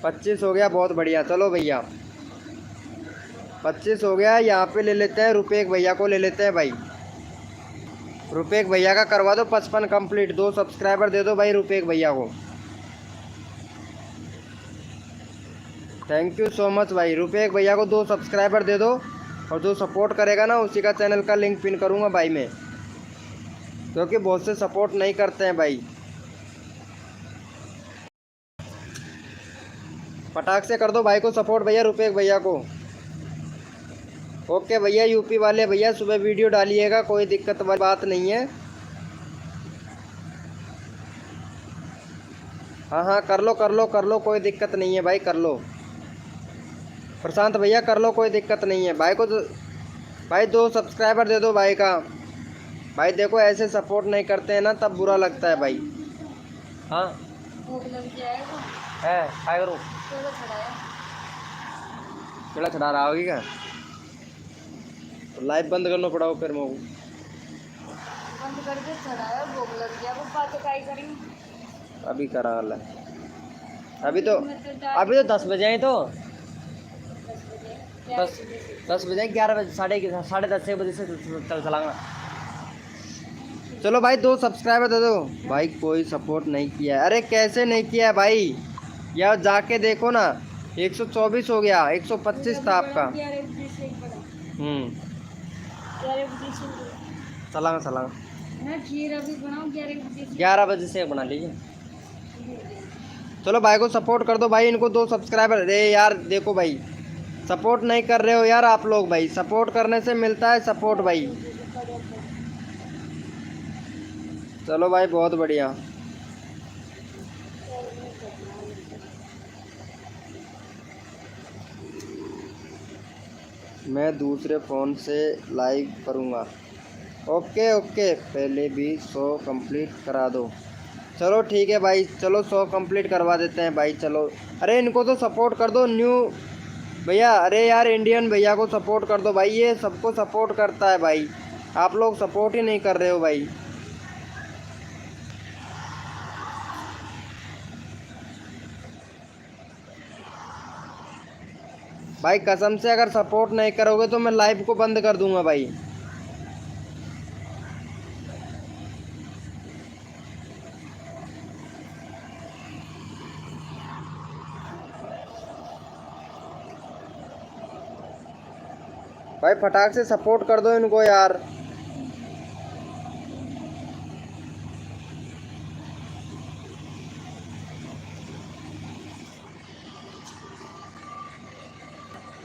25 हो गया, बहुत बढ़िया। चलो भैया 25 हो गया, यहाँ पे ले लेते हैं रुपेश भैया को, ले लेते हैं भाई। रुपेश भैया का करवा दो 55 कंप्लीट, 2 सब्सक्राइबर दे दो भाई रुपेश भैया को। थैंक यू सो मच भाई। रुपेश भैया को 2 सब्सक्राइबर दे दो, और जो सपोर्ट करेगा ना उसी का चैनल का लिंक पिन करूँगा भाई मैं, क्योंकि बहुत से सपोर्ट नहीं करते हैं भाई। फटाक से कर दो भाई को सपोर्ट भैया, रुपेश भैया को। ओके भैया यूपी वाले भैया सुबह वीडियो डालिएगा, कोई दिक्कत वाली बात नहीं है। हाँ हाँ कर लो कर लो कर लो, कोई दिक्कत नहीं है भाई, कर लो। प्रशांत भैया कर लो, कोई दिक्कत नहीं है। भाई को भाई 2 सब्सक्राइबर दे दो भाई का। भाई देखो ऐसे सपोर्ट नहीं करते हैं ना तब बुरा लगता है भाई। हाँ है क्या करूँ, केड़ा चढ़ा रहा होगी क्या? लाइव बंद करना पड़ा फिर मैं बंद करके चढ़ाया, भूख लग गया, वो बातें काई करेंगे। अभी करा वाला अभी तो 10 बजे हैं, तो 10 बजे 11 बजे 10:30 बजे से चल चलाना। चलो भाई 2 सब्सक्राइबर दे दो भाई। कोई सपोर्ट नहीं किया है, अरे कैसे नहीं किया है भाई, यार जाके देखो ना। 124 हो गया, 125 था आपका। चलांगा मैं खीर अभी बनाऊं 11 बजे से बना लीजिए। चलो भाई को सपोर्ट कर दो भाई, इनको 2 सब्सक्राइबर। अरे यार देखो भाई सपोर्ट नहीं कर रहे हो यार आप लोग भाई, सपोर्ट करने से मिलता है सपोर्ट भाई। चलो भाई बहुत बढ़िया। मैं दूसरे फ़ोन से लाइव करूँगा। ओके ओके, पहले भी 100 कंप्लीट करा दो। चलो ठीक है भाई, चलो 100 कंप्लीट करवा देते हैं भाई। चलो अरे इनको तो सपोर्ट कर दो न्यू भैया। अरे यार इंडियन भैया को सपोर्ट कर दो भाई, ये सबको सपोर्ट करता है भाई, आप लोग सपोर्ट ही नहीं कर रहे हो भाई। भाई कसम से अगर सपोर्ट नहीं करोगे तो मैं लाइव को बंद कर दूंगा भाई। भाई फटाक से सपोर्ट कर दो इनको यार।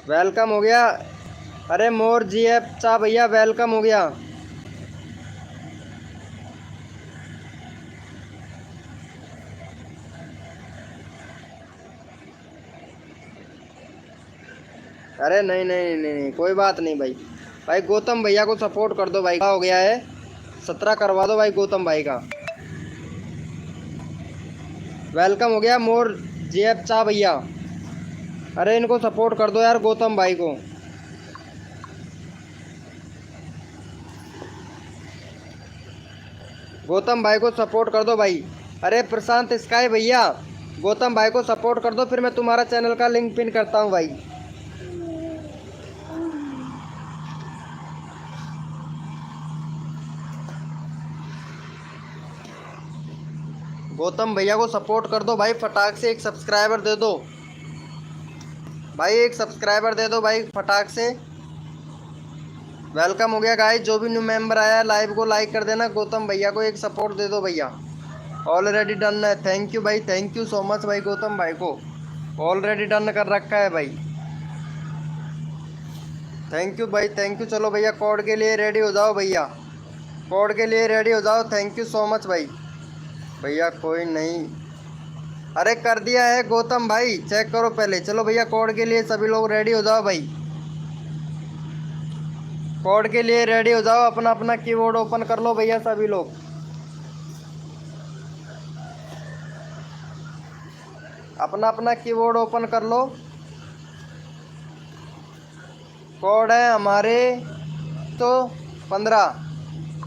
वेलकम हो गया। अरे मोर जीएफ चा भैया वेलकम हो गया। अरे नहीं नहीं नहीं नहीं कोई बात नहीं भाई। भाई गौतम भैया को सपोर्ट कर दो भाई, हो गया है 17 करवा दो भाई गौतम भाई का। वेलकम हो गया मोर जीएफ चा भैया। अरे इनको सपोर्ट कर दो यार गौतम भाई को। गौतम भाई को सपोर्ट कर दो भाई। अरे प्रशांत स्काई भैया गौतम भाई को सपोर्ट कर दो, फिर मैं तुम्हारा चैनल का लिंक पिन करता हूँ भाई। गौतम भैया को सपोर्ट कर दो भाई, फटाक से एक सब्सक्राइबर दे दो भाई, एक सब्सक्राइबर दे दो भाई फटाक से। वेलकम हो गया गाइस, जो भी न्यू मेंबर आया है लाइव को लाइक कर देना, गौतम भैया को एक सपोर्ट दे दो भैया। ऑलरेडी डन है, थैंक यू भाई, थैंक यू सो मच भाई। गौतम भाई को ऑलरेडी डन कर रखा है भाई, थैंक यू भाई, थैंक यू। चलो भैया कोड के लिए रेडी हो जाओ भैया, कोड के लिए रेडी हो जाओ। थैंक यू सो मच भाई। भैया कोई नहीं, अरे कर दिया है गौतम भाई, चेक करो पहले। चलो भैया कोड के लिए सभी लोग रेडी हो जाओ भाई, कोड के लिए रेडी हो जाओ। अपना अपना कीबोर्ड ओपन कर लो भैया सभी लोग। अपना अपना कीबोर्ड ओपन कर लो। कोड है हमारे तो 15,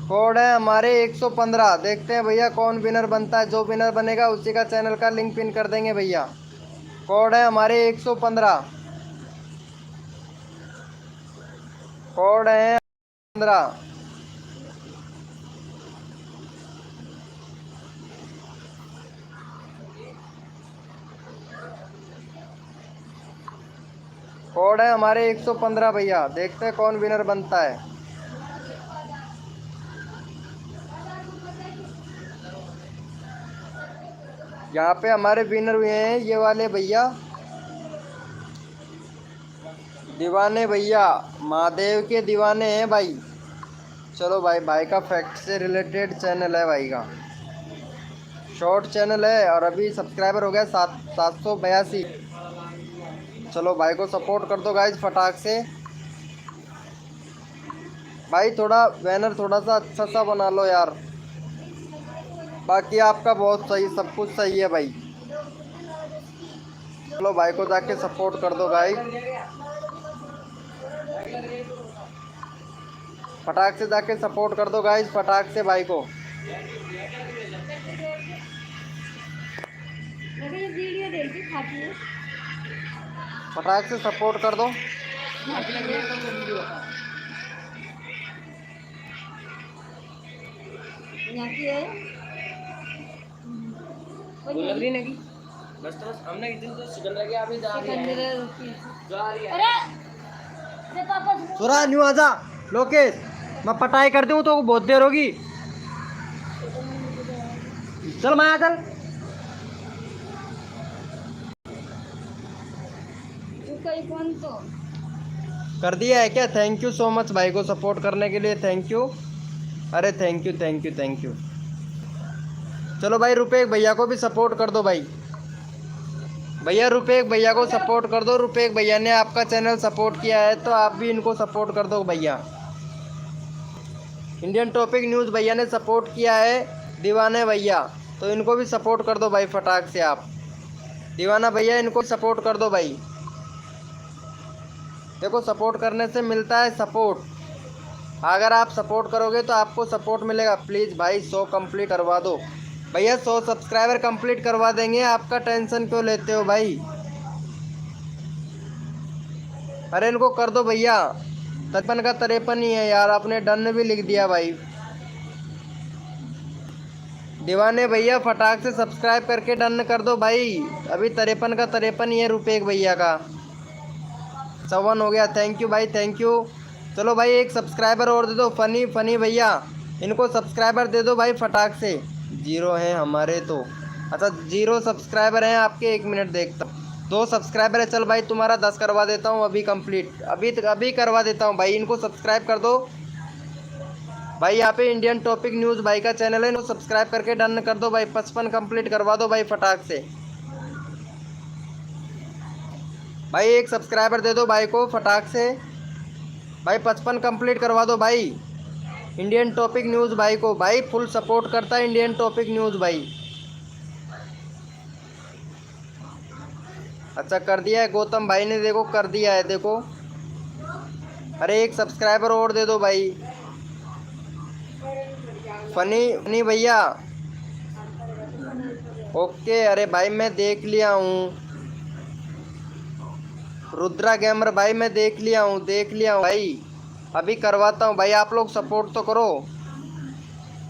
कोड है हमारे 115। देखते हैं भैया कौन विनर बनता है, जो विनर बनेगा उसी का चैनल का लिंक पिन कर देंगे भैया। कोड है हमारे 115, कोड है 15। कोड है हमारे 115 भैया, देखते हैं कौन विनर बनता है। यहाँ पे हमारे विनर हुए हैं ये वाले भैया, दीवाने भैया, महादेव के दीवाने हैं भाई। चलो भाई, भाई का फैक्ट से रिलेटेड चैनल है भाई का, शॉर्ट चैनल है और अभी सब्सक्राइबर हो गया 782। चलो भाई को सपोर्ट कर दो गाइज फटाक से। भाई थोड़ा बैनर थोड़ा सा अच्छा सा बना लो यार, बाकी आपका बहुत सही, सब कुछ सही है भाई। चलो भाई को जाके सपोर्ट कर दो गाइज, फटाक से जाके सपोर्ट कर दो गाइज, फटाक से भाई को। फटाक से सपोर्ट कर दो। बस हमने एक दिन तो सिकल रह गया, अभी जा रही है। सुरा न्यू आजा लोकेश, मैं पटाई कर दूँ तो बहुत देर होगी। चल माया चल। तो कर दिया है क्या? थैंक यू सो मच भाई को सपोर्ट करने के लिए, थैंक यू। अरे thank you thank you thank you. चलो भाई रुपेश भैया को भी सपोर्ट कर दो भाई, भैया रुपेश भैया को सपोर्ट कर दो। रुपेश भैया ने आपका चैनल सपोर्ट किया है तो आप भी इनको सपोर्ट कर दो भैया। इंडियन टॉपिक न्यूज़ भैया ने सपोर्ट किया है, दीवाने भैया। तो इनको भी सपोर्ट कर दो भाई फटाक से आप। दीवाना भैया इनको सपोर्ट कर दो भाई। देखो सपोर्ट करने से मिलता है सपोर्ट। अगर आप सपोर्ट करोगे तो आपको सपोर्ट मिलेगा। प्लीज़ भाई 100 कंप्लीट करवा दो भैया। 100 सब्सक्राइबर कंप्लीट करवा देंगे, आपका टेंशन क्यों लेते हो भाई। अरे इनको कर दो भैया। 53 का 53 ही है यार, आपने डन भी लिख दिया भाई। दीवाने भैया फटाक से सब्सक्राइब करके डन कर दो भाई। अभी 53 का 53 ही है रुपेश भैया का। 54 हो गया। थैंक यू भाई, थैंक यू। चलो भाई एक सब्सक्राइबर और दे दो। फनी भैया इनको सब्सक्राइबर दे दो भाई फटाक से। 0 हैं हमारे तो। अच्छा 0 सब्सक्राइबर हैं आपके। 1 मिनट देखता हूँ। 2 सब्सक्राइबर है। चल भाई तुम्हारा 10 करवा देता हूँ अभी कंप्लीट। अभी करवा देता हूँ भाई। इनको सब्सक्राइब कर दो भाई। यहाँ पे इंडियन टॉपिक न्यूज़ भाई का चैनल है, इनको सब्सक्राइब करके डन कर दो भाई। 55 कंप्लीट करवा दो भाई फटाक से। भाई एक सब्सक्राइबर दे दो भाई को फटाक से भाई। 55 कंप्लीट करवा दो भाई। इंडियन टॉपिक न्यूज़ भाई को भाई फुल सपोर्ट करता है इंडियन टॉपिक न्यूज़ भाई। अच्छा कर दिया है गौतम भाई ने, देखो कर दिया है देखो। अरे एक सब्सक्राइबर और दे दो भाई। फनी भैया ओके। अरे भाई मैं देख लिया हूँ। रुद्रा गेमर भाई मैं देख लिया हूँ भाई। अभी करवाता हूँ भाई, आप लोग सपोर्ट तो करो।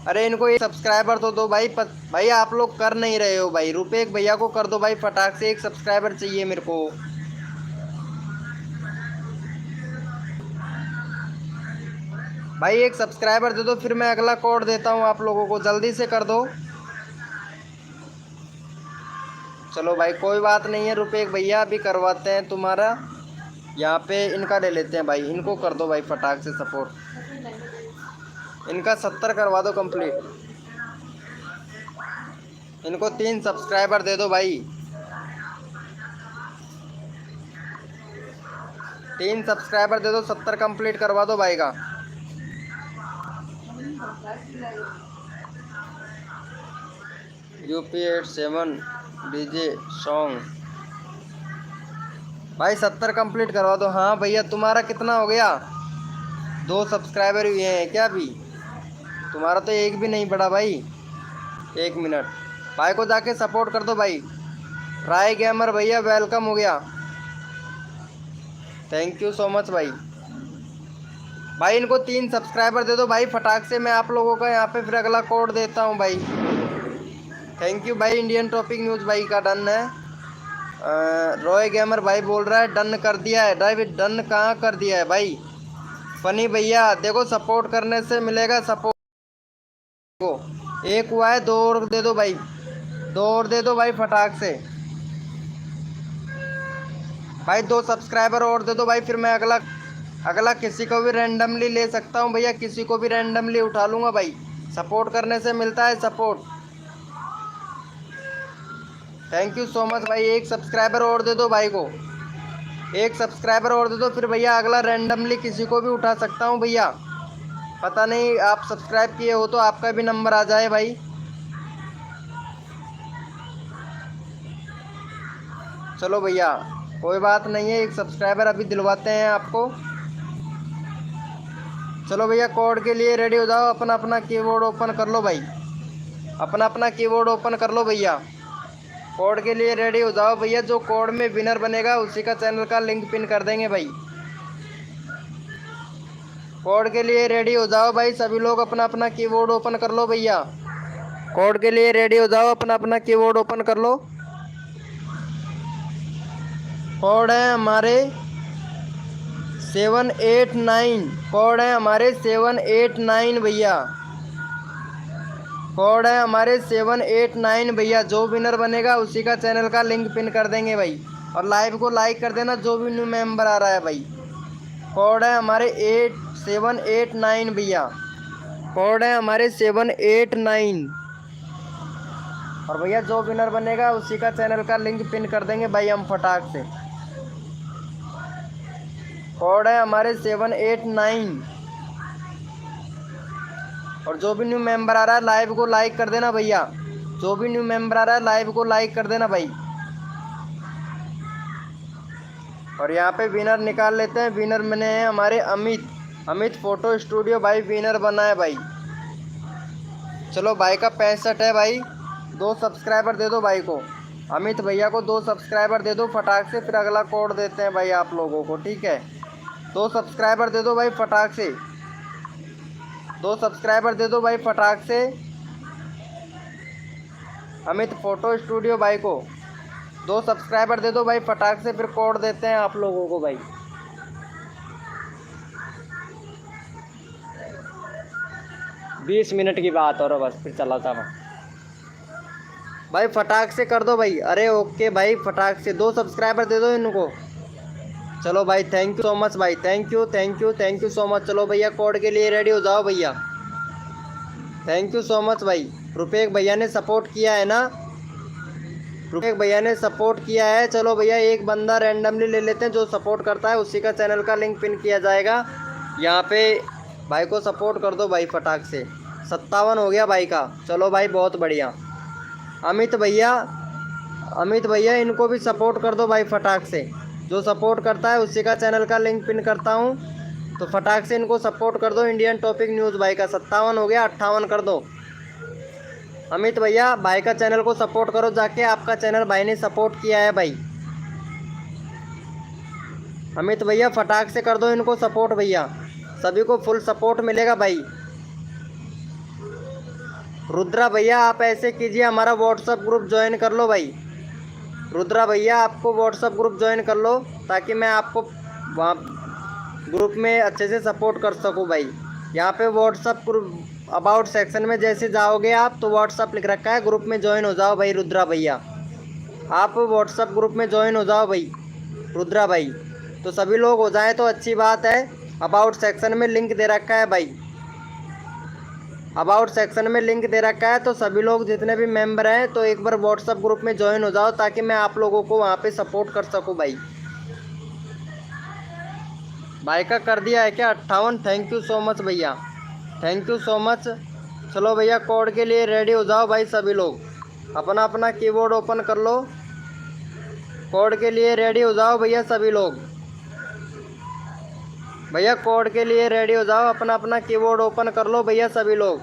अरे इनको एक सब्सक्राइबर तो दो भाई। भाई आप लोग कर नहीं रहे हो भाई। रुपेश भैया को कर दो भाई फटाक से। एक सब्सक्राइबर चाहिए मेरे को भाई। एक सब्सक्राइबर दे दो फिर मैं अगला कोड देता हूँ आप लोगों को। जल्दी से कर दो। चलो भाई कोई बात नहीं है रुपेश भैया, अभी करवाते हैं तुम्हारा। यहाँ पे इनका ले लेते हैं भाई। इनको कर दो भाई फटाक से सपोर्ट। इनका 70 करवा दो कंप्लीट। इनको 3 सब्सक्राइबर दे दो भाई। 3 सब्सक्राइबर दे दो। 70 कंप्लीट करवा दो भाई का। UP87 DJ सॉन्ग भाई 70 कंप्लीट करवा दो। हाँ भैया तुम्हारा कितना हो गया? 2 सब्सक्राइबर हुए हैं क्या अभी? तुम्हारा तो एक भी नहीं बढ़ा भाई। 1 मिनट भाई को जाके सपोर्ट कर दो भाई। राय गेमर भैया वेलकम हो गया। थैंक यू सो मच भाई। भाई इनको 3 सब्सक्राइबर दे दो भाई फटाक से। मैं आप लोगों का यहाँ पे फिर अगला कोड देता हूँ भाई। थैंक यू भाई। इंडियन टॉपिक न्यूज़ भाई का डन है। रॉय गेमर भाई बोल रहा है डन कर दिया है। डन कहाँ कर दिया है भाई? फनी भैया देखो सपोर्ट करने से मिलेगा सपोर्ट को। 1 हुआ है, 2 और दे दो भाई। 2 और दे दो भाई फटाक से भाई। 2 सब्सक्राइबर और दे दो भाई। फिर मैं अगला किसी को भी रैंडमली ले सकता हूँ भैया। किसी को भी रैंडमली उठा लूँगा भाई। सपोर्ट करने से मिलता है support. Thank you so much भाई। 1 सब्सक्राइबर और दे दो भाई को। 1 सब्सक्राइबर और दे दो फिर भैया अगला रैंडमली किसी को भी उठा सकता हूँ भैया। पता नहीं आप सब्सक्राइब किए हो तो आपका भी नंबर आ जाए भाई। चलो भैया कोई बात नहीं है। 1 सब्सक्राइबर अभी दिलवाते हैं आपको। चलो भैया कोड के लिए रेडी हो जाओ। अपना अपना कीबोर्ड ओपन कर लो भाई। अपना कीबोर्ड ओपन कर लो भैया। कोड के लिए रेडी हो जाओ भैया। जो कोड में विनर बनेगा उसी का चैनल का लिंक पिन कर देंगे भाई। कोड के लिए रेडी हो जाओ भाई सभी लोग। अपना अपना कीबोर्ड ओपन कर लो भैया। कोड के लिए रेडी हो जाओ। अपना अपना कीबोर्ड ओपन कर लो। कोड है हमारे 789। कोड है हमारे 789 भैया। कोड है हमारे 789 भैया। जो विनर बनेगा उसी का चैनल का लिंक पिन कर देंगे भाई। और लाइव को लाइक कर देना जो भी न्यू मेंबर आ रहा है भाई। कोड है हमारे 789 भैया। कोड है हमारे 789। और भैया जो विनर बनेगा उसी का चैनल का लिंक पिन कर देंगे भाई हम फटाक से। कोड है हमारे 789। और जो भी न्यू मेंबर आ रहा है लाइव को लाइक कर देना भैया। जो भी न्यू मेंबर आ रहा है लाइव को लाइक कर देना भाई। और यहाँ पे विनर निकाल लेते हैं। विनर मैंने है हमारे अमित फोटो स्टूडियो भाई विनर बना है भाई। चलो भाई का 65 है भाई। 2 सब्सक्राइबर दे दो भाई को, अमित भैया को 2 सब्सक्राइबर दे दो फटाक से। फिर अगला कोड देते हैं भाई आप लोगों को, ठीक है। 2 सब्सक्राइबर दे दो भाई फटाक से, 2 सब्सक्राइबर दे दो भाई फटाक से अमित फोटो स्टूडियो भाई को 2 सब्सक्राइबर दे दो भाई फटाक से। फिर कोड देते हैं आप लोगों को भाई। बीस मिनट की बात और बस फिर चला था मैं भाई फटाक से कर दो भाई। अरे ओके भाई फटाक से 2 सब्सक्राइबर दे दो इनको। चलो भाई थैंक यू सो मच भाई, थैंक यू सो मच। चलो भैया कोड के लिए रेडी हो जाओ भैया। थैंक यू सो मच भाई। रुपेश भैया ने सपोर्ट किया है ना, रुपेश भैया ने सपोर्ट किया है। चलो भैया एक बंदा रैंडमली ले लेते हैं जो सपोर्ट करता है, उसी का चैनल का लिंक पिन किया जाएगा यहाँ पे। भाई को सपोर्ट कर दो भाई फटाक से। 57 हो गया भाई का। चलो भाई बहुत बढ़िया। अमित भैया इनको भी सपोर्ट कर दो भाई फटाक से। जो सपोर्ट करता है उसी का चैनल का लिंक पिन करता हूँ, तो फटाक से इनको सपोर्ट कर दो। इंडियन टॉपिक न्यूज़ भाई का 57 हो गया, 58 कर दो। अमित भैया भाई का चैनल को सपोर्ट करो जाके, आपका चैनल भाई ने सपोर्ट किया है भाई। अमित भैया फटाक से कर दो इनको सपोर्ट भैया, सभी को फुल सपोर्ट मिलेगा भाई। रुद्रा भैया आप ऐसे कीजिए, हमारा व्हाट्सअप ग्रुप ज्वाइन कर लो भाई। रुद्रा भैया आपको व्हाट्सअप ग्रुप ज्वाइन कर लो ताकि मैं आपको वहाँ ग्रुप में अच्छे से सपोर्ट कर सकूँ भाई। यहाँ पे व्हाट्सअप ग्रुप अबाउट सेक्शन में जैसे जाओगे आप तो व्हाट्सअप लिख रखा है, ग्रुप में ज्वाइन हो जाओ भाई। रुद्रा भैया आप व्हाट्सअप ग्रुप में ज्वाइन हो जाओ भाई रुद्रा भाई। तो सभी लोग हो जाए तो अच्छी बात है। अबाउट सेक्शन में लिंक दे रखा है भाई, अबाउट सेक्शन में लिंक दे रखा है। तो सभी लोग जितने भी मेंबर हैं तो एक बार व्हाट्सअप ग्रुप में ज्वाइन हो जाओ ताकि मैं आप लोगों को वहाँ पे सपोर्ट कर सकूँ भाई। भाई का कर दिया है क्या 58? थैंक यू सो मच भैया, थैंक यू सो मच। चलो भैया कोड के लिए रेडी हो जाओ भाई सभी लोग, अपना अपना कीबोर्ड ओपन कर लो। कोड के लिए रेडी हो जाओ भैया सभी लोग। भैया कोड के लिए रेडी हो जाओ, अपना अपना कीबोर्ड ओपन कर लो भैया सभी लोग।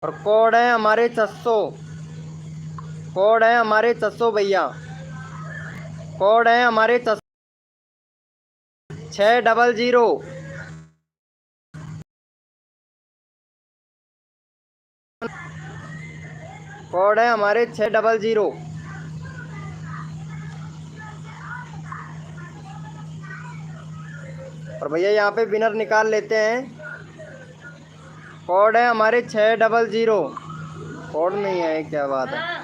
और कोड है हमारे 600, कोड है हमारे 600 भैया, कोड है हमारे 600। कोड है हमारे 600। और भैया यहाँ पे विनर निकाल लेते हैं। कोड है हमारे 600। कोड नहीं है, क्या बात है।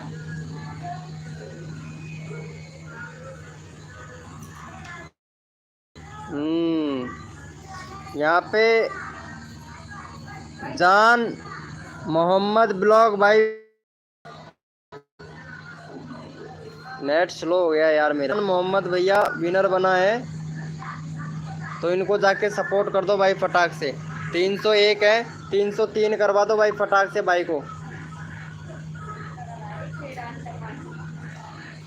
यहाँ पे जान मोहम्मद ब्लॉग भाई, नेट स्लो हो गया यार मेरा। मोहम्मद भैया विनर बना है तो इनको जाके सपोर्ट कर दो भाई फटाक से। 301 है, 303 करवा दो भाई फटाक से भाई को।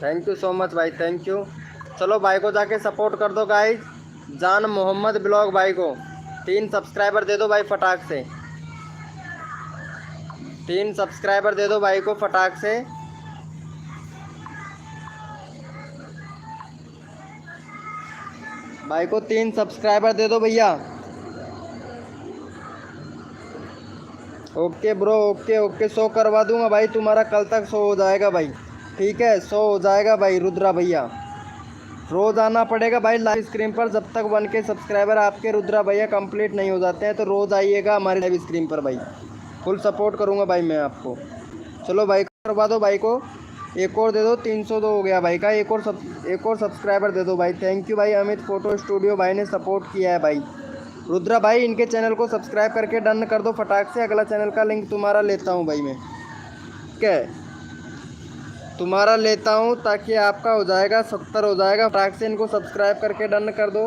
थैंक यू सो मच भाई, थैंक यू। चलो भाई को जाके सपोर्ट कर दो गाइस। जान मोहम्मद ब्लॉग भाई को 3 सब्सक्राइबर दे दो भाई फटाक से, 3 सब्सक्राइबर दे दो भाई को फटाक से। भाई को 3 सब्सक्राइबर दे दो भैया। ओके ब्रो, ओके ओके, 100 करवा दूंगा भाई तुम्हारा, कल तक 100 हो जाएगा भाई, ठीक है 100 हो जाएगा भाई। रुद्रा भैया रोज़ आना पड़ेगा भाई लाइव स्क्रीन पर, जब तक 1K सब्सक्राइबर आपके रुद्रा भैया कंप्लीट नहीं हो जाते हैं तो रोज़ आइएगा हमारे लाइव स्क्रीन पर भाई, फुल सपोर्ट करूँगा भाई मैं आपको। चलो भाई करवा दो भाई को, एक और दे दो। 302 हो गया भाई का, एक और सब्सक्राइबर दे दो भाई। थैंक यू भाई। अमित फोटो स्टूडियो भाई ने सपोर्ट किया है भाई। रुद्रा भाई इनके चैनल को सब्सक्राइब करके डन कर दो फटाक से। अगला चैनल का लिंक तुम्हारा लेता हूँ भाई मैं, ठीक है तुम्हारा लेता हूँ ताकि आपका हो जाएगा 70 हो जाएगा। फटाक से इनको सब्सक्राइब करके डन कर दो।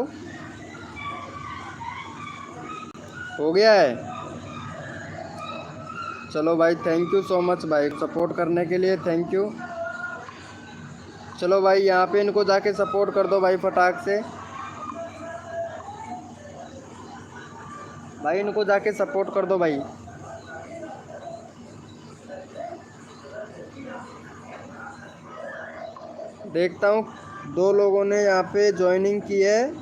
हो गया है। चलो भाई, थैंक यू सो मच भाई सपोर्ट करने के लिए, थैंक यू। चलो भाई यहाँ पे इनको जाके सपोर्ट कर दो भाई फटाक से। भाई इनको जाके सपोर्ट कर दो भाई। देखता हूँ 2 लोगों ने यहाँ पे ज्वाइनिंग की है,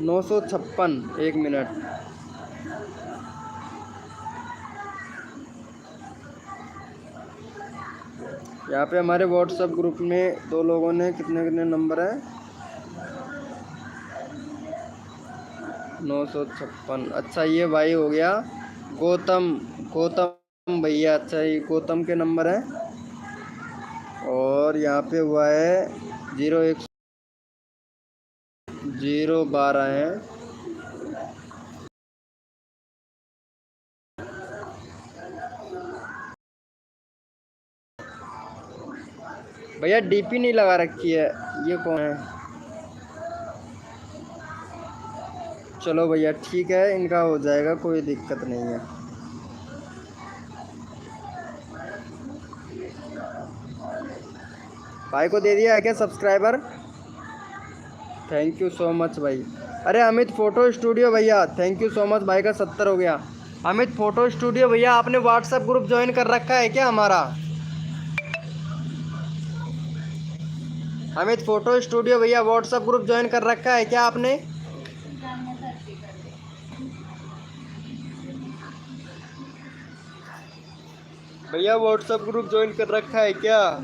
956। 1 मिनट। यहाँ पे हमारे व्हाट्सएप ग्रुप में 2 लोगों ने कितने कितने नंबर है, 956। अच्छा ये भाई हो गया गौतम, गौतम भैया। अच्छा ये गौतम के नंबर है। और यहाँ पे हुआ है 012 है। भैया डीपी नहीं लगा रखी है, ये कौन है? चलो भैया ठीक है, इनका हो जाएगा, कोई दिक्कत नहीं है। भाई को दे दिया है क्या subscriber? Thank you so much भाई। अरे अमित फ़ोटो स्टूडियो भैया, थैंक यू सो मच भाई का 70 हो गया। अमित फ़ोटो स्टूडियो भैया, आपने व्हाट्सएप ग्रुप ज्वाइन कर रखा है क्या हमारा? अमित फ़ोटो स्टूडियो भैया, व्हाट्सएप ग्रुप ज्वाइन कर रखा है क्या आपने? भैया व्हाट्सएप ग्रुप ज्वाइन कर रखा है क्या?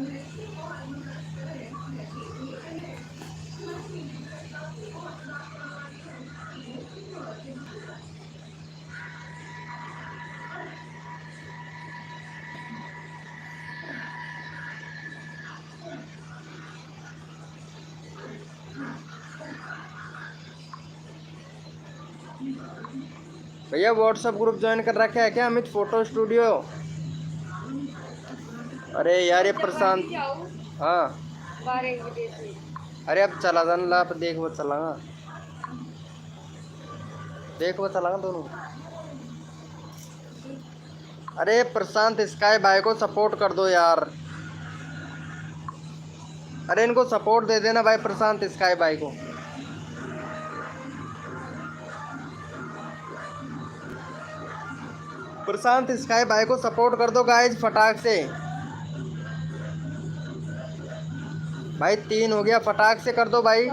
भैया व्हाट्सएप ग्रुप ज्वाइन कर रखा है क्या अमित फ़ोटो स्टूडियो? अरे यार ये प्रशांत। हाँ 12 बजे से। अरे अब चला जाना ला, अब देख वो चलागा, देख वो चलागा दोनों। अरे प्रशांत स्काई भाई को सपोर्ट कर दो यार। अरे इनको सपोर्ट दे देना भाई, प्रशांत स्काई भाई को। प्रशांत स्काई भाई को सपोर्ट कर दो गाइज फटाक से। भाई 3 हो गया, फटाक से कर दो भाई।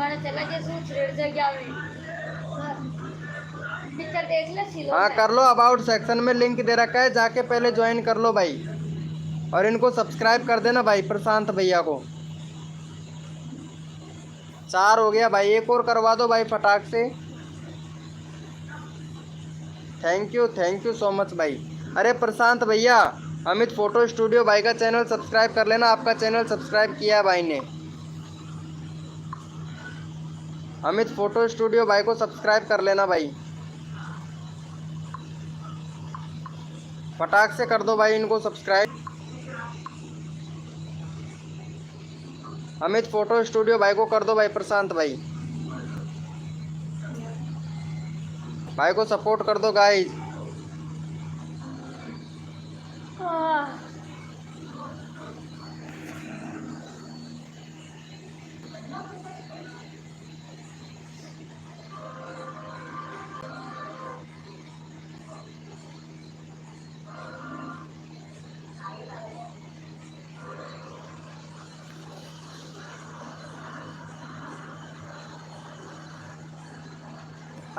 हाँ कर लो, अबाउट सेक्शन में लिंक दे रखा है, जाके पहले ज्वाइन कर लो भाई। और इनको सब्सक्राइब कर देना भाई, प्रशांत भैया को। 4 हो गया भाई, एक और करवा दो भाई फटाक से। थैंक यू सो मच भाई। अरे प्रशांत भैया, अमित फ़ोटो स्टूडियो भाई का चैनल सब्सक्राइब कर लेना, आपका चैनल सब्सक्राइब किया भाई ने। अमित फ़ोटो स्टूडियो भाई को सब्सक्राइब कर लेना भाई, फटाक से कर दो भाई इनको सब्सक्राइब। अमित फ़ोटो स्टूडियो भाई को कर दो भाई, प्रशांत भाई, भाई को सपोर्ट कर दो गाइस।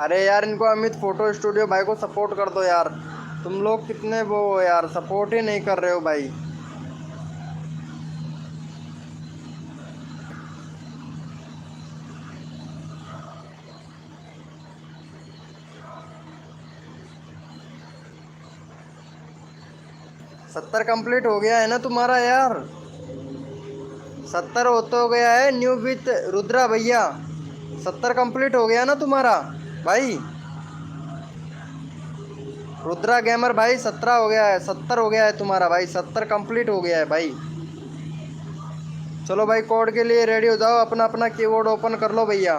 अरे यार इनको अमित फ़ोटो स्टूडियो भाई को सपोर्ट कर दो यार। तुम लोग कितने वो हो यार, सपोर्ट ही नहीं कर रहे हो भाई। सत्तर कंप्लीट हो गया है ना तुम्हारा यार, 70 हो तो गया है। न्यू विथ रुद्रा भैया 70 कंप्लीट हो गया ना तुम्हारा भाई। रुद्रा गेमर भाई 17 हो गया है, 70 हो गया है तुम्हारा भाई, 70 कंप्लीट हो गया है भाई। चलो भाई कोड के लिए रेडी हो जाओ, अपना अपना कीबोर्ड ओपन कर लो भैया।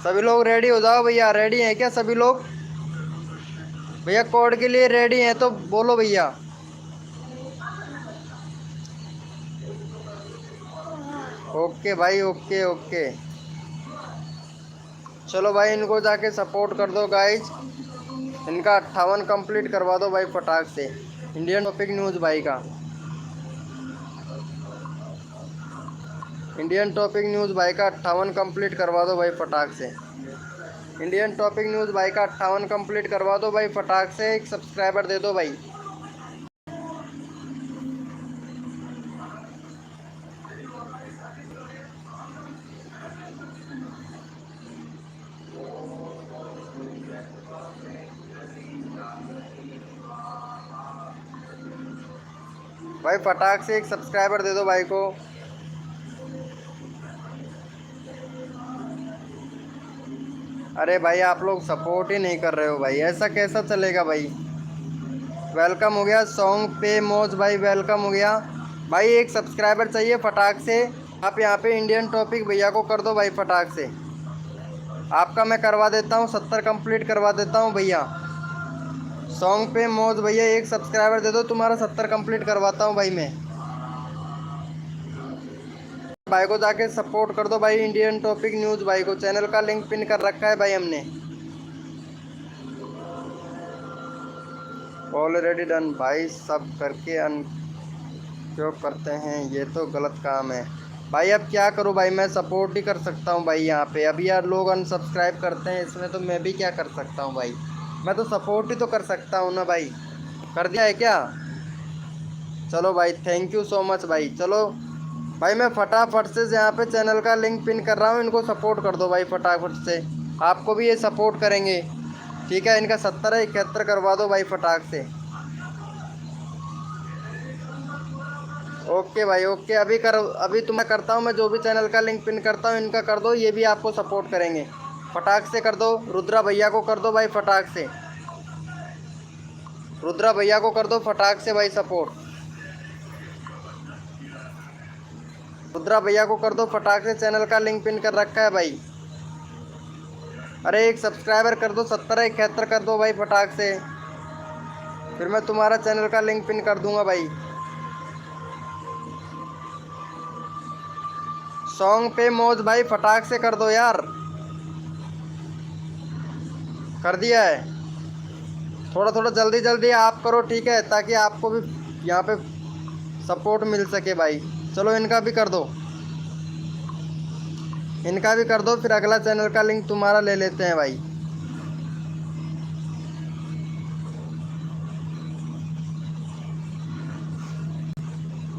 सभी लोग रेडी हो जाओ भैया, रेडी हैं क्या सभी लोग? भैया कोड के लिए रेडी हैं तो बोलो भैया। ओके भाई, ओके ओके। चलो भाई इनको जाके सपोर्ट कर दो गाइज। इनका 58 कंप्लीट करवा दो भाई फटाक से। इंडियन टॉपिक न्यूज़ भाई का, इंडियन टॉपिक न्यूज़ भाई का 58 कंप्लीट करवा दो भाई फटाक से। इंडियन टॉपिक न्यूज़ भाई का 58 कंप्लीट करवा दो भाई फटाक से। एक सब्सक्राइबर दे दो भाई। भाई फटाक से एक सब्सक्राइबर दे दो भाई को। अरे भाई आप लोग सपोर्ट ही नहीं कर रहे हो भाई, ऐसा कैसा चलेगा भाई। वेलकम हो गया सॉन्ग पे मौज भाई, वेलकम हो गया भाई। एक सब्सक्राइबर चाहिए फटाक से। आप यहाँ पे इंडियन टॉपिक भैया को कर दो भाई फटाक से। आपका मैं करवा देता हूँ, 70 कंप्लीट करवा देता हूँ भैया। सॉन्ग पे मौज भैया एक सब्सक्राइबर दे दो, तुम्हारा 70 कंप्लीट करवाता हूँ भाई मैं। भाई को जाके सपोर्ट कर दो भाई। इंडियन टॉपिक न्यूज़ भाई को, चैनल का लिंक पिन कर रखा है भाई हमने। ऑलरेडी डन भाई, सब करके अनक्यों करते हैं, ये तो गलत काम है भाई। अब क्या करूँ भाई, मैं सपोर्ट ही कर सकता हूँ भाई यहाँ पे। अभी यार लोग अनसब्सक्राइब करते हैं, इसमें तो मैं भी क्या कर सकता हूँ भाई। मैं तो सपोर्ट ही तो कर सकता हूँ ना भाई। कर दिया है क्या? चलो भाई थैंक यू सो मच भाई। चलो भाई मैं फटाफट से यहाँ पे चैनल का लिंक पिन कर रहा हूँ, इनको सपोर्ट कर दो भाई फटाफट से। आपको भी ये सपोर्ट करेंगे, ठीक है। इनका 70 71 करवा दो भाई फटाक से। ओके भाई ओके, अभी तो मैं करता हूँ। मैं जो भी चैनल का लिंक पिन करता हूँ इनका कर दो, ये भी आपको सपोर्ट करेंगे। फटाक से कर दो। रुद्रा भैया को कर दो भाई फटाक से। रुद्रा भैया को कर दो फटाक से भाई सपोर्ट। रुद्रा भैया को कर दो फटाक से, चैनल का लिंक पिन कर रखा है भाई। अरे एक सब्सक्राइबर कर दो, 70 71 कर दो भाई फटाक से, फिर मैं तुम्हारा चैनल का लिंक पिन कर दूंगा भाई। सॉन्ग पे मौज भाई फटाक से कर दो यार। कर दिया है। थोड़ा थोड़ा जल्दी जल्दी आप करो, ठीक है, ताकि आपको भी यहाँ पे सपोर्ट मिल सके भाई। चलो इनका भी कर दो, इनका भी कर दो, फिर अगला चैनल का लिंक तुम्हारा ले लेते हैं भाई।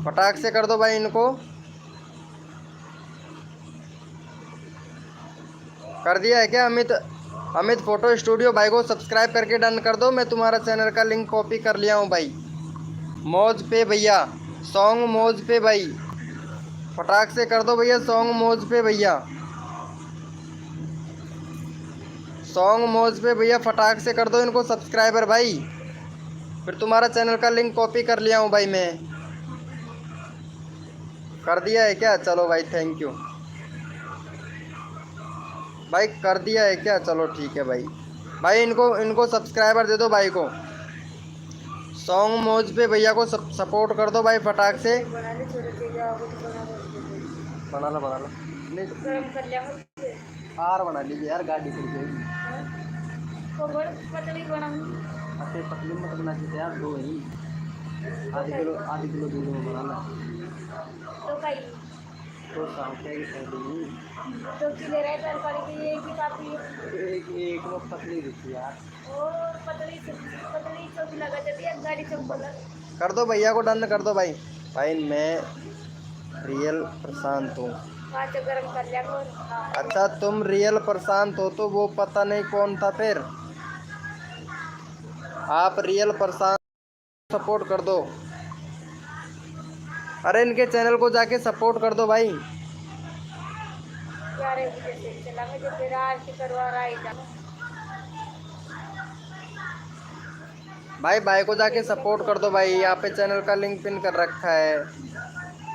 फटाक से कर दो भाई इनको। कर दिया है क्या? अमित फ़ोटो स्टूडियो भाई को सब्सक्राइब करके डन कर दो। मैं तुम्हारा चैनल का लिंक कॉपी कर लिया हूँ भाई। मौज पे भैया, सॉन्ग मौज पे भाई, फटाक से कर दो भैया। सॉन्ग मौज पे भैया, सॉन्ग मौज पे भैया, फटाक से कर दो इनको सब्सक्राइबर भाई। फिर तुम्हारा चैनल का लिंक कॉपी कर लिया हूँ भाई मैं। कर दिया है क्या? चलो भाई थैंक यू भाई। कर दिया है क्या? चलो ठीक है भाई। भाई इनको सब्सक्राइबर दे दो भाई को। सॉन्ग मौज पे भैया को सपोर्ट कर दो भाई फटाक से। बना लो नहीं हार बना लीजिए यार, गाड़ी खुल जाएगी। अच्छे पतली मत बना चाहिए यार, दो ही आधी किलो दूध में बना ला तो सामने की नहीं तो ले रहा है तरकारी की एक ही काफी है। एक वो पतली दिखती यार। और पतली चौकी लगा जाती है गाड़ी चौक। कर दो भैया को डन कर दो भाई। भाई मैं रियल प्रशांत हूँ। गरम कर लिया। अच्छा तुम रियल प्रशांत हो तो वो पता नहीं कौन था फिर। आप रियल प्रशांत सपोर्ट कर दो। अरे इनके चैनल को जाके सपोर्ट कर दो भाई। भाई को जाके सपोर्ट कर दो भाई। यहाँ पे चैनल का लिंक पिन कर रखा है।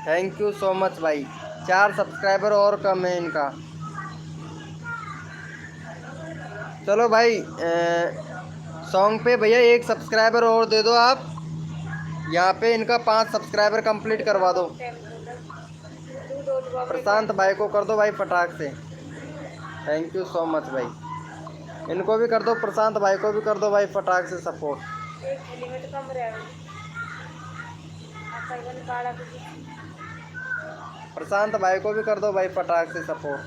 थैंक यू सो मच भाई। 4 सब्सक्राइबर और कम है इनका। चलो भाई सॉन्ग पे भैया एक सब्सक्राइबर और दे दो आप। यहाँ पे इनका 5 सब्सक्राइबर कंप्लीट करवा दो। तू दो डब्बा में प्रशांत भाई को कर दो भाई फटाक से। थैंक यू सो मच भाई। इनको भी कर दो, प्रशांत भाई को भी कर दो भाई फटाक से सपोर्ट। एक थैली में तो कम रहा है। आप इवन काढ़ा कुछ प्रशांत भाई को भी कर दो भाई फटाक से सपोर्ट।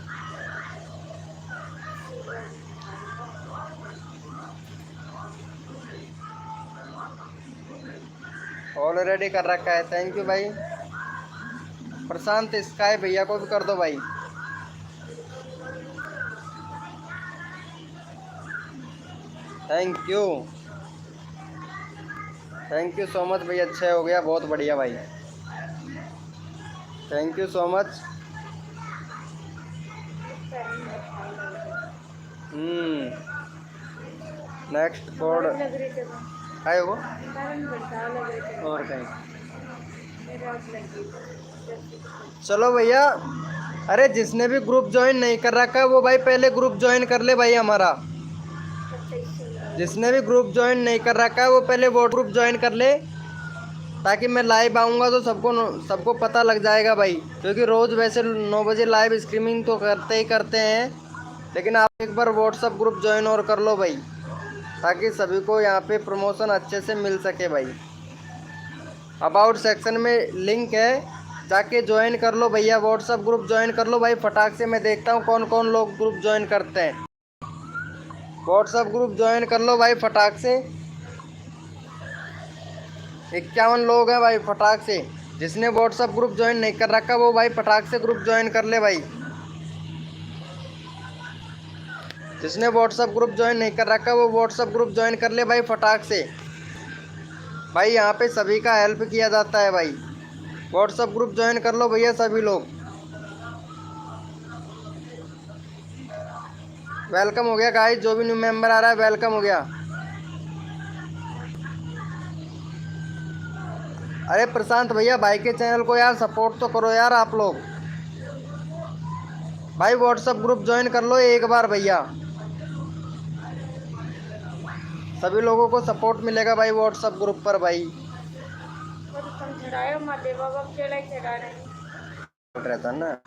ऑलरेडी कर रखा है, थैंक यू भाई। प्रशांत स्काई भैया को भी कर दो भाई। थैंक यू सो मच भाई, अच्छा हो गया, बहुत बढ़िया भाई, thank you so much. Next code लग रही थी है वो कारण बढ़ता लग रही थी और कहीं। मेरे आउट लगी चलो भैया, अरे जिसने भी ग्रुप ज्वाइन नहीं कर रखा है वो भाई पहले ग्रुप ज्वाइन कर ले भाई हमारा। जिसने भी ग्रुप ज्वाइन नहीं कर रखा है वो पहले वो ग्रुप ज्वाइन कर ले, ताकि मैं लाइव आऊँगा तो सबको पता लग जाएगा भाई। क्योंकि रोज़ वैसे 9 बजे लाइव स्ट्रीमिंग तो करते ही करते हैं, लेकिन आप एक बार व्हाट्सअप ग्रुप ज्वाइन और कर लो भाई, ताकि सभी को यहाँ पे प्रमोशन अच्छे से मिल सके भाई। अबाउट सेक्शन में लिंक है, जाके ज्वाइन कर लो भैया, व्हाट्सअप ग्रुप ज्वाइन कर लो भाई फटाक से। मैं देखता हूँ कौन कौन लोग ग्रुप ज्वाइन करते हैं। व्हाट्सअप ग्रुप ज्वाइन कर लो भाई फटाक से। 51 लोग हैं भाई फटाक से। जिसने व्हाट्सअप ग्रुप ज्वाइन नहीं कर रखा वो भाई फटाक से ग्रुप ज्वाइन कर ले भाई। जिसने व्हाट्सअप ग्रुप ज्वाइन नहीं कर रखा वो व्हाट्सअप ग्रुप ज्वाइन कर ले भाई फटाक से। भाई यहाँ पे सभी का हेल्प किया जाता है भाई। व्हाट्सअप ग्रुप ज्वाइन कर लो भैया सभी लोग। वेलकम हो गया गाइस, जो भी न्यू मेंबर आ रहा है वेलकम हो गया। अरे प्रशांत भैया भाई के चैनल को यार सपोर्ट तो करो यार आप लोग। भाई व्हाट्सअप ग्रुप ज्वाइन कर लो एक बार भैया, सभी लोगों को सपोर्ट मिलेगा भाई व्हाट्सअप ग्रुप पर भाई। रहता ना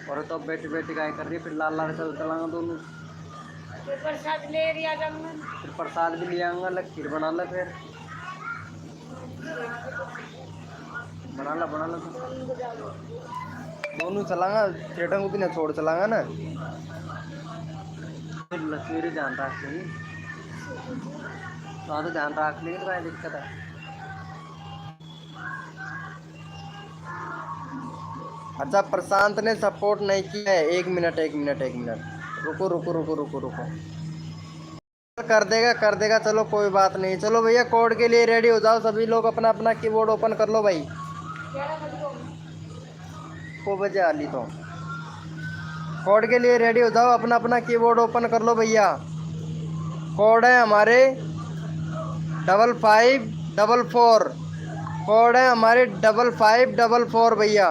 और तो बैठी बैठी गाय कर रही है, फिर लाल लाल चलाऊंगा दोनों। प्रसाद ले रिया फिर प्रसाद भी ले आऊंगा, लग खीर बना ला, फिर बना ला दोनों चलाऊंगा। थिएटर को भी ना छोड़ चलाऊंगा ना, फिर लकीर ध्यान रख लेंगे। तो ध्यान रख लेंगे तो क्या दिक्कत है। अच्छा प्रशांत ने सपोर्ट नहीं किया है, एक मिनट रुको। कर देगा चलो कोई बात नहीं। चलो भैया कोड के लिए रेडी हो जाओ सभी लोग, अपना अपना कीबोर्ड ओपन कर लो भाई। को बजे आ ली तो कोड के लिए रेडी हो जाओ, अपना अपना कीबोर्ड ओपन कर लो भैया। कोड है हमारे 5544, कोड है हमारे 5544 भैया,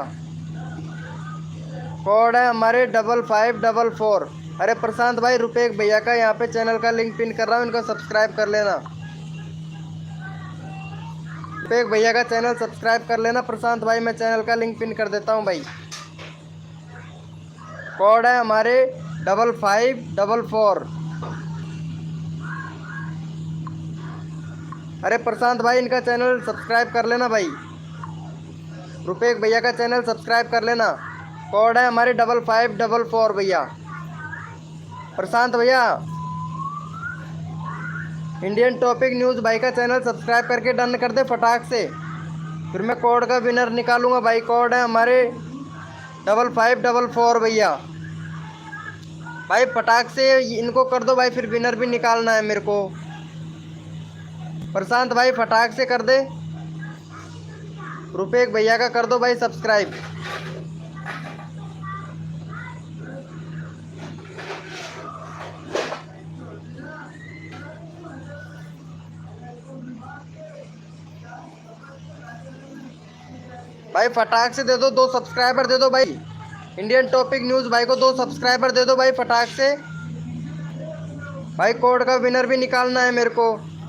कोड है हमारे 5544। अरे प्रशांत भाई रुपेश भैया का यहाँ पे चैनल का लिंक पिन कर रहा हूँ, इनको सब्सक्राइब कर लेना। रुपेश भैया का चैनल सब्सक्राइब कर लेना प्रशांत भाई, मैं चैनल का लिंक पिन कर देता हूँ भाई। कोड है हमारे 5544। अरे प्रशांत भाई इनका चैनल सब्सक्राइब कर लेना भाई, रुपेश भैया का चैनल सब्सक्राइब कर लेना। कोड है हमारे 5544 भैया। प्रशांत भैया इंडियन टॉपिक न्यूज़ भाई का चैनल सब्सक्राइब करके डन कर दे फटाक से, फिर मैं कोड का विनर निकालूंगा भाई। कोड है हमारे 5544 भैया। भाई फटाक से इनको कर दो भाई, फिर विनर भी निकालना है मेरे को। प्रशांत भाई फटाक से कर दे, रुपेश भैया का कर दो भाई सब्सक्राइब। भाई फटाक से दे दो, 2 सब्सक्राइबर दे दो भाई। इंडियन टॉपिक न्यूज़ भाई को 2 सब्सक्राइबर दे दो भाई फटाक से। भाई कोड का विनर भी निकालना है मेरे को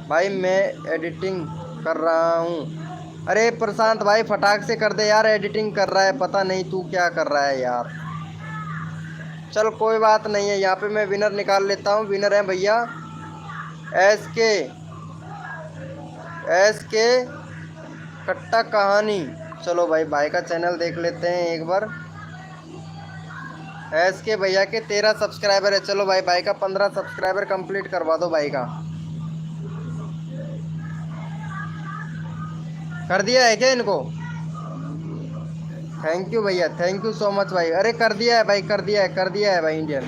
भाई, मैं एडिटिंग कर रहा हूँ। अरे प्रशांत भाई फटाक से कर दे यार, एडिटिंग कर रहा है, पता नहीं तू क्या कर रहा है यार। चल कोई बात नहीं है, यहाँ पे मैं विनर निकाल लेता हूँ। विनर है भैया एस के कट्टा कहानी। चलो भाई, भाई का चैनल देख लेते हैं एक बार। एस के भैया के 13 सब्सक्राइबर है। चलो भाई, भाई का 15 सब्सक्राइबर कंप्लीट करवा दो भाई का। कर दिया है क्या इनको? थैंक यू भैया, थैंक यू सो मच भाई। अरे कर दिया है भाई, कर दिया है, कर दिया है भाई इंडियन।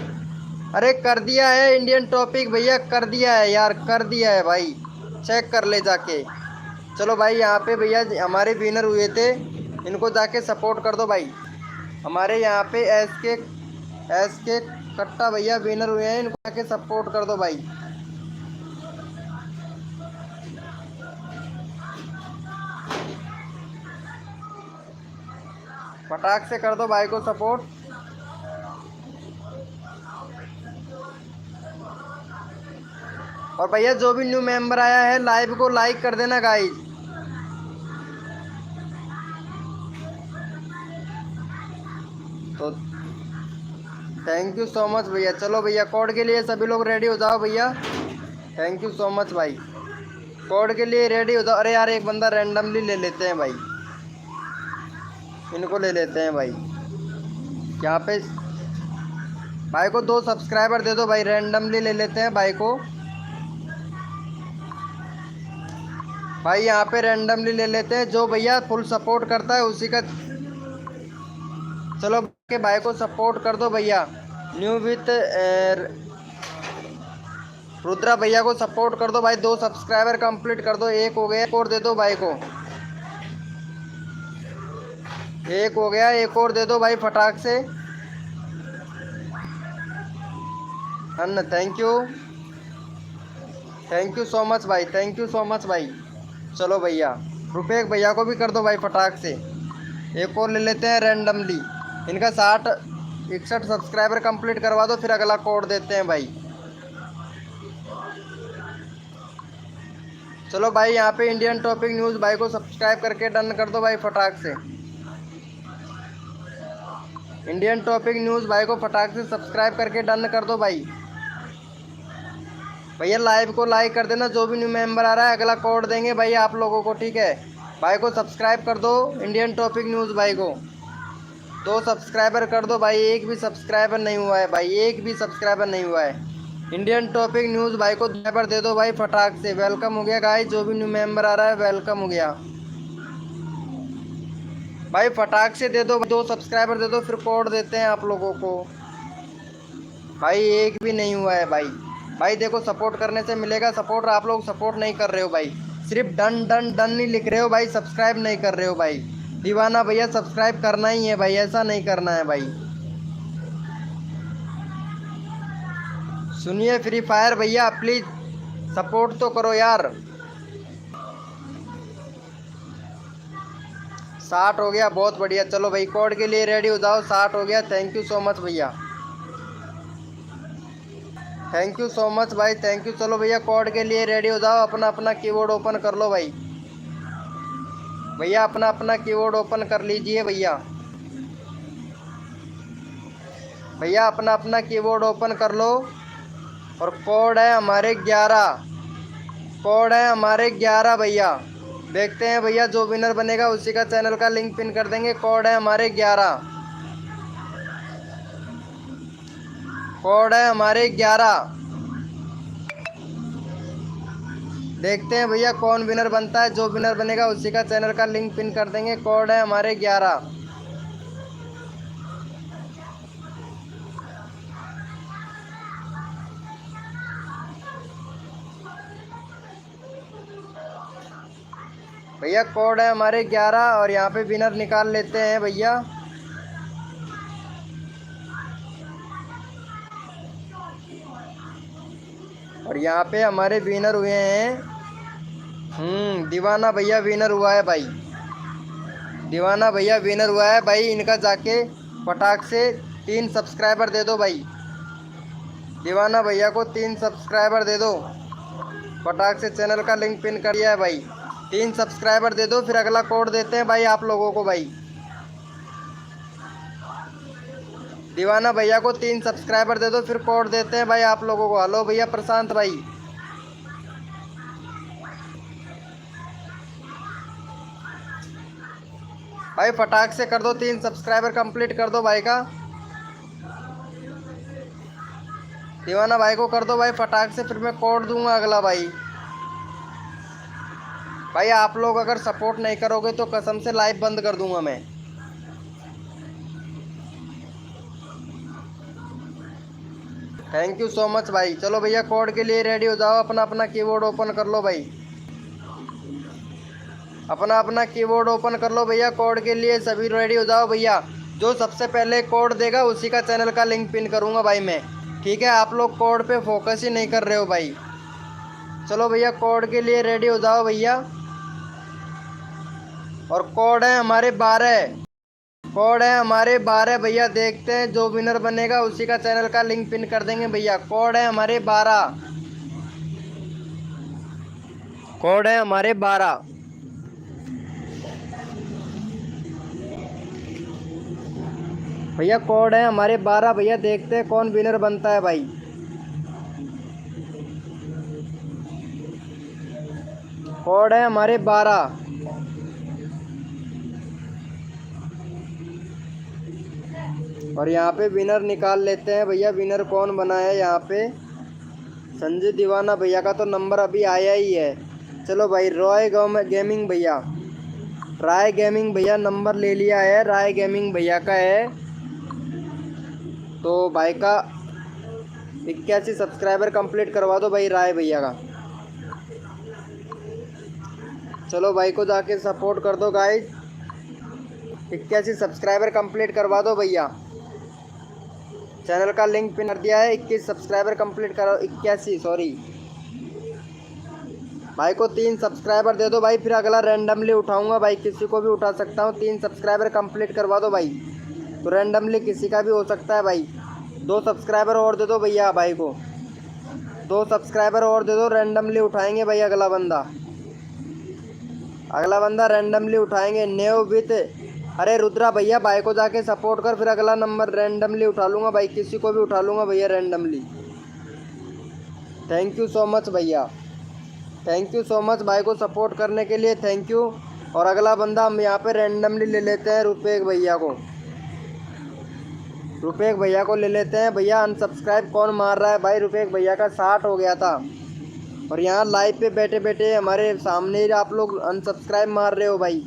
अरे कर दिया है इंडियन टॉपिक भैया, कर दिया है यार, कर दिया है भाई, चेक कर ले जाके। चलो भाई, यहाँ पे भैया हमारे विनर हुए थे, इनको जाके सपोर्ट कर दो भाई। हमारे यहाँ पे एस के कट्टा भैया विनर हुए हैं, इनको जाके सपोर्ट कर दो भाई। फटाक से कर दो भाई को सपोर्ट। और भैया जो भी न्यू मेंबर आया है, लाइव को लाइक कर देना गाइस। तो थैंक यू सो मच भैया। चलो भैया, कोड के लिए सभी लोग रेडी हो जाओ भैया। थैंक यू सो मच भाई, कोड के लिए रेडी हो जाओ। अरे यार, एक बंदा रैंडमली ले लेते हैं भाई, इनको ले लेते हैं भाई। यहाँ पे भाई को 2 सब्सक्राइबर दे दो भाई, रैंडमली ले लेते हैं भाई को। भाई यहाँ पे रैंडमली ले लेते हैं, जो भैया फुल सपोर्ट करता है उसी का। चलो के भाई को सपोर्ट कर दो भैया। न्यू विथ रुद्रा भैया को सपोर्ट कर दो भाई, 2 सब्सक्राइबर कंप्लीट कर दो। एक हो गया, एक और दे दो भाई को। एक हो गया, एक और दे दो भाई फटाक से। अन्ना थैंक यू सो मच भाई, थैंक यू सो मच भाई। चलो भैया, रुपये भैया को भी कर दो भाई फटाक से। एक और ले लेते हैं रैंडमली, इनका 61 सब्सक्राइबर कंप्लीट करवा दो, फिर अगला कोड देते हैं भाई। चलो भाई, यहाँ पे इंडियन टॉपिक न्यूज़ भाई को सब्सक्राइब करके डन कर दो भाई फटाक से। इंडियन टॉपिक न्यूज़ भाई को फटाक से सब्सक्राइब करके डन कर दो भाई। भैया लाइव को लाइक कर देना, जो भी न्यू मेंबर आ रहा है अगला कोड देंगे भाई आप लोगों को, ठीक है। भाई को सब्सक्राइब कर दो, इंडियन टॉपिक न्यूज़ भाई को 2 सब्सक्राइबर कर दो भाई। एक भी सब्सक्राइबर नहीं हुआ है भाई, एक भी सब्सक्राइबर नहीं हुआ है। इंडियन टॉपिक न्यूज़ भाई को सब्सक्राइबर दे दो भाई फटाक से। वेलकम हो गया गाइस, जो भी न्यू मेंबर आ रहा है वेलकम हो गया भाई। फटाक से दे दो, 2 सब्सक्राइबर दे दो, फिर कोड देते हैं आप लोगों को। भाई एक भी नहीं हुआ है भाई। भाई देखो, सपोर्ट करने से मिलेगा सपोर्ट, आप लोग सपोर्ट नहीं कर रहे हो भाई, सिर्फ डन डन डन नहीं लिख रहे हो भाई, सब्सक्राइब नहीं कर रहे हो भाई। दीवाना भैया सब्सक्राइब करना ही है भाई, ऐसा नहीं करना है भाई। सुनिए फ्री फायर भैया, प्लीज़ सपोर्ट तो करो यार। 60 हो गया, बहुत बढ़िया। चलो भाई, कोड के लिए रेडी हो जाओ। 60 हो गया, थैंक यू सो मच भैया, थैंक यू सो मच भाई, थैंक यू। चलो भैया, कोड के लिए रेडी हो जाओ। अपना अपना कीबोर्ड ओपन कर लो भाई। भैया अपना अपना कीबोर्ड ओपन कर लीजिए भैया। भैया अपना अपना कीबोर्ड ओपन कर लो। और कोड है हमारे 11, कोड है हमारे 11 भैया। देखते हैं भैया, जो विनर बनेगा उसी का चैनल का लिंक पिन कर देंगे। कोड है हमारे 11, कोड है हमारे 11। देखते हैं भैया कौन विनर बनता है, जो विनर बनेगा उसी का चैनल का लिंक पिन कर देंगे। कोड है हमारे 11। भैया कोड है हमारे 11 और यहाँ पे विनर निकाल लेते हैं भैया। और यहाँ पे हमारे विनर हुए हैं, दीवाना भैया विनर हुआ है भाई, दीवाना भैया विनर हुआ है भाई। इनका जाके फटाक से 3 सब्सक्राइबर दे दो भाई। दीवाना भैया को 3 सब्सक्राइबर दे दो फटाक से, चैनल का लिंक पिन कर दिया है भाई। 3 सब्सक्राइबर दे दो, फिर अगला कोड देते हैं भाई आप लोगों को भाई। दीवाना भैया को 3 सब्सक्राइबर दे दो, फिर कोड देते हैं भाई आप लोगों को। हेलो भैया प्रशांत भाई, भाई फटाक से कर दो, 3 सब्सक्राइबर कंप्लीट कर दो भाई का। दीवाना भाई को कर दो भाई फटाक से, फिर मैं कोड दूंगा अगला भाई। भाई आप लोग अगर सपोर्ट नहीं करोगे तो कसम से लाइव बंद कर दूंगा मैं। थैंक यू सो मच भाई। चलो भैया कोड के लिए रेडी हो जाओ, अपना अपना कीबोर्ड ओपन कर लो भाई, अपना अपना कीबोर्ड ओपन कर लो भैया। कोड के लिए सभी रेडी हो जाओ भैया। जो सबसे पहले कोड देगा उसी का चैनल का लिंक पिन करूंगा भाई मैं, ठीक है। आप लोग कोड पे फोकस ही नहीं कर रहे हो भाई। चलो भैया कोड के लिए रेडी हो जाओ भैया। और कोड है हमारे 12, कोड है हमारे 12 भैया। देखते हैं जो विनर बनेगा उसी का चैनल का लिंक पिन कर देंगे भैया। कोड है हमारे 12, कोड है हमारे 12। भैया कोड है हमारे 12 भैया। देखते हैं कौन विनर बनता है भाई। कोड है हमारे 12। और यहाँ पे विनर निकाल लेते हैं भैया। विनर कौन बना है यहाँ पे? संजय दीवाना भैया का तो नंबर अभी आया ही है। चलो भाई रॉय गेमिंग भैया, राय गेमिंग भैया नंबर ले लिया है, राय गेमिंग भैया का है। तो भाई का 81 सब्सक्राइबर कंप्लीट करवा दो भाई राय भैया का। चलो भाई को जाके सपोर्ट कर दो गाइस। 81 सब्सक्राइबर कंप्लीट करवा दो भैया। चैनल का लिंक पिन कर दिया है। 21 सब्सक्राइबर कंप्लीट करो, 81 सॉरी। भाई को 3 सब्सक्राइबर दे दो भाई, फिर अगला रैंडमली उठाऊंगा भाई, किसी को भी उठा सकता हूँ। 3 सब्सक्राइबर कंप्लीट करवा दो भाई, तो रैंडमली किसी का भी हो सकता है भाई। 2 सब्सक्राइबर और दे दो भैया भाई को, 2 सब्सक्राइबर और दे दो, रैंडमली उठाएंगे भाई अगला बंदा। अगला बंदा रैंडमली उठाएंगे नेव विथ। अरे रुद्रा भैया भाई को जाके सपोर्ट कर, फिर अगला नंबर रैंडमली उठा लूँगा भाई, किसी को भी उठा लूँगा भैया randomly. Thank you so much भैया, थैंक यू सो मच भाई को सपोर्ट करने के लिए, थैंक यू। और अगला बंदा हम यहाँ पे रैंडमली ले लेते हैं रुपेश भैया को, रुपेश भैया को ले लेते हैं भैया। अनसब्सक्राइब कौन मार रहा है भाई? रुपेश भैया का 60 हो गया था, और यहाँ लाइव पे बैठे बैठे हमारे सामने ही आप लोग अनसब्सक्राइब मार रहे हो भाई।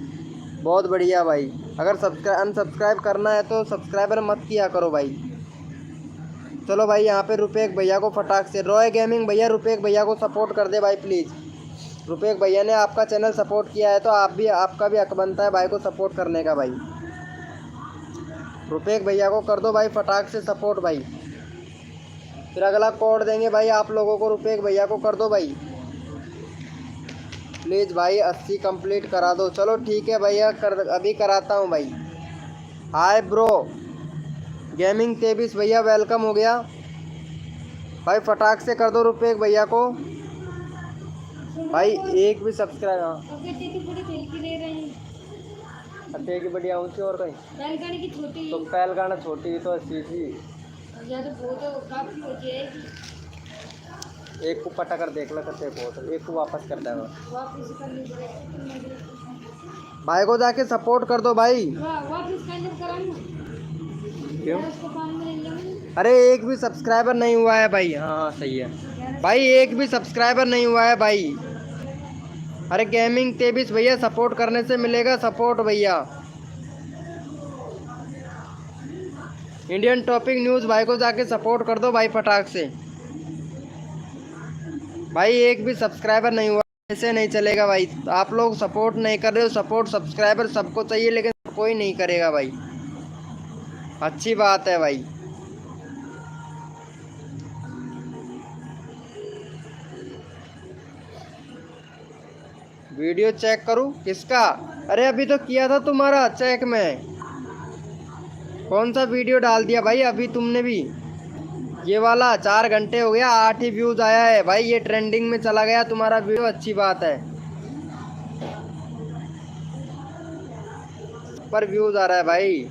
बहुत बढ़िया भाई। अगर अनसब्सक्राइब करना है तो सब्सक्राइबर मत किया करो भाई। चलो भाई यहाँ पे रुपेश भैया को फटाक से, रॉय गेमिंग भैया रुपेश भैया को सपोर्ट कर दे भाई प्लीज़। रुपेश भैया ने आपका चैनल सपोर्ट किया है तो आपका भी हक बनता है भाई को सपोर्ट करने का भाई। रुपेश भैया को कर दो भाई फटाक से सपोर्ट भाई, फिर अगला कोड देंगे भाई आप लोगों को। रुपेश भैया को कर दो भाई प्लीज़ भाई, 80 कंप्लीट करा दो। चलो ठीक है भैया, अभी कराता हूँ भाई। हाय ब्रो गेमिंग 23 भैया वेलकम हो गया भाई, फटाक से कर दो रुपेश भैया को भाई। एक भी सब्सक्राइब, हाँ अट्ठे की बढ़िया ऊँची और कहीं की छोटी, तो पहल गाना छोटी तो 80 थी। या तो बहुत काफी होती है। एक को पटा कर देख लो करते बहुत, एक को वापस कर देगा वापस कर लीजिए भाई को जाके सपोर्ट कर दो भाई। वापस कैंसिल कराऊं क्यों? उसको काम में ले लूं। अरे एक भी सब्सक्राइबर नहीं हुआ है भाई। हाँ सही है भाई, एक भी सब्सक्राइबर नहीं हुआ है भाई। अरे गेमिंग 23 भैया सपोर्ट करने से मिलेगा सपोर्ट भैया। इंडियन टॉपिक न्यूज़ भाई को जाके सपोर्ट कर दो भाई फटाक से भाई। एक भी सब्सक्राइबर नहीं हुआ, ऐसे नहीं चलेगा भाई। आप लोग सपोर्ट नहीं कर रहे हो, सपोर्ट सब्सक्राइबर सबको चाहिए लेकिन कोई नहीं करेगा भाई। अच्छी बात है भाई। वीडियो चेक करूं किसका? अरे अभी तो किया था तुम्हारा चेक में। कौन सा वीडियो डाल दिया भाई अभी तुमने भी? ये वाला 4 घंटे हो गया, 8 ही व्यूज़ आया है भाई। ये ट्रेंडिंग में चला गया तुम्हारा वीडियो, अच्छी बात है। पर व्यूज आ रहा है भाई।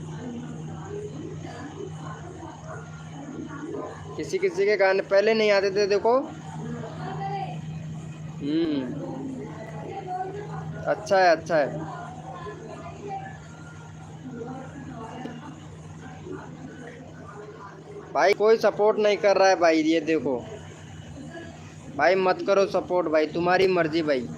किसी किसी के गाने पहले नहीं आते थे, देखो। अच्छा है, अच्छा है भाई। कोई सपोर्ट नहीं कर रहा है भाई, ये देखो भाई। मत करो सपोर्ट भाई, तुम्हारी मर्जी भाई।